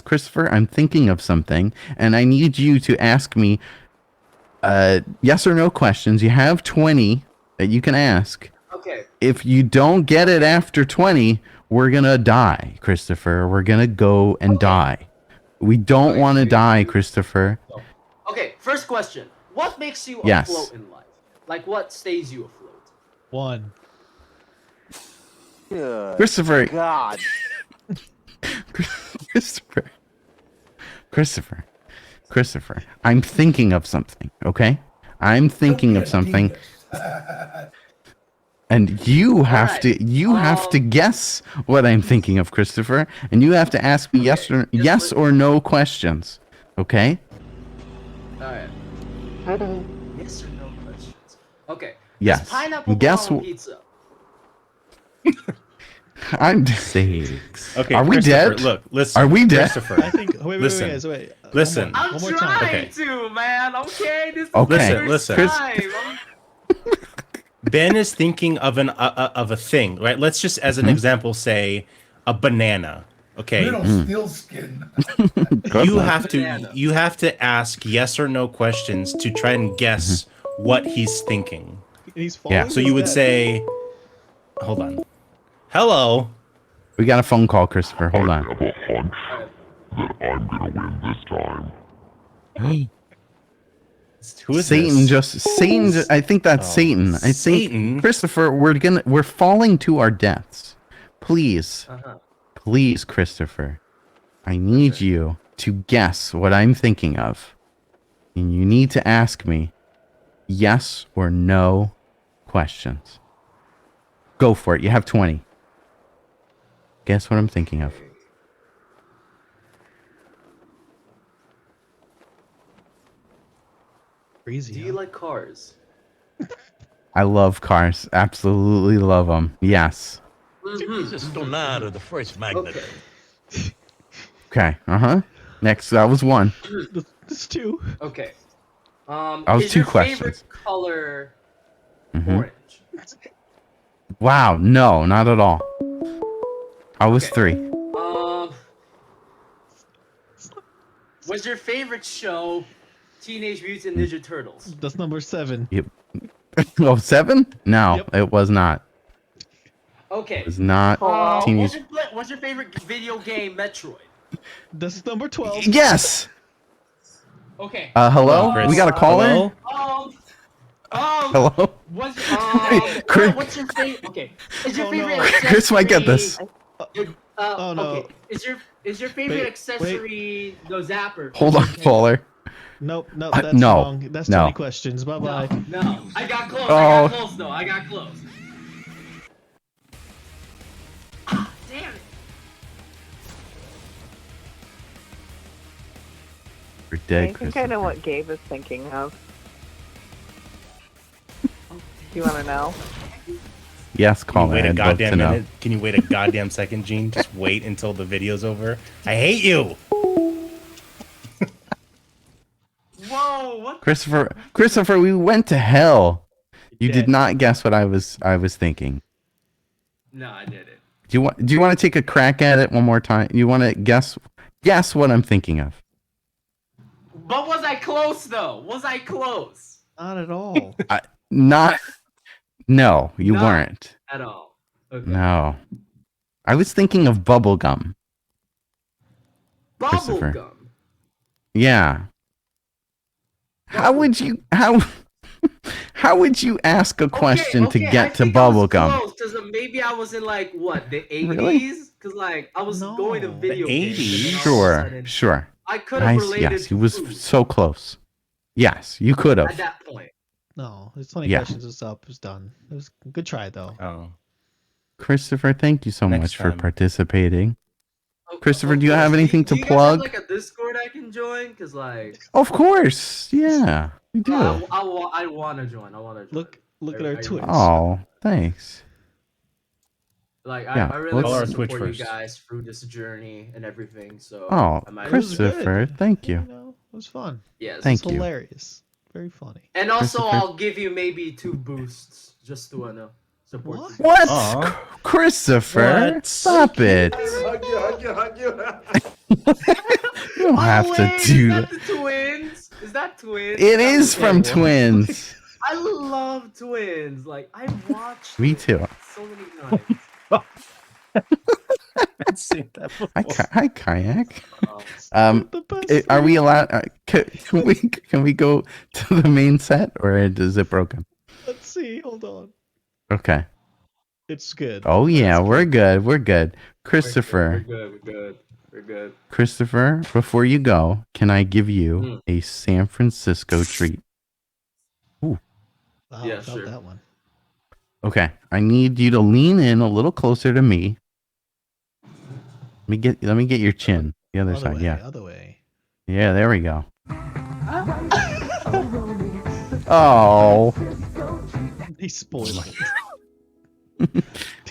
Christopher, I'm thinking of something, and I need you to ask me yes or no questions. You have 20 that you can ask. Okay. If you don't get it after 20, we're going to die, Christopher. We're going to go and die. We don't want to die, Christopher. Okay, first question. What makes you afloat in life? Like, what stays you afloat? 1. Good Christopher. God. Christopher. I'm thinking of something, okay? I'm thinking of something. And you have to guess what I'm thinking of, Christopher, and you have to ask me yes or no questions. Okay? Alright. Yes or no questions. Okay. Yes. Is pineapple on pizza? I'm sakes. Okay. Are we dead? Look, listen. Are we dead? Christopher. I think. Wait. Listen. I'm trying to, man. Okay. This is okay. the first time. Ben is thinking of a thing, right? Let's just, as an example, say a banana. Okay. Little steel skin. You have to ask yes or no questions to try and guess what he's thinking. So you would say, hold on. Hello. We got a phone call, Christopher. Hold on. I have a hunch that I'm gonna win this time. Who is Satan? this? Satan. I think that's Satan. I think Satan? Christopher. We're falling to our deaths. Please, please, Christopher. I need you to guess what I'm thinking of, and you need to ask me yes or no questions. Go for it. You have 20. Guess what I'm thinking of. Crazy. Do you like cars? I love cars. Absolutely love them. Yes. Jesus, Donado, the first magnet. Okay. Next, that was 1. That's 2. Okay. That was is 2 your questions. favorite color orange? Wow. No, not at all. I was 3. Was your favorite show Teenage Mutant Ninja Turtles? That's number 7. Yep. Oh, 7? No, it was not. Okay. It was not Teenage. What's your favorite video game, Metroid? That's number 12. Yes. Okay. Hello? We got a caller? Hello? What's Chris. what's your favorite? Okay. Is your favorite accessory... Chris might get this. Oh no. Okay. Is your favorite accessory the zapper? Hold on, caller. Nope, that's no, wrong. That's 20 questions. Bye bye. No, I got close. I got close. Damn it. We're dead, I think I know what Gabe is thinking of. Do you want to know? Yes, caller. Wait a I'd love to goddamn know. minute. Can you wait a goddamn second, Gene? Just wait until the video's over. I hate you. Whoa, what? Christopher, we went to hell. You did not guess what I was thinking. No, I didn't. Do you want to take a crack at it one more time? You want to guess what I'm thinking of? But was I close though? Was I close? Not at all. No, you weren't. At all. Okay. No. I was thinking of bubblegum. Bubblegum. Yeah. How would you ask a question to get to bubblegum? Because maybe I was in like what, the 80s? Really? Because like I was going to video the 80s? games. Sure. I could have related Yes, to you was food so close. Yes, you could have. at that point. No, it's 20 Yeah. questions. It's up. It's done. It was a good try though. Oh. Christopher, thank you so Next much for time. participating. Christopher, do you have anything to Do you plug? guys have like a Discord I can join? Because like Of course. Yeah, we do. I want to join. I want to join. Look at our Twitch. Oh, thanks. Like Yeah, I really let's- want Our to Twitch support first. you guys through this journey and everything. So Oh, I might Christopher, thank you. It was fun. Yes. Thank It's you. hilarious. Very funny. And also, Christopher- I'll give you maybe 2 boosts just to support you. What? Aw. Christopher, What? stop it. You don't have to do Is that that. the twins? Is that twins? It is from Twins. I love twins. Like I watched Me too. so many times. I've seen that before. Hi, Kayak. Are we allowed? Can we go to the main set, or is it broken? Let's see. Hold on. Okay. It's good. Oh yeah, we're good. We're good. Christopher. We're good. Christopher, before you go, can I give you a San Francisco treat? Ooh. Wow, Yeah, I felt sure. that one. Okay. I need you to lean in a little closer to me. Let me get your chin. The other side. Way, Yeah. Other way. Yeah, there we go. Oh. He spoiled it.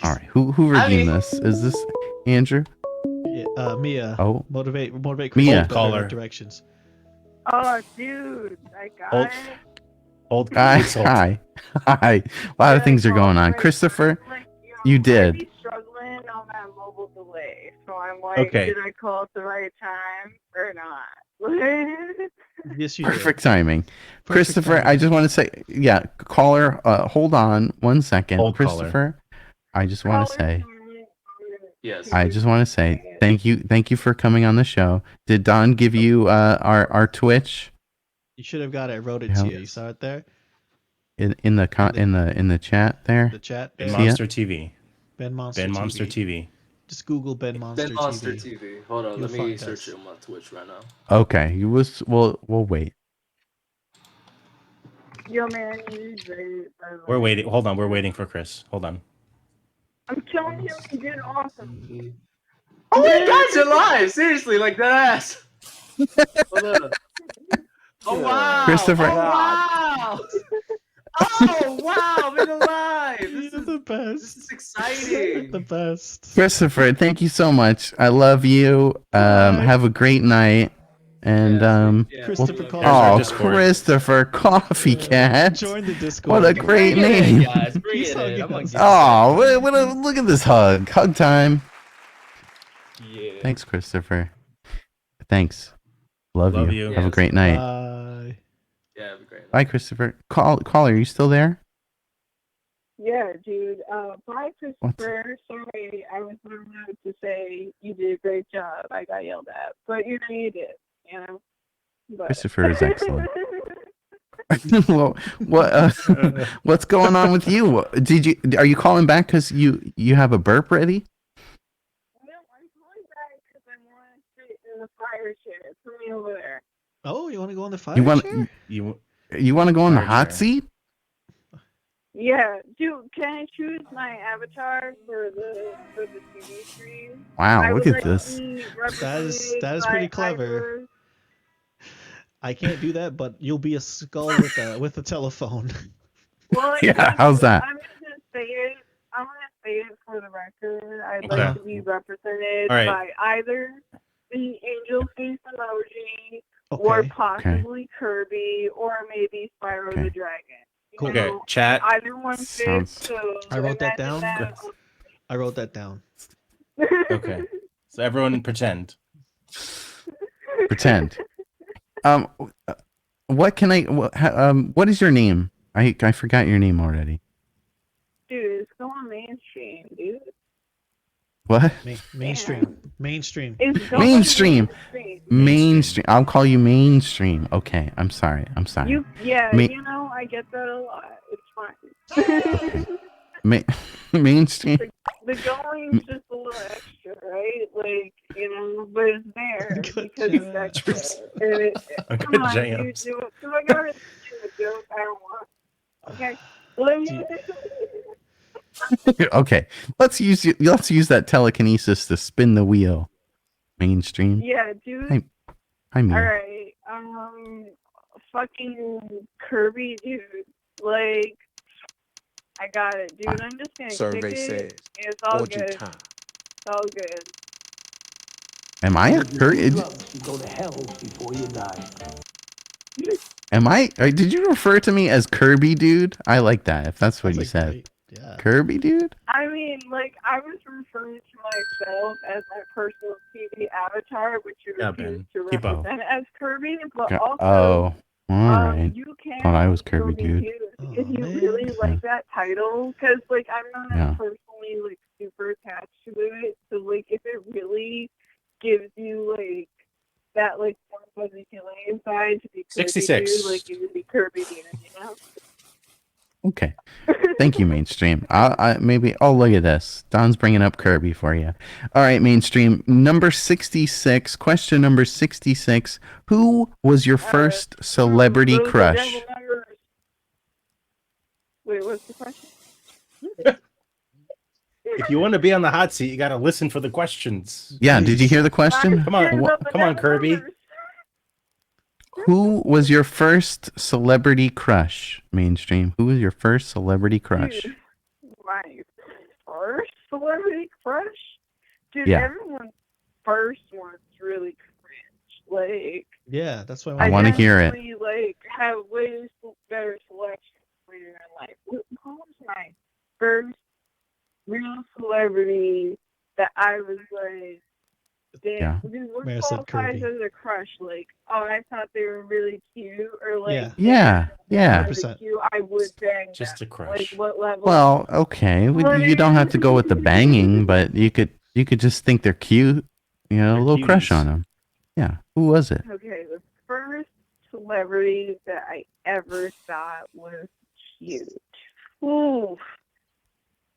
All right. Who reviewed this? Is this Andrew? Yeah, Mia. Oh. Motivate Mia. Chris in better directions. Oh, dude, I got Old- it. Old Hi. consult. Hi. A lot of things are going on. Christopher, you did. I'm struggling on that mobile delay, so I'm like, Okay. did I call at the right time or not? Yes, you did. Perfect timing. Christopher, I just want to say, yeah, caller, hold on 1 second. Hold caller. Christopher, I just want to say, Yes. I just want to say thank you for coming on the show. Did Don give you our Twitch You should have got it. I wrote it to you. You saw it there? in the chat there? The chat. Ben there? Monster TV. Ben Monster Ben TV. Monster TV. Just Google Ben Monster Ben Monster TV. TV. Hold on, You'll let me find search us. it on my Twitch right now. Okay, we'll wait. Yo, man, you great. We're waiting. Hold on. We're waiting for Chris. Hold on. I'm telling you, you did awesome. Oh my God, you're live! Seriously, like that ass. Hold on. Oh wow! Christopher. Oh wow! Oh wow! Been alive. This is the best. This is exciting. The best. Christopher, thank you so much. I love you. Have a great night. And Christopher Coffee. oh, Discord. Christopher Coffee Cat. Join the Discord. What a great Bring it in, name. guys. Bring He's it hugging in. I'm gonna us. get Oh, look at this hug. Hug time. Yeah. Thanks, Christopher. Thanks. Love you. Have a Yes. great night. Bye. Yeah, have a great night. Bye, Christopher. Caller, are you still there? Yeah, dude. Bye, Christopher. Sorry, I was not allowed to say you did a great job. I got yelled at, but you know you did. You know. But... Christopher is excellent. Well, what's going on with you? Are you calling back because you have a burp ready? No, I'm calling back because I want to sit in the fire chair. Put me over there. Oh, you want to go on the fire You want chair? you want to go on the Fire hot chair. seat? Yeah, dude. Can I choose my avatar for the TV stream? Wow, I look would at like this. to be That is represented pretty by clever. either- I can't do that, but you'll be a skull with a telephone. Well, Yeah, how's that? I'm gonna say it. I'm gonna say it for the record. I'd Okay. like to be represented All right. by either the angel face emoji or possibly Kirby, or maybe Spyro the Dragon. Cool. Okay, know, chat. Either one fits. So I wrote that imagine down. that. I wrote that down. Okay, so everyone pretend. Pretend. What can I? What is your name? I forgot your name already. Dude, it's going mainstream, dude. What? Mainstream. Mainstream. It's going Mainstream. Mainstream. I'll call you mainstream. Okay. I'm sorry. I'm sorry. You know, I get that a lot. It's fine. Mainstream. The going's just a little extra, right? Like, you know, but it's there because it's extra. Come on, dude, do it. Because I gotta do a joke I don't want. Okay? Okay. Let's use that telekinesis to spin the wheel. Mainstream. Yeah, dude. Hi, me. Alright. Fucking Kirby, dude. Like, I got it, dude. I'm just gonna Survey kick says, it. It's all orgy good. time. It's all good. Am I a Kirby? You go to hell before you die. Am I? Did you refer to me as Kirby, dude? I like that. If that's what you said. Yeah. Kirby, dude. I mean, like, I was referring to myself as my personal TV avatar, which you refuse to Keep up. represent as Kirby, but also, Oh, all right. you can Thought I was still Kirby, be dude. used if you really like that title, because, like, I'm not personally, like, super attached to it, so, like, if it really gives you, like, that, like, warm fuzzy feeling inside to be Kirby 66. dude, like, you would be Kirby dude, you know? Okay. Thank you, Mainstream. Maybe. Oh, look at this. Don's bringing up Kirby for you. All right, Mainstream. Number 66. Question number 66. Who was your first celebrity crush? Wait, what's the question? If you want to be on the hot seat, you got to listen for the questions. Yeah. Did you hear the question? Come on, come on, Kirby. Who was your first celebrity crush? Mainstream. Who was your first celebrity crush? Dude, my first celebrity crush? Dude, Yeah. everyone's first one's really cringe. Like, yeah, that's why I want to hear it. definitely, like, have way better selection later in life. What was my first real celebrity that I was like, damn, what qualifies as a crush? Like, oh, I thought they were really cute, or like, Yeah. really cute, I would bang just them. a crush. Like, what level? Well, okay. You don't have to go with the banging, but you could just think they're cute. You know, a little crush on them. Yeah. Who was it? Okay, the first celebrity that I ever thought was cute. Ooh,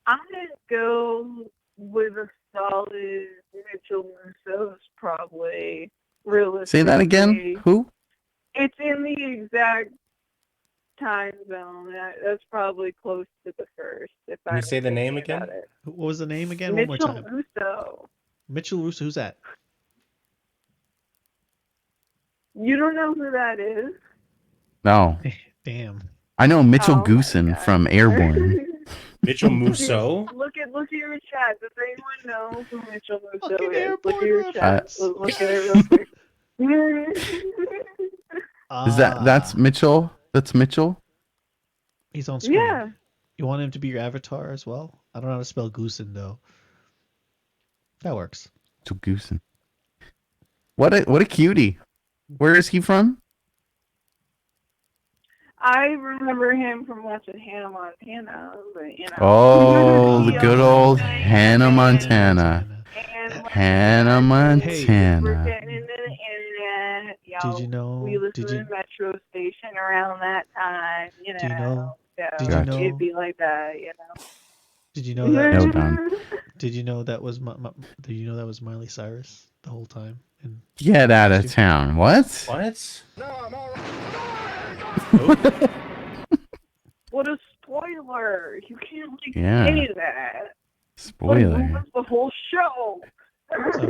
I'm gonna go with a solid Mitchell Russo's probably. Realistically. Say that again. Who? It's in the exact time zone. That's probably close to the first. If Can you say the name again? What was the name again? Mitchell One more time. Russo. Mitchell Russo. Who's that? You don't know who that is? No. Damn. I know Mitchell Goosen from Airborne. Mitchell Musso? Look at your chat. Does anyone know who Mitchell Musso is? Look at your chat. Look at it real quick. Is that's Mitchell? That's Mitchell? He's on screen. Yeah. You want him to be your avatar as well? I don't know how to spell Goosen though. That works. Mitchell Goosen. What a cutie. Where is he from? I remember him from watching Hannah Montana, but you know. Oh, the good old Hannah Montana. Hannah Montana. We're getting into the internet. Did you know? We listened to the Metro station around that time. You know. Did you know? So Did you know? it'd be like that, you know. Did you know that? No, Don. Did you know that was Did you know that was Miley Cyrus the whole time? And Get out of town. What? What? What a spoiler! You can't like Yeah. say that. Spoiler. Like, ruins the whole show.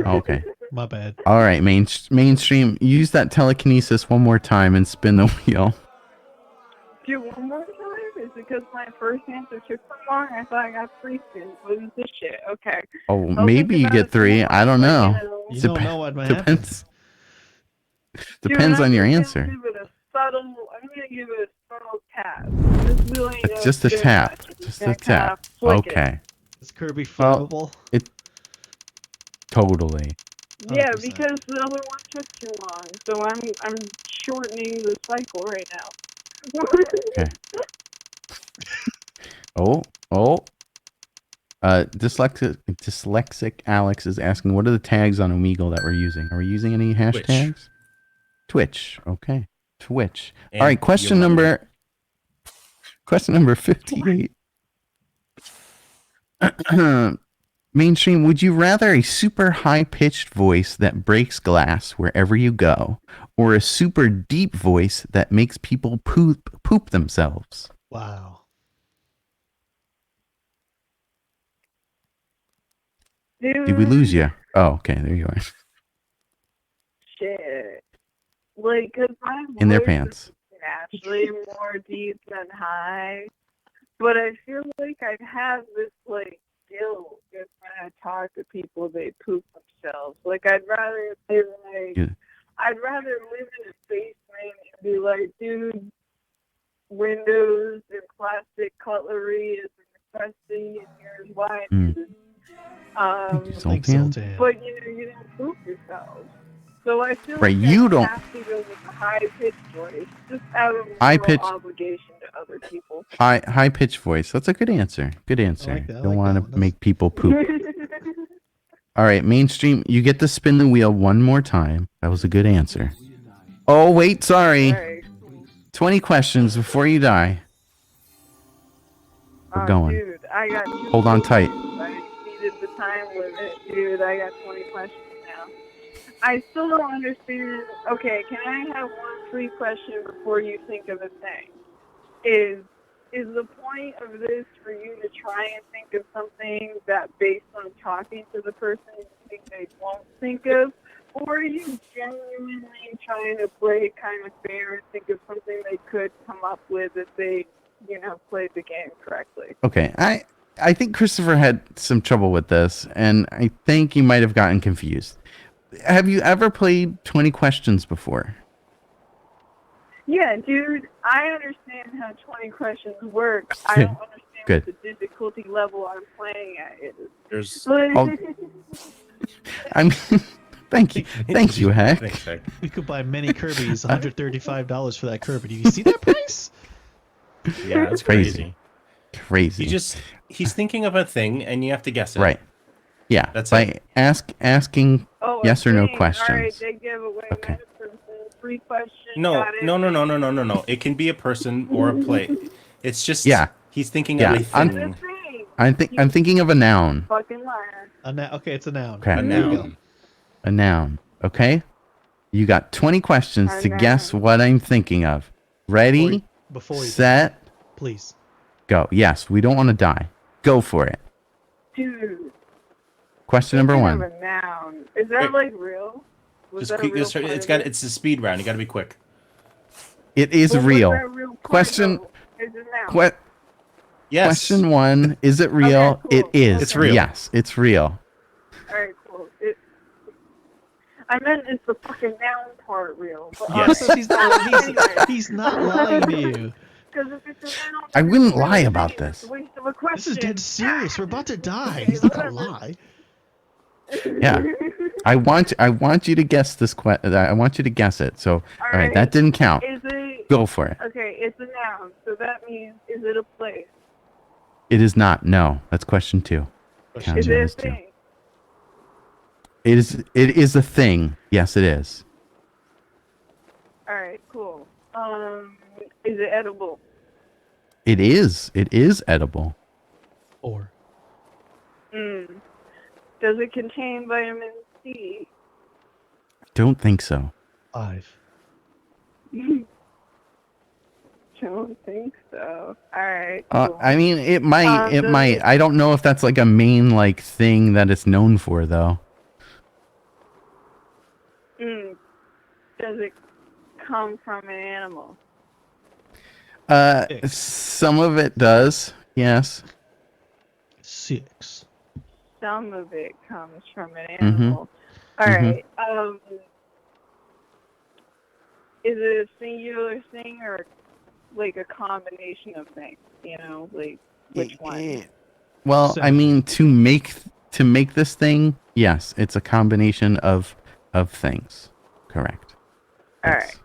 Okay. My bad. All right, mainstream. Use that telekinesis one more time and spin the wheel. Do one more time? Is it because my first answer took so long? I thought I got 3 spins. What is this shit? Okay. Oh, maybe you get 3. I don't know. You don't know what might Depends. Depends on your answer. I'm gonna give it a subtle tap. It's just a tap. Just a tap. Okay. Is Kirby flammable? It totally. Yeah, because the other one took too long, so I'm shortening the cycle right now. Okay. Dyslexic Alex is asking, what are the tags on Omegle that we're using? Are we using any hashtags? Twitch. Okay. Twitch. And all right. Question number 58. Mainstream, would you rather a super high-pitched voice that breaks glass wherever you go, or a super deep voice that makes people poop themselves? Wow. Did we lose you? Oh, okay. There you are. Shit. Like, cause my In their voice pants. is naturally more deep than high, but I feel like I have this like guilt if when I talk to people they poop themselves. Like I'd rather live in a basement and be like, dude, windows and plastic cutlery is disgusting and here's why. But you didn't poop yourself. So I feel like you don't have to go with a high-pitched voice, just out of obligation to other people. High pitched voice. That's a good answer. Good answer. Don't want to make people poop. All right, Mainstream, you get to spin the wheel one more time. That was a good answer. Oh, wait, sorry. Right. 20 questions before you die. We're going. Dude, I got Hold on tight. I exceeded the time limit. Dude, I got 20 questions now. I still don't understand. Okay, can I have one free question before you think of a thing? Is the point of this for you to try and think of something that, based on talking to the person, you think they won't think of? Or are you genuinely trying to play kind of fair and think of something they could come up with if they, played the game correctly? Okay, I think Christopher had some trouble with this, and I think he might have gotten confused. Have you ever played 20 questions before? Yeah, dude, I understand how 20 questions work. I don't understand what the difficulty level I'm playing at is. I mean, thank you, Heck. We could buy many Kirby's, $135 for that Kirby. Do you see that price? Yeah, it's crazy. Crazy. He's thinking of a thing, and you have to guess it. Right. Yeah. That's by asking yes or no questions. All right, they give away medicine. Free question. No. It can be a person or a play. It's just he's thinking of a thing. I'm thinking of a noun. Fucking liar. Okay, it's a noun. Okay. A noun. A noun. Okay. You got 20 questions to guess what I'm thinking of. Ready? Set. Please. Go. Yes, we don't want to die. Go for it. Dude. Question number 1. A noun. Is that like real? It's a speed round. You got to be quick. It is real. Question. Yes. Question 1. Is it real? Okay, cool. It is. It's real. Yes, it's real. All right, cool. I meant is the fucking noun part real? But Yes. He's not lying to you. Because if it's a noun, I wouldn't lie about this. it's a waste of a question. This is dead serious. We're about to die. He's not gonna lie. Yeah. I want you to guess this I want you to guess it. So, all right, that didn't count. Go for it. Okay, it's a noun. So that means, is it a place? It is not. No. That's question 2. Is it a thing? It is a thing. Yes, it is. All right, cool. Is it edible? It is. It is edible. Or. Does it contain vitamin C? Don't think so. 5. Don't think so. All right. Cool. I mean, it might. It might. I don't know if that's like a main thing that it's known for, though. Does it come from an animal? Some of it does. Yes. 6. Some of it comes from an animal. All right. Is it a singular thing or like a combination of things? You know, like which one? Well, I mean, to make this thing, yes, it's a combination of things. Correct. All right.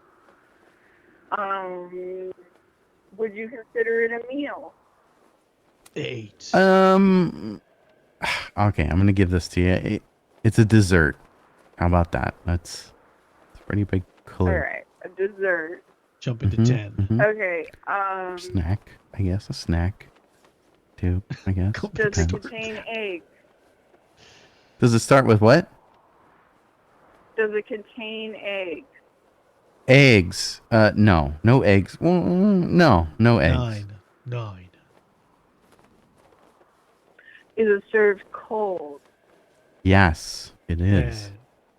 Would you consider it a meal? 8. Okay, I'm gonna give this to you. It's a dessert. How about that? That's a pretty big clue. All right, a dessert. Jump into 10. Okay. Snack, I guess. A snack. 2, I guess. Does it contain eggs? Does it start with what? Does it contain eggs? Eggs. No eggs. Well, no eggs. 9. Is it served cold? Yes, it is.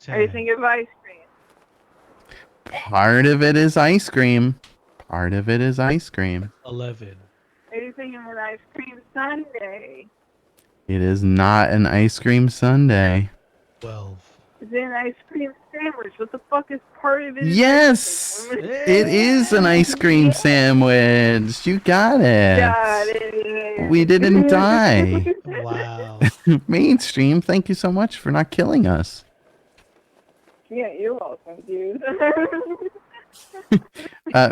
Are you thinking of ice cream? Part of it is ice cream. 11. Are you thinking of an ice cream sundae? It is not an ice cream sundae. 12. Is it an ice cream sandwich? What the fuck is part of it? Yes, it is an ice cream sandwich. You got it. Got it. We didn't die. Wow. Mainstream, thank you so much for not killing us. Yeah, you're welcome, dude.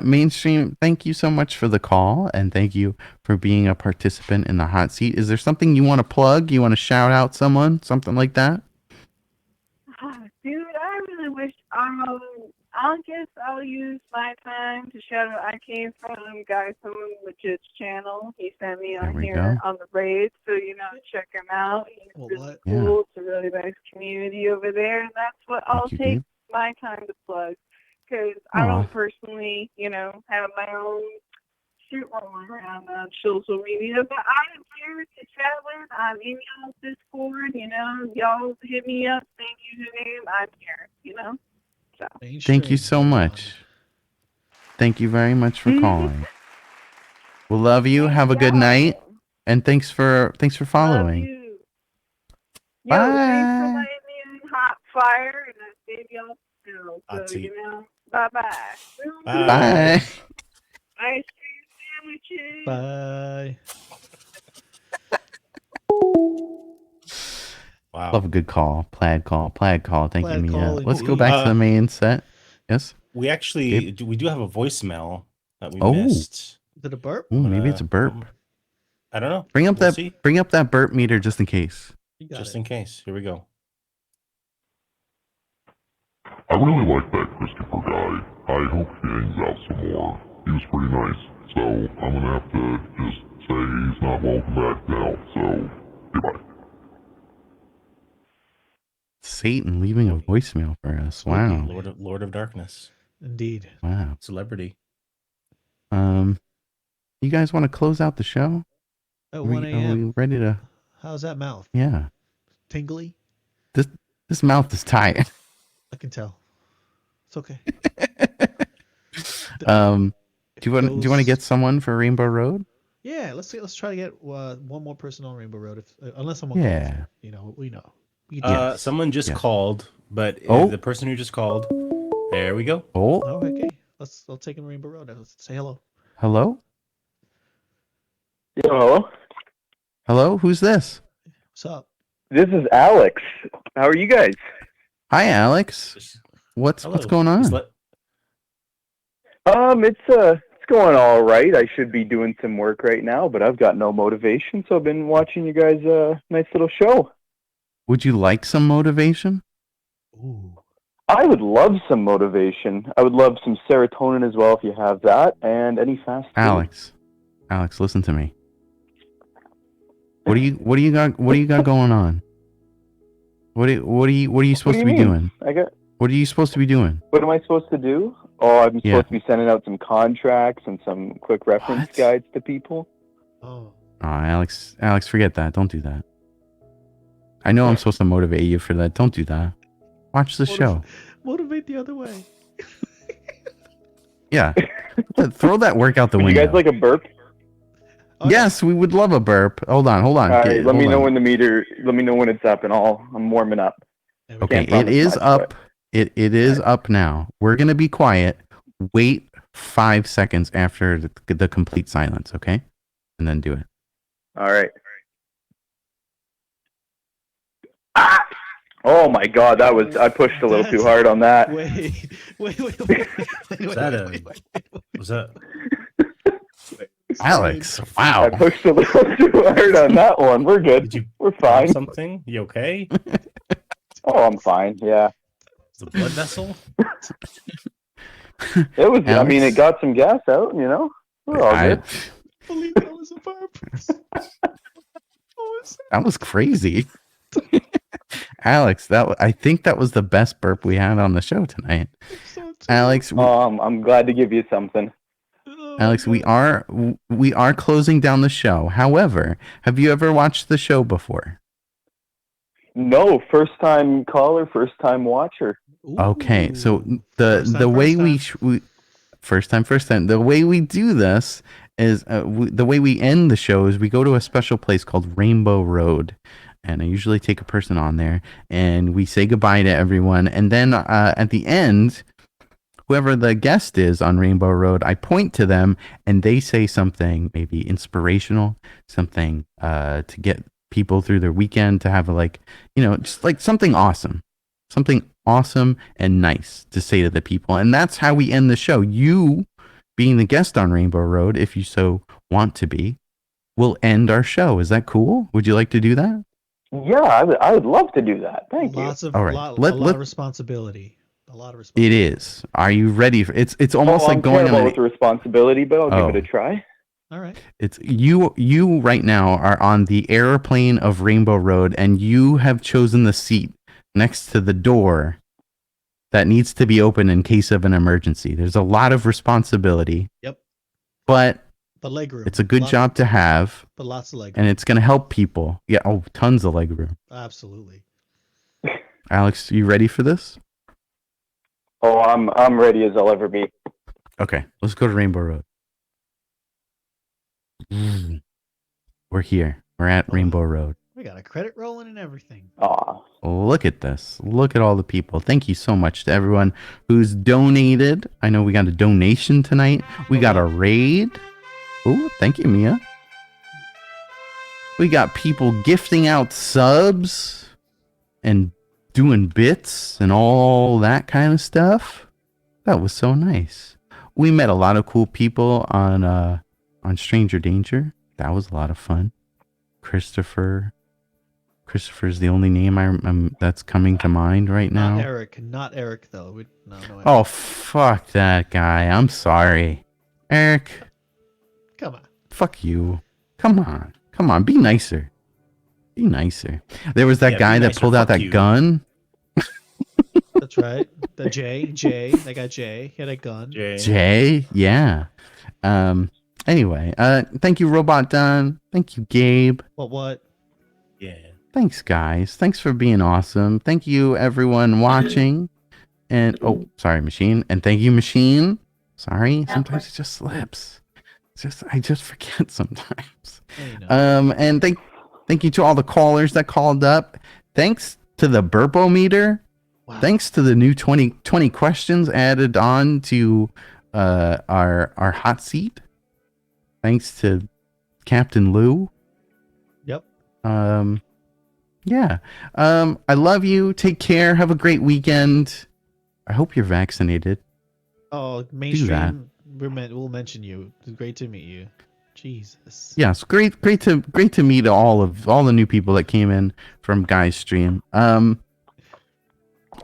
Mainstream, thank you so much for the call, and thank you for being a participant in the hot seat. Is there something you want to plug? You want to shout out someone? Something like that? Dude, I really wish I guess I'll use my time to shout out. I came from Guy from Legit's channel. He sent me on here on the raid, so check him out. He's really cool. It's a really nice community over there, and that's what I'll take my time to plug. Because I don't personally, have my own shit rolling around on social media, but I am here to chat with. I'm in y'all's Discord, y'all hit me up, thank you to name, I'm here, So. Thank you so much. Thank you very much for calling. We'll love you. Have a good night, and thanks for following. Yo, thanks for letting me in hot fire, and I saved y'all too. So, bye-bye. Bye. Ice cream sandwiches. Bye. Wow. Love a good call. Plaid call. Thank you, Mia. Let's go indeed. back to the main set. Yes? We actually we do have a voicemail that we missed. Is it a burp? Ooh, maybe it's a burp. I don't know. Bring up We'll see. that burp meter just in case. Just in case. Here we go. I really like that Christopher guy. I hope he hangs out some more. He was pretty nice. So I'm gonna have to just say he's not welcome back now. So goodbye. Satan leaving a voicemail for us. Wow. Lord of Darkness. Indeed. Wow. Celebrity. You guys want to close out the show? At Are 1 we a.m. ready to? How's that mouth? Yeah. Tingly? This mouth is tight. I can tell. It's okay. Do you want to get someone for Rainbow Road? Yeah, let's try to get one more person on Rainbow Road. Unless someone Yeah. calls, we know. Someone just called, but the person who just called, there we go. Oh, okay. Let's take him to Rainbow Road. Let's say hello. Hello? Yo, Hello? Who's this? What's up? this is Alex. How are you guys? Hi, Alex. What's going on? It's going all right. I should be doing some work right now, but I've got no motivation, so I've been watching you guys' nice little show. Would you like some motivation? I would love some motivation. I would love some serotonin as well if you have that, and any fast food. Alex, listen to me. What do you got going on? What are you supposed to be doing? What are you supposed to be doing? What am I supposed to do? Oh, I'm supposed to be sending out some contracts and some quick reference guides to people. Oh, Alex, forget that. Don't do that. I know I'm supposed to motivate you for that. Don't do that. Watch the show. Motivate the other way. Yeah. Throw that work out the Would window. you guys like a burp? Yes, we would love a burp. Hold on. All right, let me know when it's up, and I'm warming up. Okay, Can't promise it is much, up. It is up now. We're gonna be quiet. wait 5 seconds after the complete silence, okay? And then do it. All right. Ah! Oh my God, I pushed a little too hard on that. Wait. Was that? Alex, wow. I pushed a little too hard on that one. We're good. We're fine. Something? You okay? Oh, I'm fine. Yeah. The blood vessel? It was. Alex? I mean, it got some gas out. You know, we're all good. I believe that was a burp. That was crazy. Alex, I think that was the best burp we had on the show tonight. Alex, I'm glad to give you something. Alex, we are closing down the show. However, have you ever watched the show before? No, first time caller, first time watcher. Okay, so the way we first time the way we do this is the way we end the show is we go to a special place called Rainbow Road, and I usually take a person on there and we say goodbye to everyone, and then at the end, whoever the guest is on Rainbow Road, I point to them and they say something maybe inspirational, something to get people through their weekend, to have just like something awesome and nice to say to the people. And that's how we end the show. You being the guest on Rainbow Road, if you so want to be, will end our show. Is that cool? Would you like to do that? Yeah, I would love to do that. Thank you. All right. A lot of responsibility. It is. Are you ready for it's almost like I'm going terrible on with the responsibility, but I'll give it a try. All right. It's you right now are on the airplane of Rainbow Road, and you have chosen the seat next to the door that needs to be open in case of an emergency. There's a lot of responsibility. Yep. But legroom. It's a good job to have. But lots of legroom. And it's going to help people. Yeah. Oh, tons of legroom. Absolutely. Alex, you ready for this? Oh, I'm ready as I'll ever be. Okay, let's go to Rainbow Road. We're here. We're at Rainbow Road. We got a credit rolling and everything. Aw. Look at this. Look at all the people. Thank you so much to everyone who's donated. I know we got a donation tonight. We got a raid. Oh, thank you, Mia. We got people gifting out subs and doing bits and all that kind of stuff. That was so nice. We met a lot of cool people on Stranger Danger. That was a lot of fun. Christopher's the only name that's coming to mind right now. Not Eric though. No Eric. Oh, fuck that guy. I'm sorry. Eric. Come on. Fuck you. Come on. Be nicer. There was that guy that pulled out that gun. That's right. The Jay. That guy Jay. He had a gun. Jay? Yeah. Anyway, thank you, Robot Don. Thank you, Gabe. What? Yeah. Thanks, guys. Thanks for being awesome. Thank you, everyone watching. And sorry, Machine. And thank you, Machine. Sorry, sometimes it just slips. I just forget sometimes. And thank you to all the callers that called up. Thanks to the Burpo Meter. Wow. Thanks to the new 20 questions added on to our hot seat. Thanks to Captain Lou. Yep. Yeah. I love you. Take care. Have a great weekend. I hope you're vaccinated. Oh, mainstream. We'll mention you. It's great to meet you. Jesus. Yes, great to meet all the new people that came in from Guy's stream.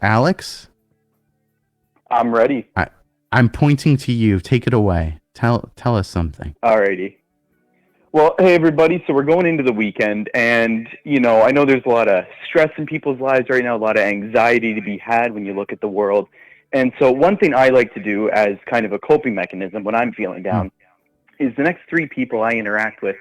Alex, I'm ready. I'm pointing to you. Take it away. Tell us something. Alrighty. Well, hey everybody. So we're going into the weekend, and I know there's a lot of stress in people's lives right now, a lot of anxiety to be had when you look at the world. And so one thing I like to do as kind of a coping mechanism when I'm feeling down is the next 3 people I interact with,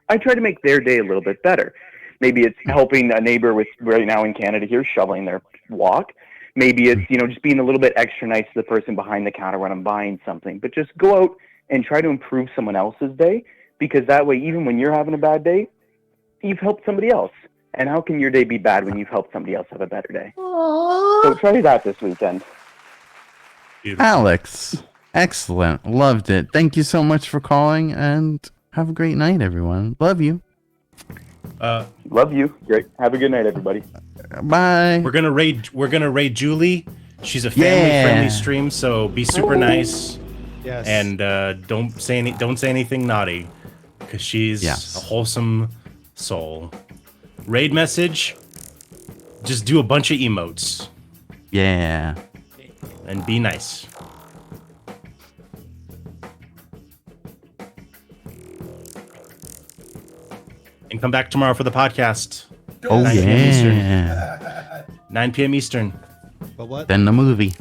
I try to make their day a little bit better. Maybe it's helping a neighbor with, right now in Canada here, shoveling their walk. Maybe it's, just being a little bit extra nice to the person behind the counter when I'm buying something. But just go out and try to improve someone else's day, because that way, even when you're having a bad day, you've helped somebody else. And how can your day be bad when you've helped somebody else have a better day? So try that this weekend. Alex, Excellent. Loved it. Thank you so much for calling, and have a great night, everyone. Love you. Love you. Great. Have a good night, everybody. Bye. We're gonna raid Julie. She's a family-friendly stream, so be super nice. Yes. And don't say anything naughty, because she's a wholesome soul. Raid message. Just do a bunch of emotes. Yeah. And be nice. And come back tomorrow for the podcast. Oh, 9 p.m. yeah. Eastern. 9 p.m. Eastern. But what? Then the movie.